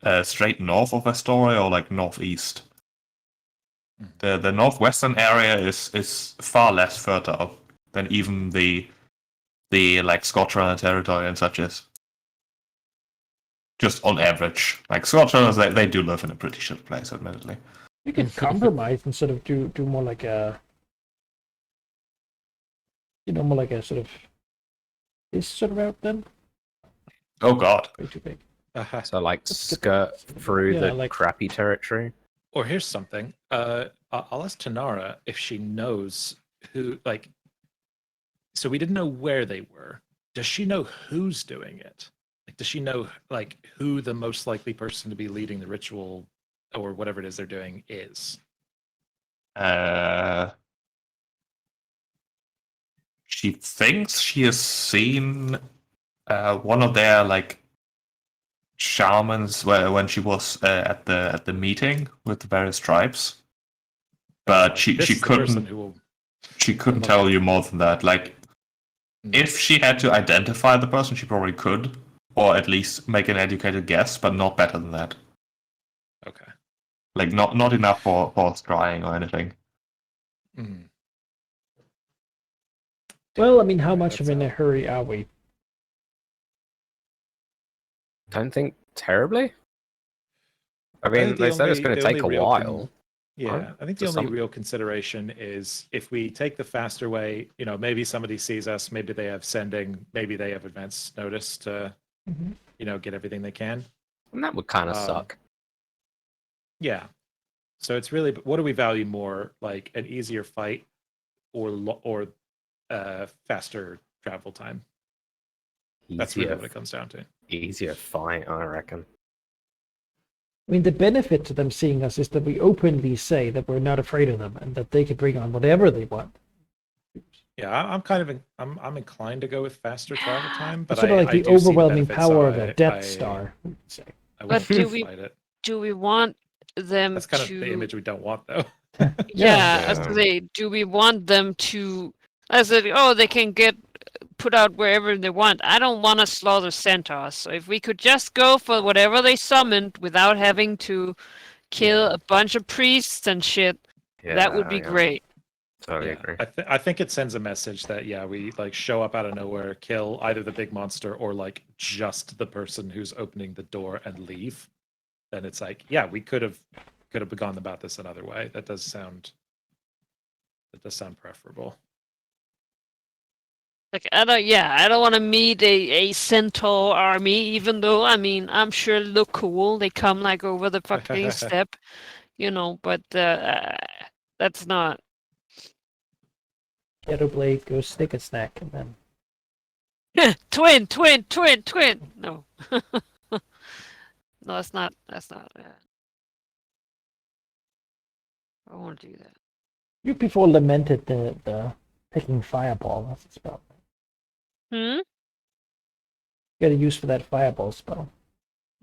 of straight north of Astoria or like northeast. The northwestern area is far less fertile than even the like Scotland territory and such is. Just on average, like Scotlanders, they do live in a pretty shit place, admittedly. You could compromise and sort of do more like a, more like a sort of this sort of route then. Oh God. Way too big. So like skirt through the like- crappy territory. Or here's something. I'll ask Tanara if she knows who, like, so we didn't know where they were. Does she know who's doing it? Like, does she know, like, who the most likely person to be leading the ritual or whatever it is they're doing is? She thinks she has seen one of their like shamans when she was at the meeting with the various tribes, but she This is the person couldn't who will tell you more than that. Like, Mm. if she had to identify the person, she probably could, or at least make an educated guess, but not better than that. Okay. Like, not enough for trying or anything. Mm. Well, I mean, how Alright, much of that's in a out. hurry are we? Don't think terribly. I think mean, the they said it's only- going to the take a only real while. Yeah, I think the to only some- real consideration is if we take the faster way, maybe somebody sees us, maybe they have sending, maybe they have advance notice to, Mhm. get everything they can. And that would kind of Um, suck. Yeah. So it's really, what do we value more, like an easier fight or faster travel time? That's really Easier, what it comes down to. easier fight, I reckon. I mean, the benefit to them seeing us is that we openly say that we're not afraid of them and that they can bring on whatever they want. Yeah, I'm kind of I'm inclined to go with faster travel time, but It's sort of like I the do see overwhelming benefits, power so of the Death Star. we would say. I But wouldn't do we- fight it. Do we want them That's kind to? of the image we don't want, though. Yeah, as Yeah. they do we want them to? As they can get put out wherever they want. I don't want to slaughter centaurs. So if we could just go for whatever they summoned without having to kill a bunch of priests and shit, that would be Yeah, great. Totally Yeah, agree. I think it sends a message that we like show up out of nowhere, kill either the big monster or like just the person who's opening the door and leave. Then it's like, yeah, we could have gone about this another way. That does sound preferable. Like I don't want to meet a centaur army, even though I mean I'm sure they look cool. They come like over the fucking step, but that's not. Ghetto Blade goes stick and snack, and then Twin. No, no, that's not. I won't do that. you before lamented the picking fireball. That's a spell. Hmm. Got a use for that fireball spell.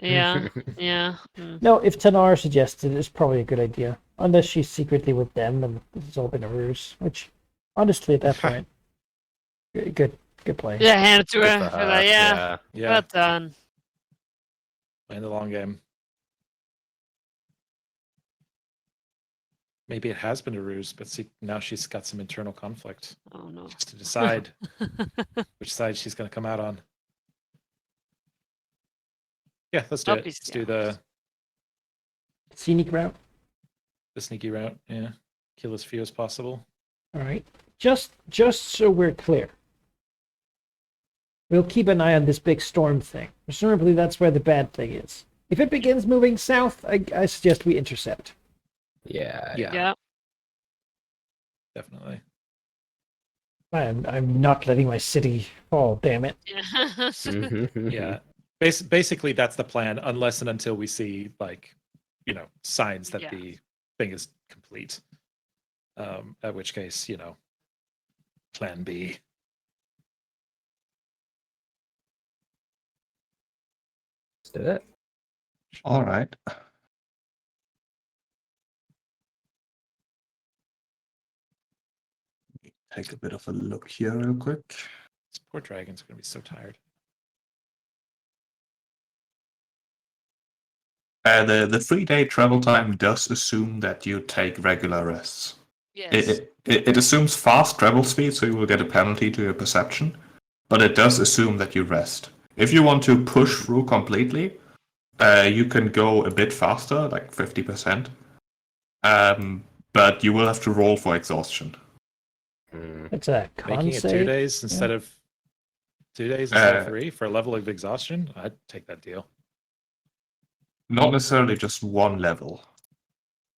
Yeah. Yeah. Hmm. No, if Tanar suggested it, it's probably a good idea. Unless she's secretly with them and this has all been a ruse. Which, honestly, at that point, good play. Yeah, hand it to Good her. for Be like, yeah, Yeah, well done. playing the long game. Maybe it has been a ruse, but see, now she's got some internal conflict Oh no. just to decide which side she's going to come out on. Yeah, let's do it. Obviously, Let's do the Scenic route. sneaky route. Yeah, kill as few as possible. All right. Just so we're clear. We'll keep an eye on this big storm thing. Presumably that's where the bad thing is. If it begins moving south, I suggest we intercept. Yeah. Yeah. Definitely. I'm not letting my city fall, damn it. Mhm. Yeah. Basically, that's the plan, unless and until we see like, signs that Yeah. the thing is complete. At which case, plan B. Let's do it. All right. Take a bit of a look here real quick. This poor dragon's going to be so tired. The 3-day travel time does assume that you take regular rests. Yes. It assumes fast travel speed, so you will get a penalty to your perception, but it does assume that you rest. If you want to push through completely, you can go a bit faster, like 50%, but you will have to roll for exhaustion. It's a con Making it 2 save. days instead of 2 days instead of 3 for a level of exhaustion, I'd take that deal. Not necessarily just one level.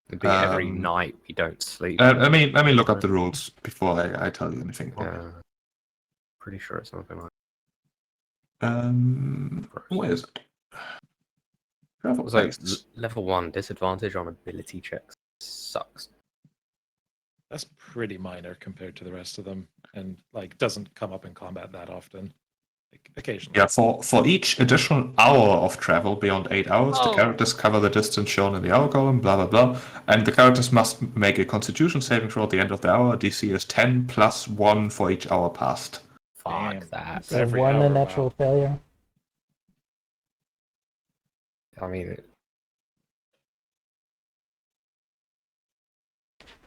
It'd be every night we don't sleep. Let me look up the rules before I tell you anything more. Yeah. Pretty sure it's something like. Where is it? Travel It's like tastes. level 1 disadvantage on ability checks. Sucks. That's pretty minor compared to the rest of them, and like doesn't come up in combat that often. Like occasionally. Yeah, for each additional hour of travel beyond 8 hours, the characters cover the distance shown in the hour column, blah blah blah, and the characters must make a Constitution saving throw at the end of the hour. DC is 10 plus 1 for each hour passed. Fuck Damn. that. So Every one hour, a natural wow. failure. I mean,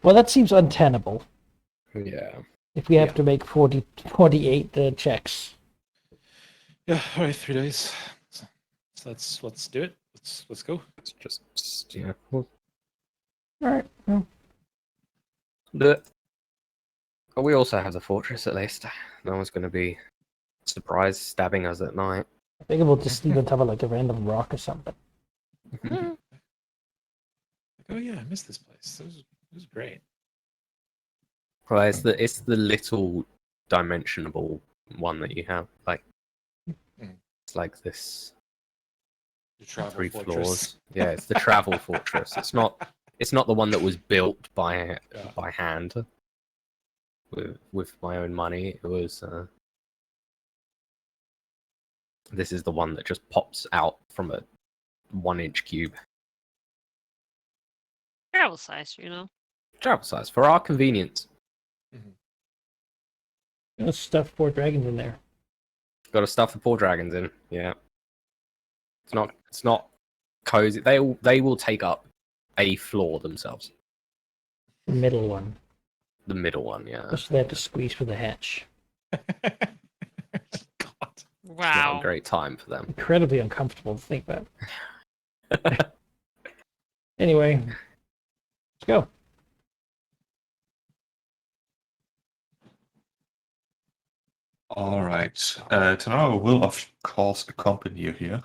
Well, that seems untenable. yeah. If we have Yeah. to make 48 checks. Yeah, all right, 3 days. So let's do it. Let's go. It's just we'll All right. Well, do it. But we also have the fortress at least. No one's going to be surprised stabbing us at night. I think we'll just sleep on top of like a random rock or something. Oh yeah, I missed this place. It was great. Well, it's the little dimensionable one that you have. Like it's like this The travel 3 fortress. floors. Yeah, it's the travel fortress. It's not the one that was built by hand with my own money. It was this is the one that just pops out from a 1-inch cube. Travel size, Travel size for our convenience. Let's stuff 4 dragons in there. Got to stuff the poor dragons in. Yeah, it's not cozy. They will take up a floor themselves. The middle one. The middle one, yeah. Just they have to squeeze through the hatch. God. Not Wow. a great time for them. Incredibly uncomfortable to think about. Anyway, let's go. All right. Tanara will, of course, accompany you here.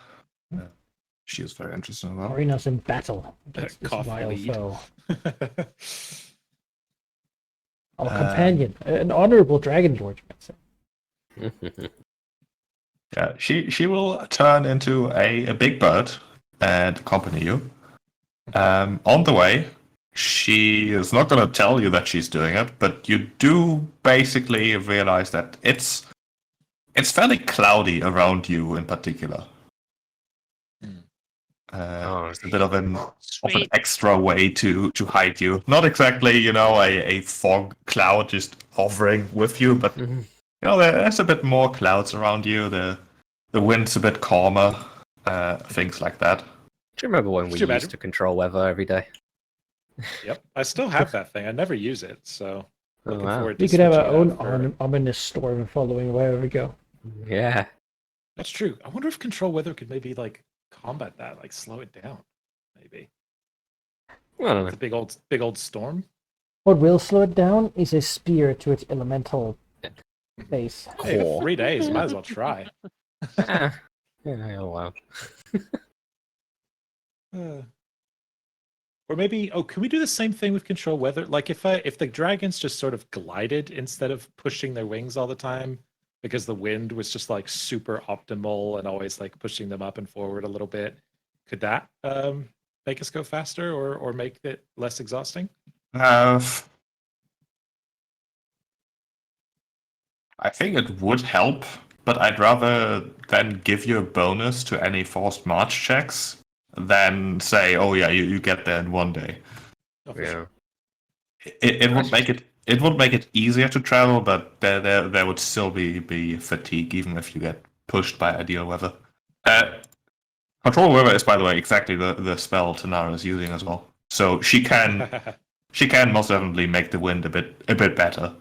She is very interested in that. Marina's in battle against this Cough vile lead. foe. Our companion, an honorable Dragonlord, you might say. Yeah, she will turn into a big bird and accompany you. On the way, she is not going to tell you that she's doing it, but you do basically realize that it's fairly cloudy around you in particular. It's a bit of an Sweet. extra way to hide you. Not exactly, a fog cloud just hovering with you, but there's a bit more clouds around you. The wind's a bit calmer, things like that. Do you remember when we Could you used imagine? to control weather every day? Yep, I still have that thing. I never use it, so Oh, looking wow. forward to We could have our switching it own out for- ominous storm following wherever we go. Yeah. That's true. I wonder if control weather could maybe like combat that, like slow it down. Maybe Well, I don't know. it's a big old storm. What will slow it down is a spear to its elemental base. Hey, you got Core. 3 days. Might as well try. Yeah, oh, wow. Or maybe, can we do the same thing with control weather? Like if the dragons just sort of glided instead of pushing their wings all the time, because the wind was just like super optimal and always like pushing them up and forward a little bit, could that make us go faster or make it less exhausting? I think it would help, but I'd rather then give you a bonus to any forced march checks than say, oh yeah, you get there in 1 day. Oh, for Yeah. sure. It would make it easier to travel, but there would still be fatigue even if you get pushed by ideal weather. Control weather is, by the way, exactly the spell Tanara is using as well. So she can most definitely make the wind a bit better.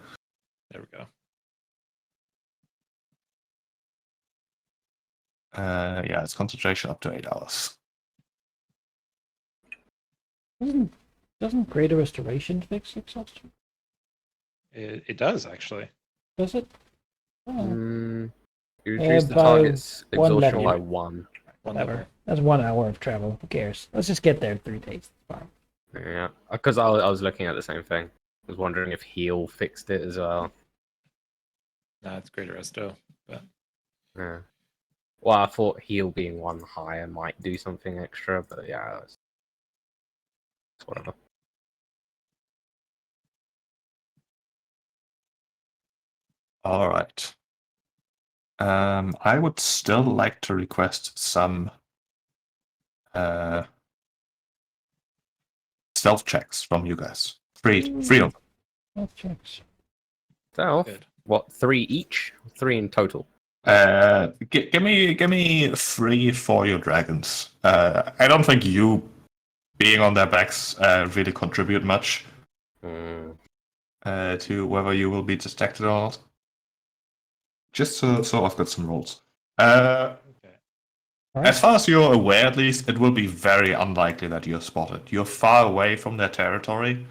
There we go. Yeah, it's concentration up to 8 hours. Doesn't Greater Restoration fix exhaustion? It does actually. Does it? Oh, You reduce the by target's one exhaustion level. by 1. whatever. That's 1 hour of travel. Who cares? Let's just get there in 3 days. It's fine. Yeah, because I was looking at the same thing. I was wondering if heal fixed it as well. Nah, it's greater resto. But Yeah. Well, I thought heal being 1 higher might do something extra, but yeah, it's whatever. All right. I would still like to request some stealth checks from you guys. Three of them. That checks. So, good. what, 3 each? 3 in total? Give me 3 for your dragons. I don't think you being on their backs really contribute much to whether you will be detected or not. Just so I've got some rolls. Okay. As far as you're aware, at least, it will be very unlikely that you're spotted. You're far away from their territory.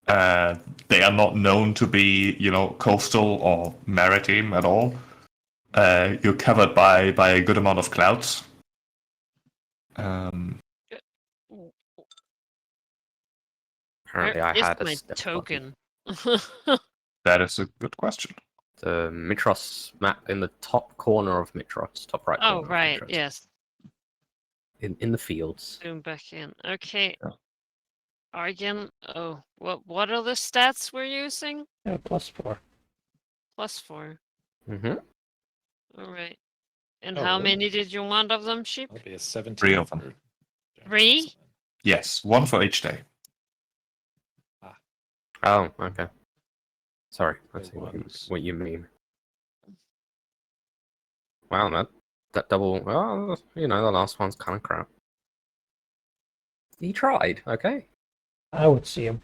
They are not known to be, coastal or maritime at all. You're covered by a good amount of clouds. Apparently, Where I is had a my step token? That is a good question. The Mitros map in the top corner of Mitros, top right corner. Oh, right, of Mitros. yes. In the fields. Zoom back in. Okay. Yeah. Argan. Oh, what are the stats we're using? Yeah, +4. +4. Mm-hmm. All right. And Oh, how really? many did you want of them, sheep? That'll be a 17. 3 of them. for- 3? Yes, 1 for each day. Oh, okay. Sorry, I The see ones. what you mean. Wow, that double. Well, the last one's kind of crap. He tried. Okay. I would see him.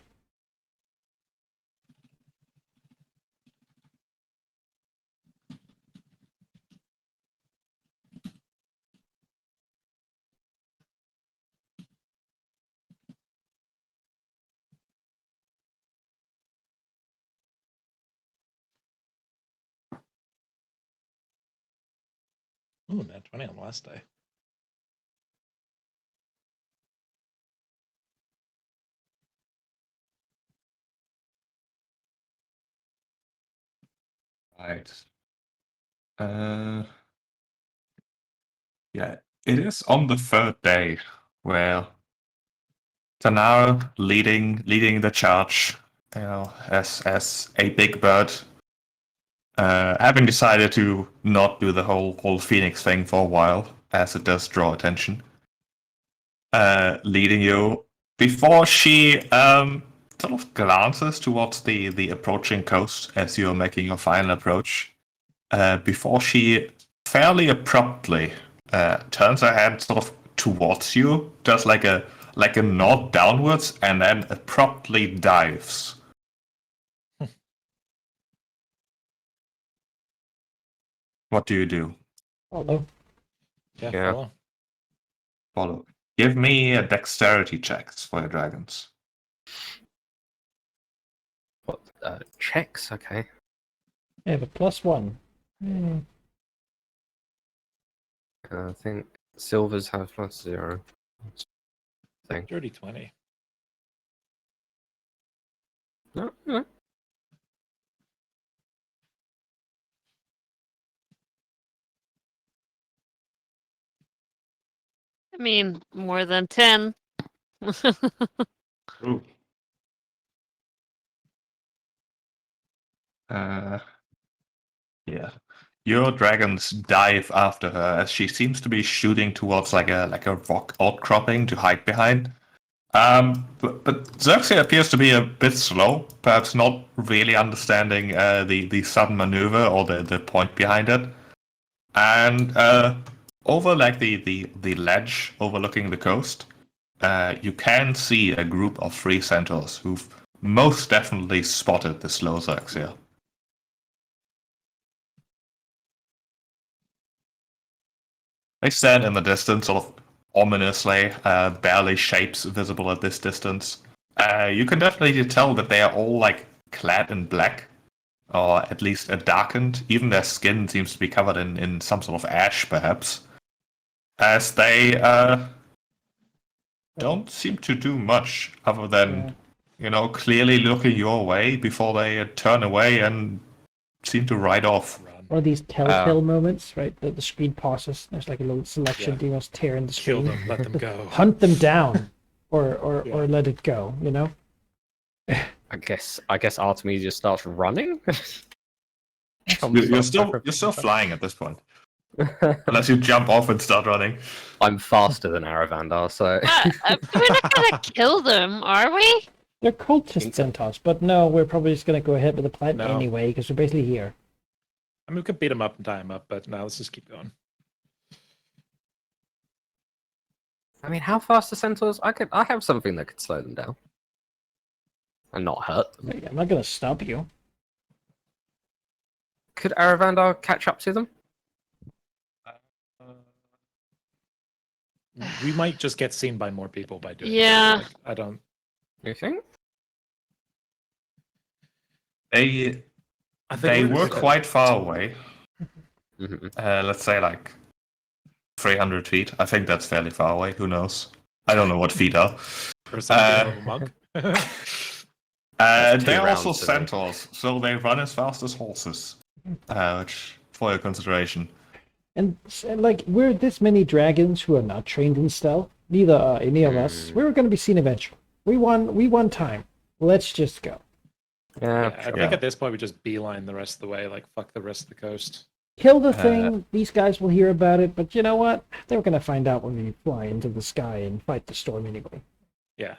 Ooh, net 20 on the last day. Right. Yeah, it is on the 3rd day where Tanara leading the charge, as a big bird, having decided to not do the whole Phoenix thing for a while, as it does draw attention, leading you before she sort of glances towards the approaching coast as you're making your final approach, before she fairly abruptly turns her head sort of towards you, does like a nod downwards, and then abruptly dives. What do you do? Although, Yeah, Yeah. follow. Follow. Give me a dexterity checks for your dragons. What checks? Okay. yeah, but +1. I think silvers have +0. Thing. Dirty 20. No, no. I mean, more than 10. Ooh. Yeah. Your dragons dive after her as she seems to be shooting towards like a rock outcropping to hide behind. But Xerxes appears to be a bit slow, perhaps not really understanding the sudden maneuver or the point behind it. And over like the ledge overlooking the coast, you can see a group of 3 centaurs who've most definitely spotted the slow Xerxes. They stand in the distance, sort of ominously, barely shapes visible at this distance. You can definitely tell that they are all like clad in black, or at least darkened. Even their skin seems to be covered in some sort of ash, perhaps. As they don't seem to do much other than, clearly looking your way before they turn away and seem to ride off. One of these telltale moments, right? The screen pauses. There's like a little selection. Yeah. Demos tearing the screen. Kill them, let them go. Hunt them down, or let it go. You know. I guess Artemisia starts running. You're still flying at this point, unless you jump off and start running. I'm faster than Aravandar, so We're not gonna kill them, are we? They're cultist centaurs, but no, we're probably just gonna go ahead with the plan anyway because we're basically here. I mean, we could beat them up and tie them up, but no, let's just keep going. I mean, how fast are centaurs? I have something that could slow them down and not hurt them. I'm not gonna stop you. Could Aravandar catch up to them? We might just get seen by more people by doing Yeah. that. Like, I don't. You think? They were quite far away. Mm-hmm. Let's say like 300 feet. I think that's fairly far away. Who knows? I don't know what feet are. For something of a monk. They're also rounds, today. centaurs, so they run as fast as horses. Which, for your consideration. And like we're this many dragons who are not trained in stealth. Neither are any of us. We were going to be seen eventually. We won time. Let's just go. Yeah, I think at this point we just beeline the rest of the way. Like fuck the rest of the coast. Kill the thing. These guys will hear about it. But you know what? They're going to find out when we fly into the sky and fight the storm anyway. Yeah.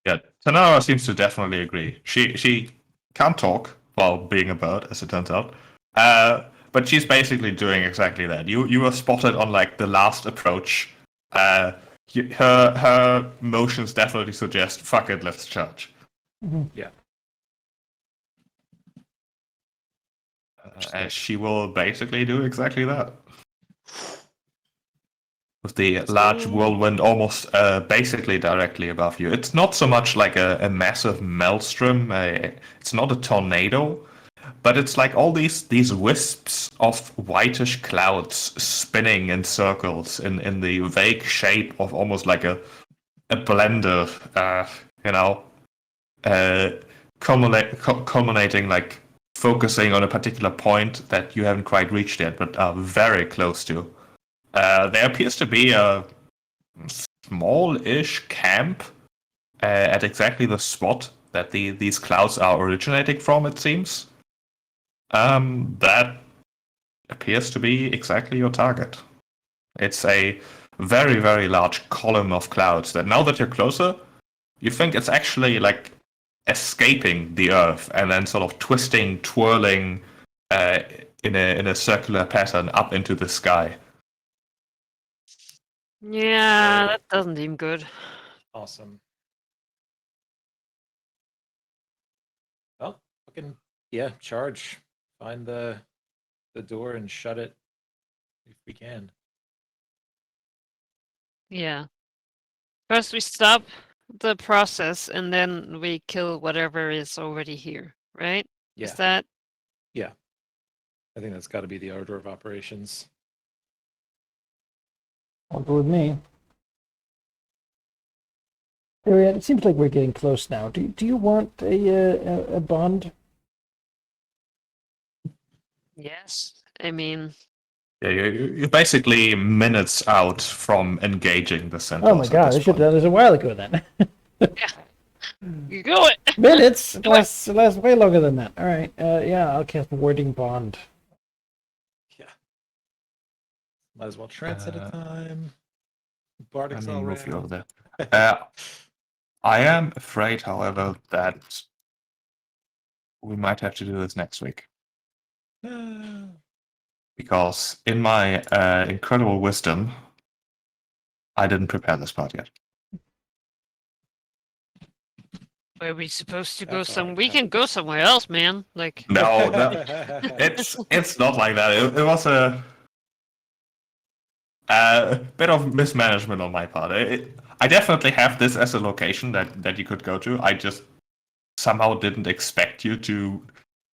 Yeah, Tanara seems to definitely agree. She can't talk while being a bird, as it turns out. But she's basically doing exactly that. You were spotted on like the last approach. Her motions definitely suggest, fuck it, let's charge. Mm-hmm. Yeah. And she will basically do exactly that. With the large whirlwind almost basically directly above you. It's not so much like a massive maelstrom. It's not a tornado. But it's like all these wisps of whitish clouds spinning in circles in the vague shape of almost like a blender, culminating, like focusing on a particular point that you haven't quite reached yet, but are very close to. There appears to be a small-ish camp at exactly the spot that these clouds are originating from, it seems. That appears to be exactly your target. It's a very, very large column of clouds that now that you're closer, you think it's actually like escaping the Earth and then sort of twisting, twirling in a circular pattern up into the sky. Yeah, that doesn't seem good. Awesome. Well, fucking charge. Find the door and shut it if we can. Yeah. First we stop the process and then we kill whatever is already here, right? Yeah. Is that? Yeah. I think that's got to be the order of operations. I'll go with me. Ariad, it seems like we're getting close now. Do you want a bond? Yes. I mean, Yeah, you're basically minutes out from engaging the Centaurs. Oh my god, I should have done this a while ago then. You do it. Minutes? It lasts way longer than that. Alright, yeah, I'll cast Warding Bond. Yeah. Might as well trance at a time. Bardic's all move you around. over there. I am afraid, however, that we might have to do this next week. No. Because in my incredible wisdom, I didn't prepare this part yet. Were we supposed to go That's all some? right, We can go somewhere else, man. Like, No, it's not like that. It was a bit of mismanagement on my part. I definitely have this as a location that you could go to. I just somehow didn't expect you to,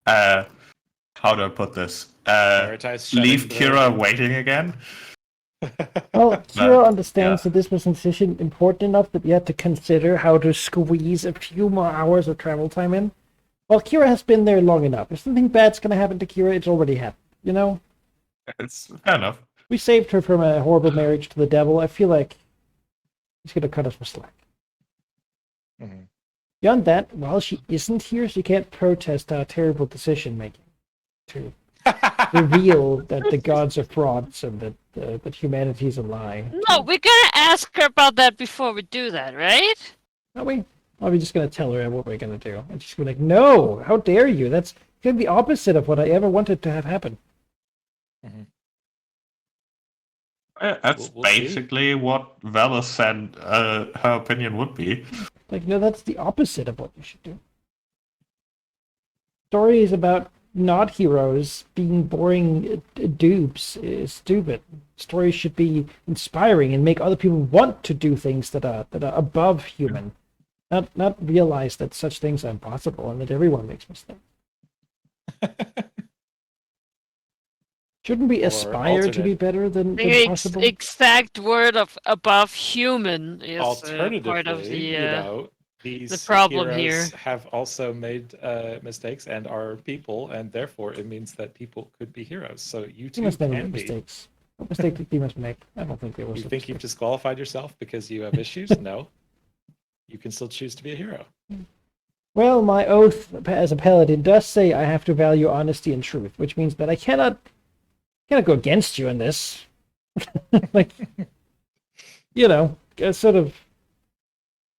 how do I put this? Prioritize Leave shutting Kira waiting again. Well, Kira No, understands that this was a decision important enough that we had to consider how to squeeze a few more hours of travel time in. Well, Kira has been there long enough. If something bad's going to happen to Kira, it's already happened. You know? It's fair enough. We saved her from a horrible marriage to the devil. I feel like he's going to cut us some slack. Mhm. Beyond that, while she isn't here, she can't protest our terrible decision-making to reveal that the gods are frauds and that humanity is a lie. no, we're gonna ask her about that before we do that, right? Are we? Are we just going to tell her what we're going to do? And she's going to be like, no, how dare you? That's going to be the opposite of what I ever wanted to have happen. That's We'll see. basically what Vela said her opinion would be. Like, no, that's the opposite of what you should do. Story is about not heroes being boring dupes is stupid. Stories should be inspiring and make other people want to do things that are above human. Not realize that such things are impossible and that everyone makes mistakes. Shouldn't we Or aspire to be alternate- better than The possible? exact word of above human is Alternatively, part of the. these problem heroes here. have also made mistakes and are people, and therefore it means that people could be heroes. So you too Demons never can make be. mistakes. What mistake did demons make? I don't think they were. You such think you've mistakes. disqualified yourself because you have issues? No. You can still choose to be a hero. Well, my oath as a paladin does say I have to value honesty and truth, which means that I cannot go against you in this. Like, you know, I sort of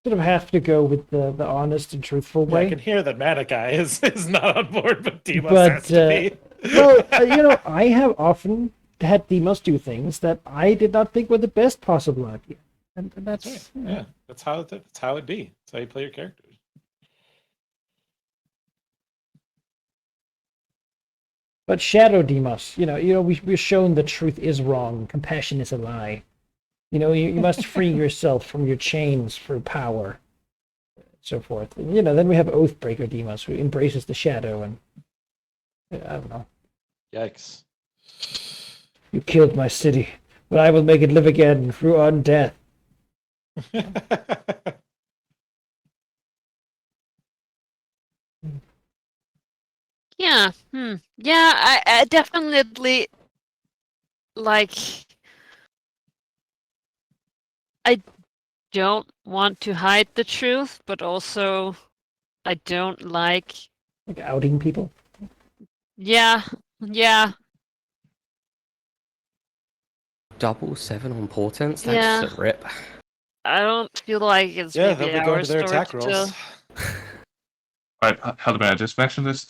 have to go with the honest and truthful Yeah, way. I can hear that Manikai is not on board, but Demos But, has to be. Well, you know, I have often had Demos do things that I did not think were the best possible idea, and that's That's right. Yeah, that's how it'd be. That's how you play your characters. But Shadow Demos, we're shown the truth is wrong, compassion is a lie. You know, you must free yourself from your chains for power, so forth. And, then we have Oathbreaker Demos, who embraces the shadow, and I don't know. Yikes. You killed my city, but I will make it live again through undeath. Yeah. Yeah, I definitely like. I don't want to hide the truth, but also I don't like. Like outing people. Yeah. Double 7 on portents? That's Yeah. just a rip. I don't feel like it's Yeah, maybe they'll be our going to their story attack to rolls. Right, Haldeman, I just mentioned this.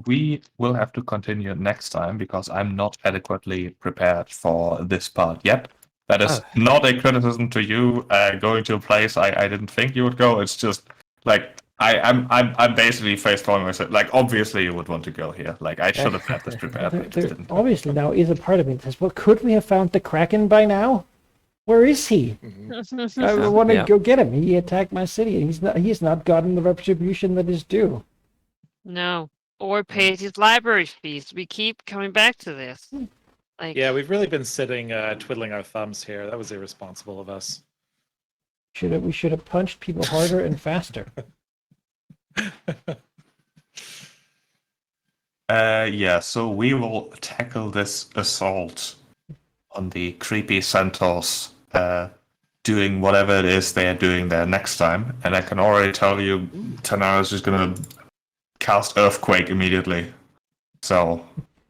We will have to continue next time because I'm not adequately prepared for this part yet. That is not a criticism to you going to a place I didn't think you would go. It's just like I'm basically face falling myself. Like obviously you would want to go here. Like I should have had this prepared. I just There didn't. obviously now is a part of me that says, well, could we have found the Kraken by now? Where is he? I want to go get him. He attacked my city, and he's not gotten the retribution that is due. No. Or paid his library fees. We keep coming back to this. Like, Yeah, we've really been sitting twiddling our thumbs here. That was irresponsible of us. We should have punched people harder and faster. Yeah, so we will tackle this assault on the creepy centaurs doing whatever it is they are doing there next time. And I can already tell you, Tanara's just going to cast Earthquake immediately. So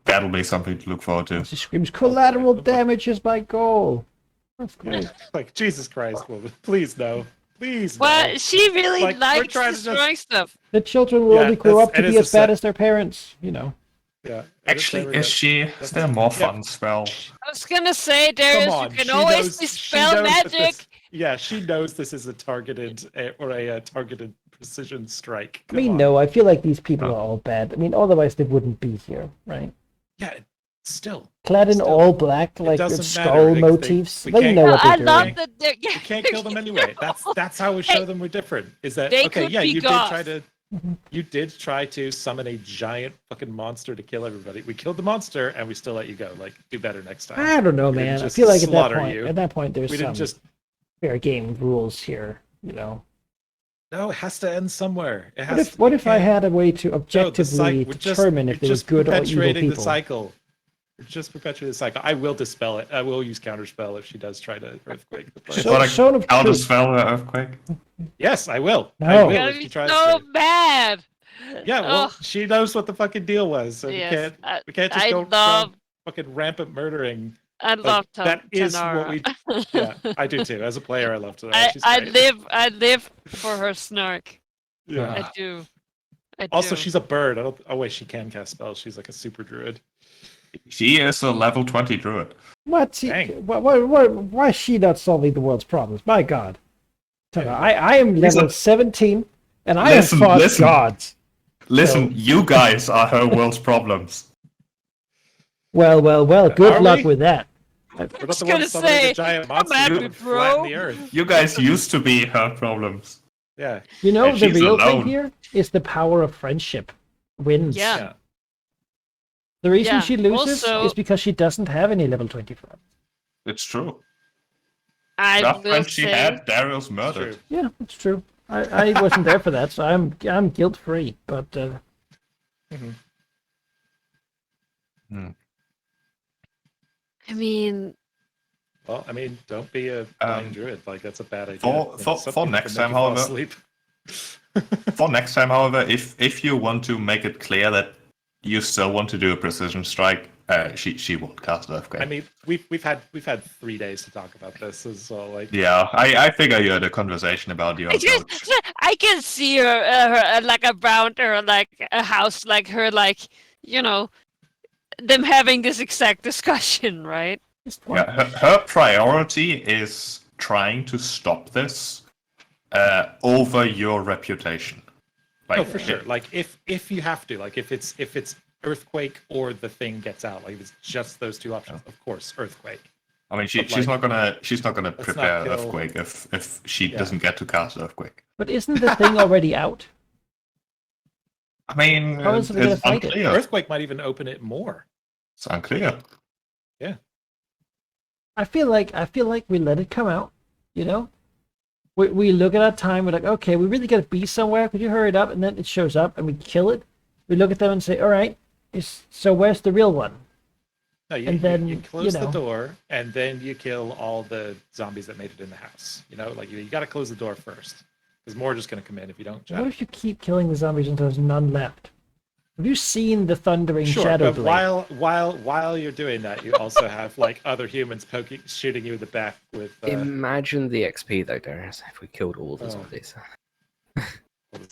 that'll be something to look forward to. She screams, "Collateral damage is my goal." That's great. Like, Jesus Christ, woman. Please, no. Please, no. Well, she really Like, we're likes trying to destroying stuff. The children will only grow up to and be it's as a bad set. as their parents, you know. Yeah. Actually, is there a more fun spell? I was gonna say, Darius, Come on, you can she always knows- dispel she knows that magic. she knows this is a targeted targeted precision strike. I mean, Come on. no, I feel like these people are all bad. I mean, otherwise they wouldn't be here, right? Yeah, still. Clad in Still, all black, like with doesn't skull matter. They- motifs. we They can't- know what I they're love doing. that they're. We can't kill them anyway. That's how we show them we're different. Is that They okay? could Yeah, be you goth. did try to summon a giant fucking monster to kill everybody. We killed the monster and we still let you go. Like, do better next time. I don't know, We didn't man. I just feel like slaughter you. at that point, there's We some didn't just. fair game rules here, you know. No, it has to end somewhere. It has. What to, if I had a way to No, the objectively we're determine if they were just good or evil perpetuating people? the cycle. We're just perpetuating the cycle. I will dispel it. I will use counterspell if she does try to earthquake the place. So- But Zone of I'll truth. dispel the Earthquake. Yes, I will. No. I It's will gonna if she be tries so to. bad. Yeah, well, Ugh. she knows what the fucking deal was, so Yes, we can't just I go love. fucking rampant murdering. I love that is what Tanara. we. Yeah, I do too. As a player, I love Tanara. She's I great. live for her snark. Yeah. I do. I Also, do. she's a bird. Oh wait, she can cast spells. She's like a super druid. She is a level 20 druid. Dang. Why is she not solving the world's problems? My God. I am level 17, and I have fought gods. Listen, you guys are her world's problems. Well. Good Are luck we? with that. We're not was the gonna ones summoning say, a giant come monster at to me, flatten bro. the earth. You guys used to be her problems. Yeah. You know, And the she's real alone. thing here is the power of friendship wins. Yeah. Yeah. The reason Yeah, she loses also- is because she doesn't have any level 20 friends. It's true. I Not will when she say. had Darius murdered. True. Yeah, it's true. I wasn't there for that, so I'm guilt free. But I mean, Well, I mean, don't be a blind druid. Like that's a bad idea. for Something next can make time, you fall however- asleep. For next time, however, if you want to make it clear that you still want to do a precision strike, she won't cast Earthquake. I mean, we've had 3 days to talk about this, so like. Yeah, I figure you had a conversation about your approach. I can see her like around her, like a house, like her, like, you know, them having this exact discussion, right? Yeah, her priority is trying to stop this over your reputation. Like, No, for sure. Like if you have to, like if it's earthquake or the thing gets out, like it's just those two options. Of course, earthquake. I mean, But, she's not gonna let's prepare not kill- Earthquake if she Yeah. doesn't get to cast Earthquake. But isn't the thing already out? I mean, How is it gonna it's fight it? unclear. Earthquake might even open it more. It's unclear. I feel like we let it come out. You know, we look at our time. We're like, okay, we really got to be somewhere. Could you hurry it up? And then it shows up, and we kill it. We look at them and say, all right, so where's the real one? No, you, And then, you close you the know. door and then you kill all the zombies that made it in the house. You know, like you got to close the door first because more are just going to come in if you don't. What Jack. if you keep killing the zombies until there's none left? Have you seen the thundering Sure, shadow but blade? while you're doing that, you also have like other humans shooting you in the back with. Imagine the XP though, Darius, if we killed all the Oh. zombies.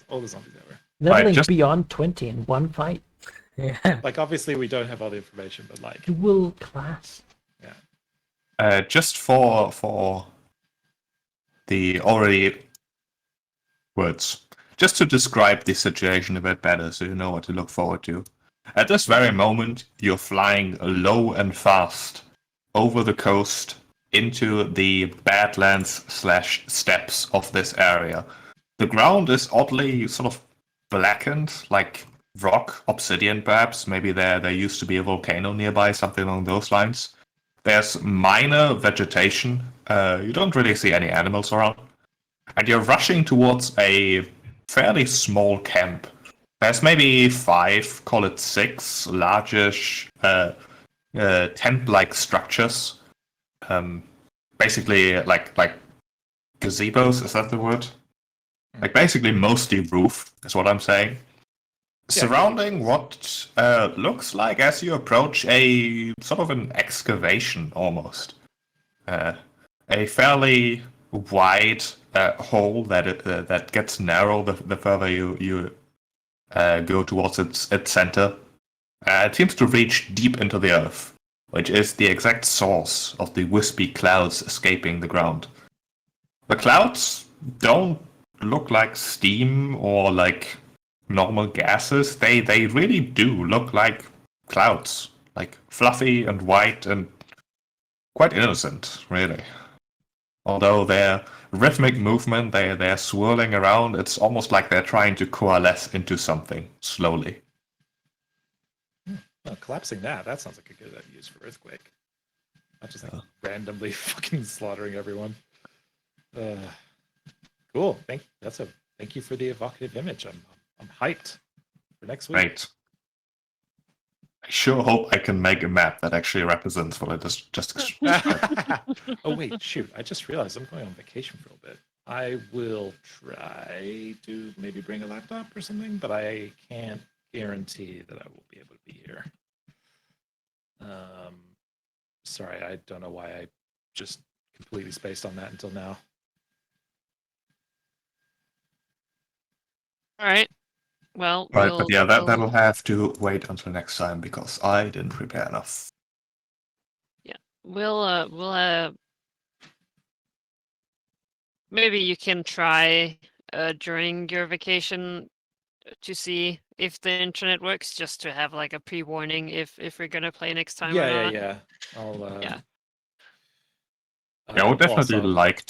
all the zombies ever. Leveling just- beyond 20 in one fight. Yeah. Like obviously we don't have all the information, but like Dual class. Just for the already words, just to describe the situation a bit better, so you know what to look forward to. At this very moment, you're flying low and fast over the coast into the badlands/steppes of this area. The ground is oddly sort of blackened, like rock, obsidian perhaps. Maybe there used to be a volcano nearby, something along those lines. There's minor vegetation. You don't really see any animals around. And you're rushing towards a fairly small camp. There's maybe 5, call it 6, largish tent-like structures basically like gazebos. Is that the word? Like basically mostly roof is what I'm saying. Surrounding what looks like as you approach a sort of an excavation almost. A fairly wide hole that gets narrow the further you go towards its center. It seems to reach deep into the earth, which is the exact source of the wispy clouds escaping the ground. The clouds don't look like steam or like normal gases. They really do look like clouds, like fluffy and white and quite innocent, really. Although their rhythmic movement, they're swirling around, it's almost like they're trying to coalesce into something slowly. Oh, collapsing that sounds like a good use for earthquake. Not just like randomly fucking slaughtering everyone. Cool. Thank you for the evocative image. I'm hyped for next week. Right. I sure hope I can make a map that actually represents what I just Oh wait, shoot! I just realized I'm going on vacation for a little bit. I will try to maybe bring a laptop or something, but I can't guarantee that I will be able to be here. Sorry, I don't know why I just completely spaced on that until now. All right. Well, Right, but yeah, that'll have to wait until next time because I didn't prepare enough. Yeah, we'll maybe you can try during your vacation to see if the internet works, just to have like a pre-warning if we're gonna play next time. Yeah. I'll Yeah. Yeah, I would definitely like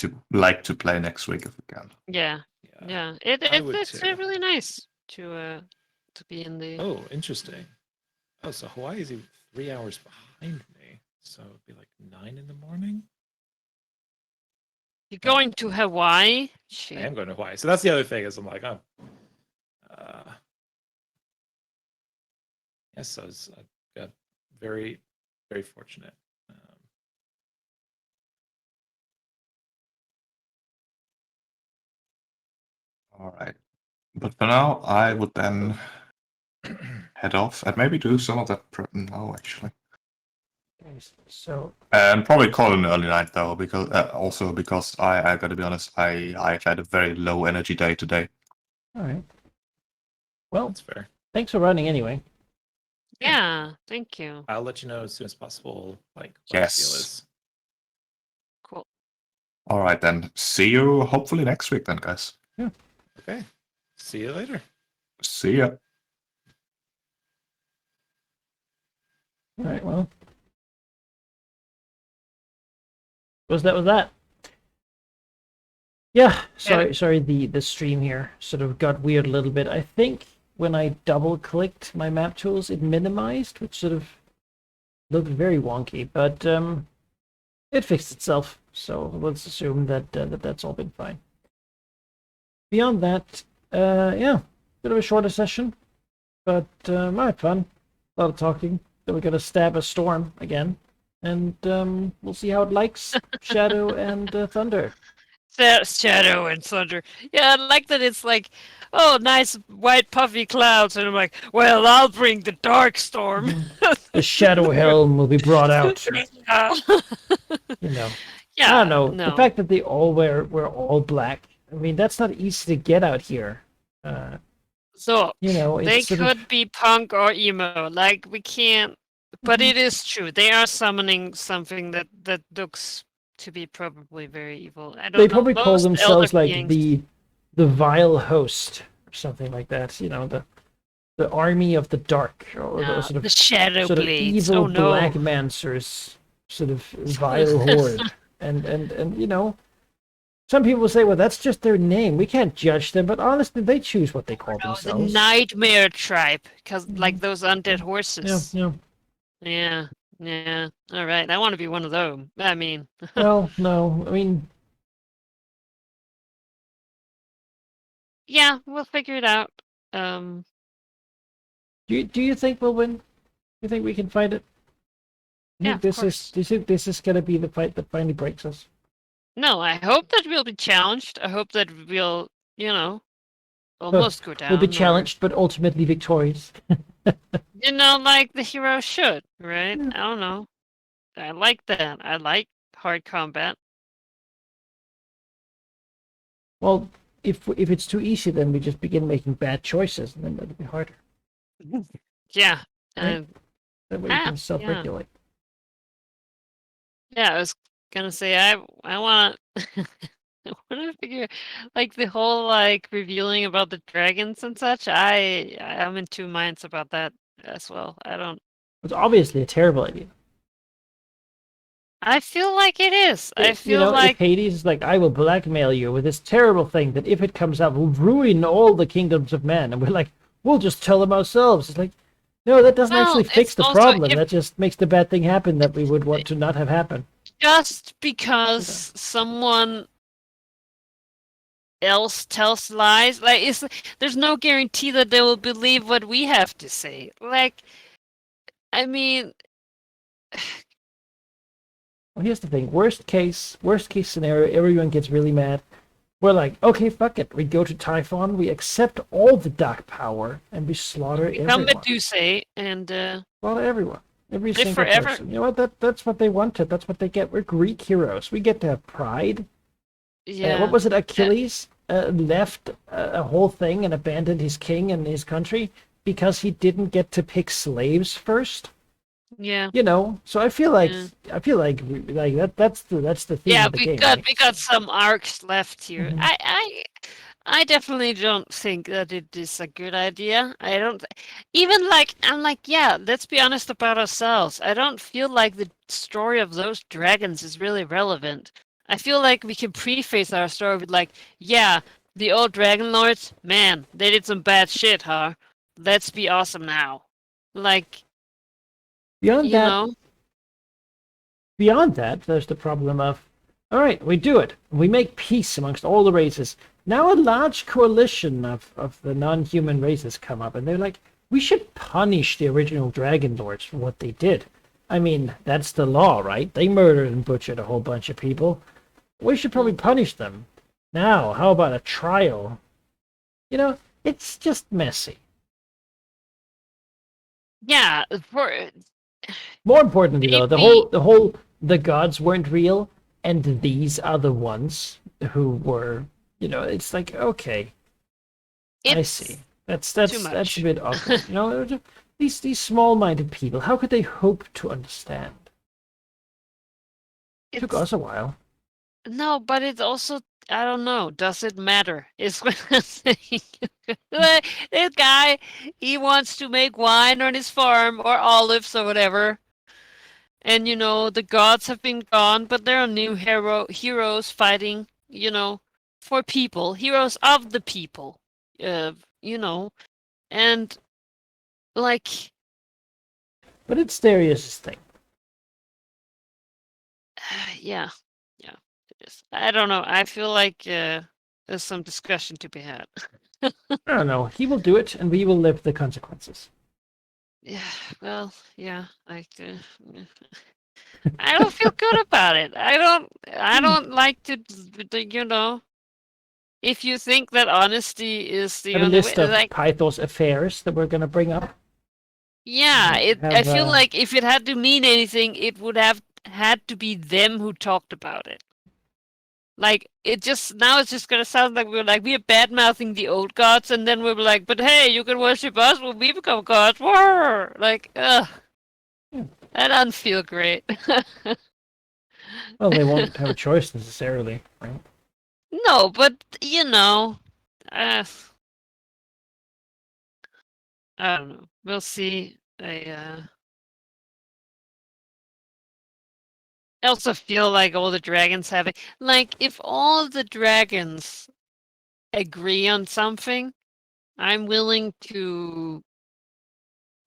to play next week if we can. Yeah. It's really nice to be in the. Oh, interesting. Oh, so Hawaii is 3 hours behind me, so it'd be like 9 in the morning. You're going to Hawaii? I am going to Hawaii, so that's the other thing. Is I'm like, yes, so I got very, very fortunate. All right. But for now, I would then head off and maybe do some of that prep now, actually. Okay, so. And probably call it an early night, though, because because I gotta be honest, I've had a very low energy day today. All right. Well, that's fair. Thanks for running anyway. Yeah, thank you. I'll let you know as soon as possible, like what yes. the deal is. Cool. All right, then. See you hopefully next week, then, guys. Yeah. Okay. See you later. See ya. All right, well. Was that? Yeah, sorry, the stream here sort of got weird a little bit. I think when I double-clicked my map tools, it minimized, which sort of looked very wonky, but it fixed itself, so let's assume that that's all been fine. Beyond that, yeah, bit of a shorter session, but I had fun. A lot of talking. Then we're gonna stab a storm again, and we'll see how it likes Shadow and Thunder. Shadow and Thunder. Yeah, I like that it's like, oh, nice white puffy clouds, and I'm like, well, I'll bring the dark storm. The Shadow Helm will be brought out. You know. Yeah. I don't know. No. The fact that they all wear all black. I mean, that's not easy to get out here. So you know, they could be punk or emo. Like we can't. But it is true. They are summoning something that looks to be probably very evil. I don't they know. Probably call themselves like beings. the vile host or something like that. You know, the army of the dark, or the sort of the shadow sort blades. of evil black mancers, sort of vile horde. And you know, some people say, well, that's just their name. We can't judge them, but honestly, they choose what they call themselves. The Nightmare Tribe, because like those undead horses. Yeah. All right, I want to be one of them. I mean, well, no, I mean, yeah, we'll figure it out. Do you think we'll win? You think we can find it? I think this is gonna be the fight that finally breaks us. No, I hope that we'll be challenged. I hope that we'll, almost go down. We'll be or- challenged, but ultimately victorious. like the hero should, right? Yeah. I don't know. I like that. I like hard combat. Well, if it's too easy, then we just begin making bad choices, and then it'll be harder. Yeah. Right. That way you can yeah. self-regulate. Yeah, I was gonna say I want I want to figure like the whole like revealing about the dragons and such. I'm in two minds about that as well. It's obviously a terrible idea. I feel like it is. I feel if like Hades is like, I will blackmail you with this terrible thing that if it comes out will ruin all the kingdoms of men, and we're like, we'll just tell them ourselves. It's like, no, that doesn't actually fix it's the also problem. if- That just makes the bad thing happen that we would want to not have happen. just because someone else tells lies, like there's no guarantee that they will believe what we have to say. Like, I mean, Well, here's the thing: worst case scenario, everyone gets really mad. We're like, okay, fuck it. We go to Typhon, we accept all the dark power, and we slaughter become everyone. Medusa and Slaughter everyone. Every live single forever. person. You know what? That's what they wanted. That's what they get. We're Greek heroes. We get to have pride. yeah. What was it? Achilles left a whole thing and abandoned his king and his country because he didn't get to pick slaves first. Yeah. So I feel like Yeah. that's the theme Yeah, of the game. we got some arcs left here. Mhm. I definitely don't think that it is a good idea. I don't even like I'm like, yeah, let's be honest about ourselves. I don't feel like the story of those dragons is really relevant. I feel like we can preface our story with like, yeah, the old Dragonlords, man, they did some bad shit, huh? Let's be awesome now. Like, Beyond you that, know? there's the problem of, all right, we do it. We make peace amongst all the races. Now a large coalition of the non-human races come up, and they're like, we should punish the original Dragonlords for what they did. I mean, that's the law, right? They murdered and butchered a whole bunch of people. We should probably punish them. Now, how about a trial? It's just messy. Yeah, More importantly, though, Maybe- the gods weren't real, and these are the ones who were. It's like, okay, I it's see. That's too a much. bit awkward. These small-minded people. How could they hope to understand? It took it's- us a while. No, but it's also I don't know. Does it matter? Is what I'm saying. This guy, he wants to make wine on his farm or olives or whatever. And the gods have been gone, but there are new heroes fighting, for people, heroes of the people. And like But it's Darius' thing. yeah, it is. I don't know. I feel like there's some discussion to be had. I don't know. He will do it, and we will live the consequences. Yeah, well, yeah, I don't feel good about it. I don't like to, if you think that honesty is the Have a only list way, of like, Pythos affairs that we're gonna bring up. yeah, I have, feel like if it had to mean anything, it would have had to be them who talked about it. Like, it's just gonna sound like we're bad mouthing the old gods, and then we're like, but hey, you can worship us when we become gods. Whoa! Like, ugh. That doesn't feel great. Well, they won't have a choice necessarily, right? No, but I don't know. We'll see. I also feel like all the dragons have it. Like, if all the dragons agree on something, I'm willing to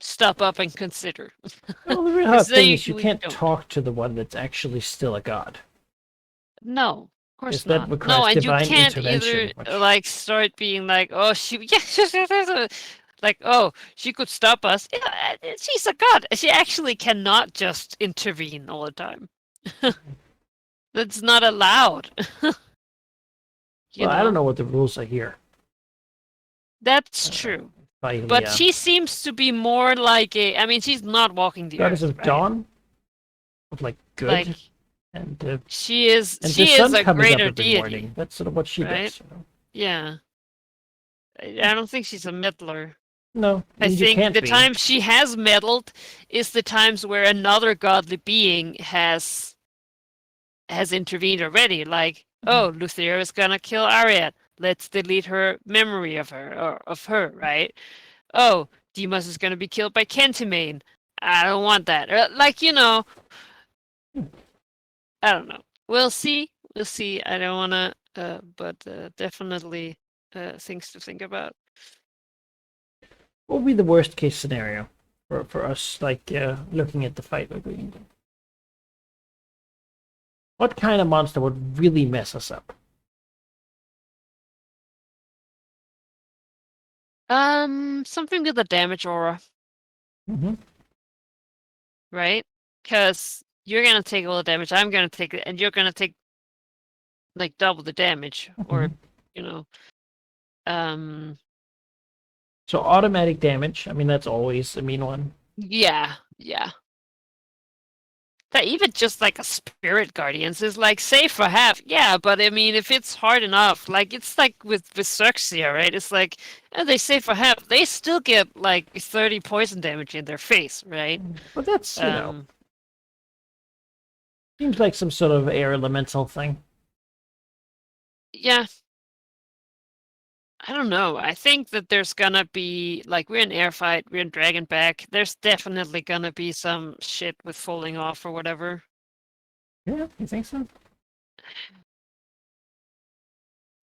stop up and consider. Well, the real hard They thing is you usually can't don't. talk to the one that's actually still a god. No, of course Yes, that not. requires No, and you divine can't intervention, either which- like start being like, oh, she, yes, Like, oh, she could stop us. Yeah, she's a god. She actually cannot just intervene all the time. That's not allowed. Well, I don't know what the rules are here. That's true. By But Hylia. she seems to be more like a. I mean, she's not walking the Goddess earth, of right? Dawn, of like good, Like and she is. and She the is sun a coming up greater every deity, morning. That's sort of what she right? does. You know? Yeah. I don't think she's a meddler. No, I you think can't the be. times she has meddled is the times where another godly being has intervened already. Like, oh, Luthira is gonna kill Ariad. Let's delete her memory of her, or of her, right? Oh, Deimos is gonna be killed by Kentimane. I don't want that. Like, I don't know. We'll see. We'll see. I don't wanna, but definitely things to think about. What would be the worst case scenario for us, like looking at the fight we're going to? What kind of monster would really mess us up? Something with a damage aura, Mm-hmm. right? Because you're gonna take all the damage, I'm gonna take it, and you're gonna take like double the damage, or you know, um, So automatic damage. I mean, that's always a mean one. yeah. That even just like a spirit guardians is like safe for half, yeah. But I mean, if it's hard enough, like it's like with Xerxia, right? It's like they save for half, they still get like 30 poison damage in their face, right? But that's seems like some sort of air elemental thing. Yeah. I don't know. I think that there's gonna be like we're in air fight, we're in dragon back. There's definitely gonna be some shit with falling off or whatever. Yeah, you think so?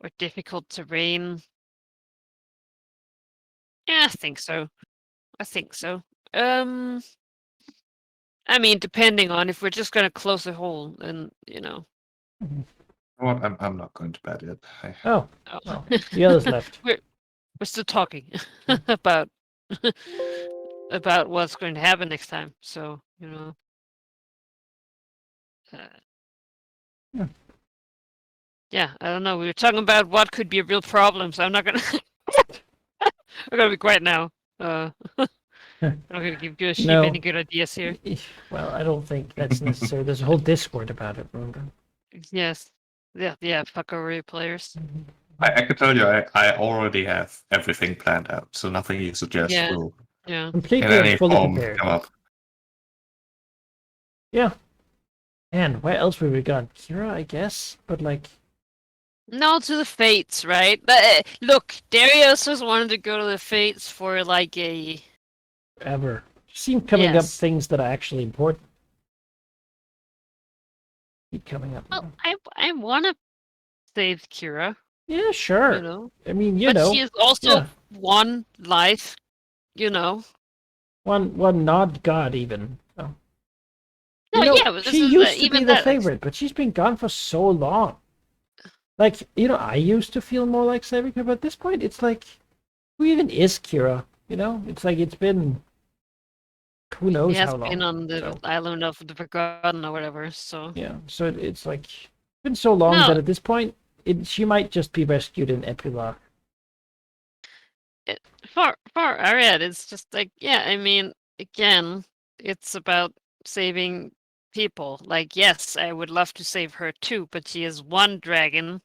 Or difficult terrain. Yeah, I think so. I mean, depending on if we're just gonna close a hole, then Well, I'm not going to bed yet. Oh, Oh. well, the others left. we're still talking about about what's going to happen next time. So Yeah. yeah, I don't know. We were talking about what could be a real problem, so I'm not gonna. I'm gonna be quiet now. I'm not gonna give you a sheep any good ideas here. Well, I don't think that's necessary. There's a whole Discord about it, remember? Yes. Yeah. Fuck over your players. I can tell you, I already have everything planned out, so nothing you suggest will Yeah. in Completely any and fully form prepared. come up. Yeah. And where else would we gone? Kira, I guess, but like. No, to the Fates, right? Look, Darius was wanted to go to the Fates for like a. Ever. Seem coming up Yes. things that are actually important. Keep coming up. Well, I want to save Kira. Yeah, sure. You know. I mean, But she is also yeah. one life. You know. One not god even. So. No, yeah, but she used to be the favorite, but she's been gone for so long. Like, I used to feel more like saving her, but at this point, it's like, who even is Kira? It's like it's been who knows how long. He has been on the island of the Forgotten or whatever, so. Yeah, so it's like been so long that at this point, she might just be rescued in Epilogue. For Ariad, it's just like, yeah, I mean, again, it's about saving people. Like, yes, I would love to save her too, but she is one dragon,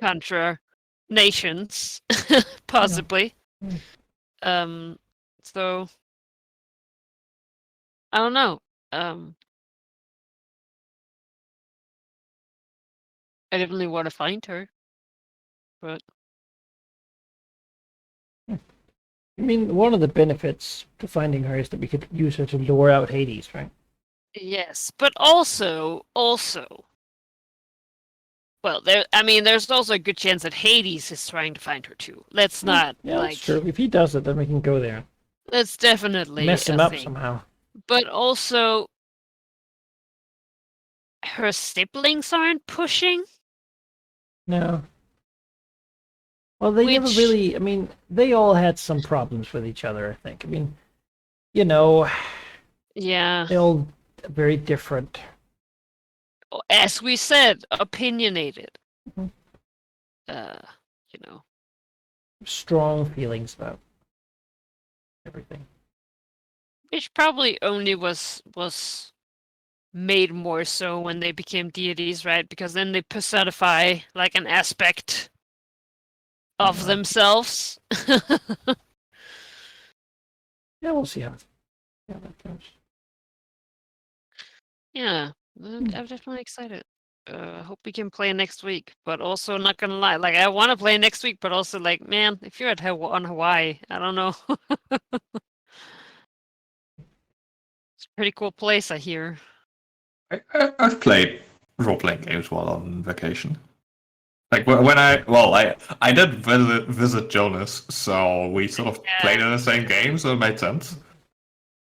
contra nations, possibly. Yeah. So I don't know. I definitely want to find her, but I mean, one of the benefits to finding her is that we could use her to lure out Hades, right? yes, but also, well, there's also a good chance that Hades is trying to find her too. Let's not that's true. If he does it, then we can go there. That's definitely mess him up thing. somehow. But also, her siblings aren't pushing. No. Well, they never really. I mean, they all had some problems with each other. I think. I mean, you know, Yeah. they all very different. As we said, opinionated. Mhm. You know. Strong feelings about everything. Which probably only was made more so when they became deities, right? Because then they personify like an aspect of themselves. Yeah, we'll see how that goes. Yeah, I'm definitely excited. I hope we can play next week, but also not gonna lie, like I want to play next week, but also like, man, if you're on Hawaii, I don't know. It's a pretty cool place, I hear. I've played role-playing games while on vacation. Like when I did visit Jonas, so we sort of played in the same game, so it made sense.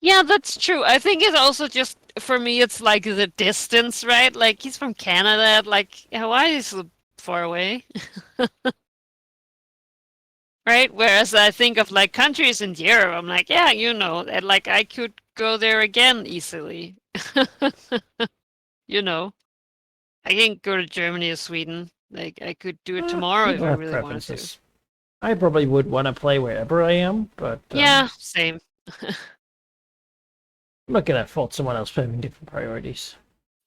Yeah, that's true. I think it's also just for me, it's like the distance, right? Like he's from Canada, like Hawaii is far away. Right? Whereas I think of like countries in Europe, I'm like, yeah, and like I could go there again easily. You know, I can go to Germany or Sweden. Like I could do it tomorrow if People I have really wanted to. preferences. I probably would want to play wherever I am, but Yeah, same. I'm not gonna fault someone else for having different priorities.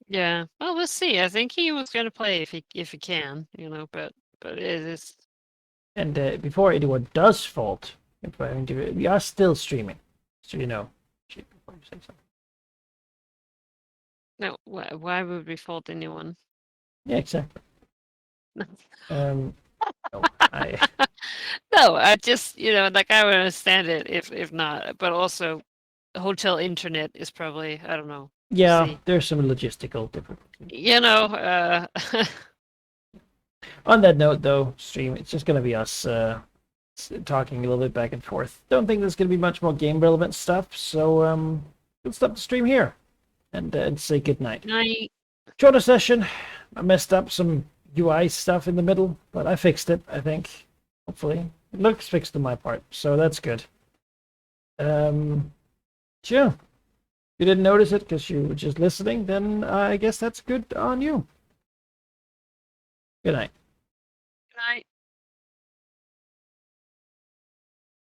Yeah. Well, we'll see. I think he was gonna play if he can, but it is. And before anyone does fault, if I mean, we are still streaming, so you know. Before you say something. No, why would we fault anyone? Yeah, exactly. No, No, I just like I would understand it if not, but also hotel internet is probably I don't know. yeah, See. there's some logistical difficulties. On that note, though, stream, it's just gonna be us talking a little bit back and forth. Don't think there's gonna be much more game relevant stuff, so we'll stop the stream here and say good night. Night. Shorter session. I messed up some UI stuff in the middle, but I fixed it, I think. Hopefully. It looks fixed on my part, so that's good. Sure. If you didn't notice it because you were just listening, then I guess that's good on you. Good night.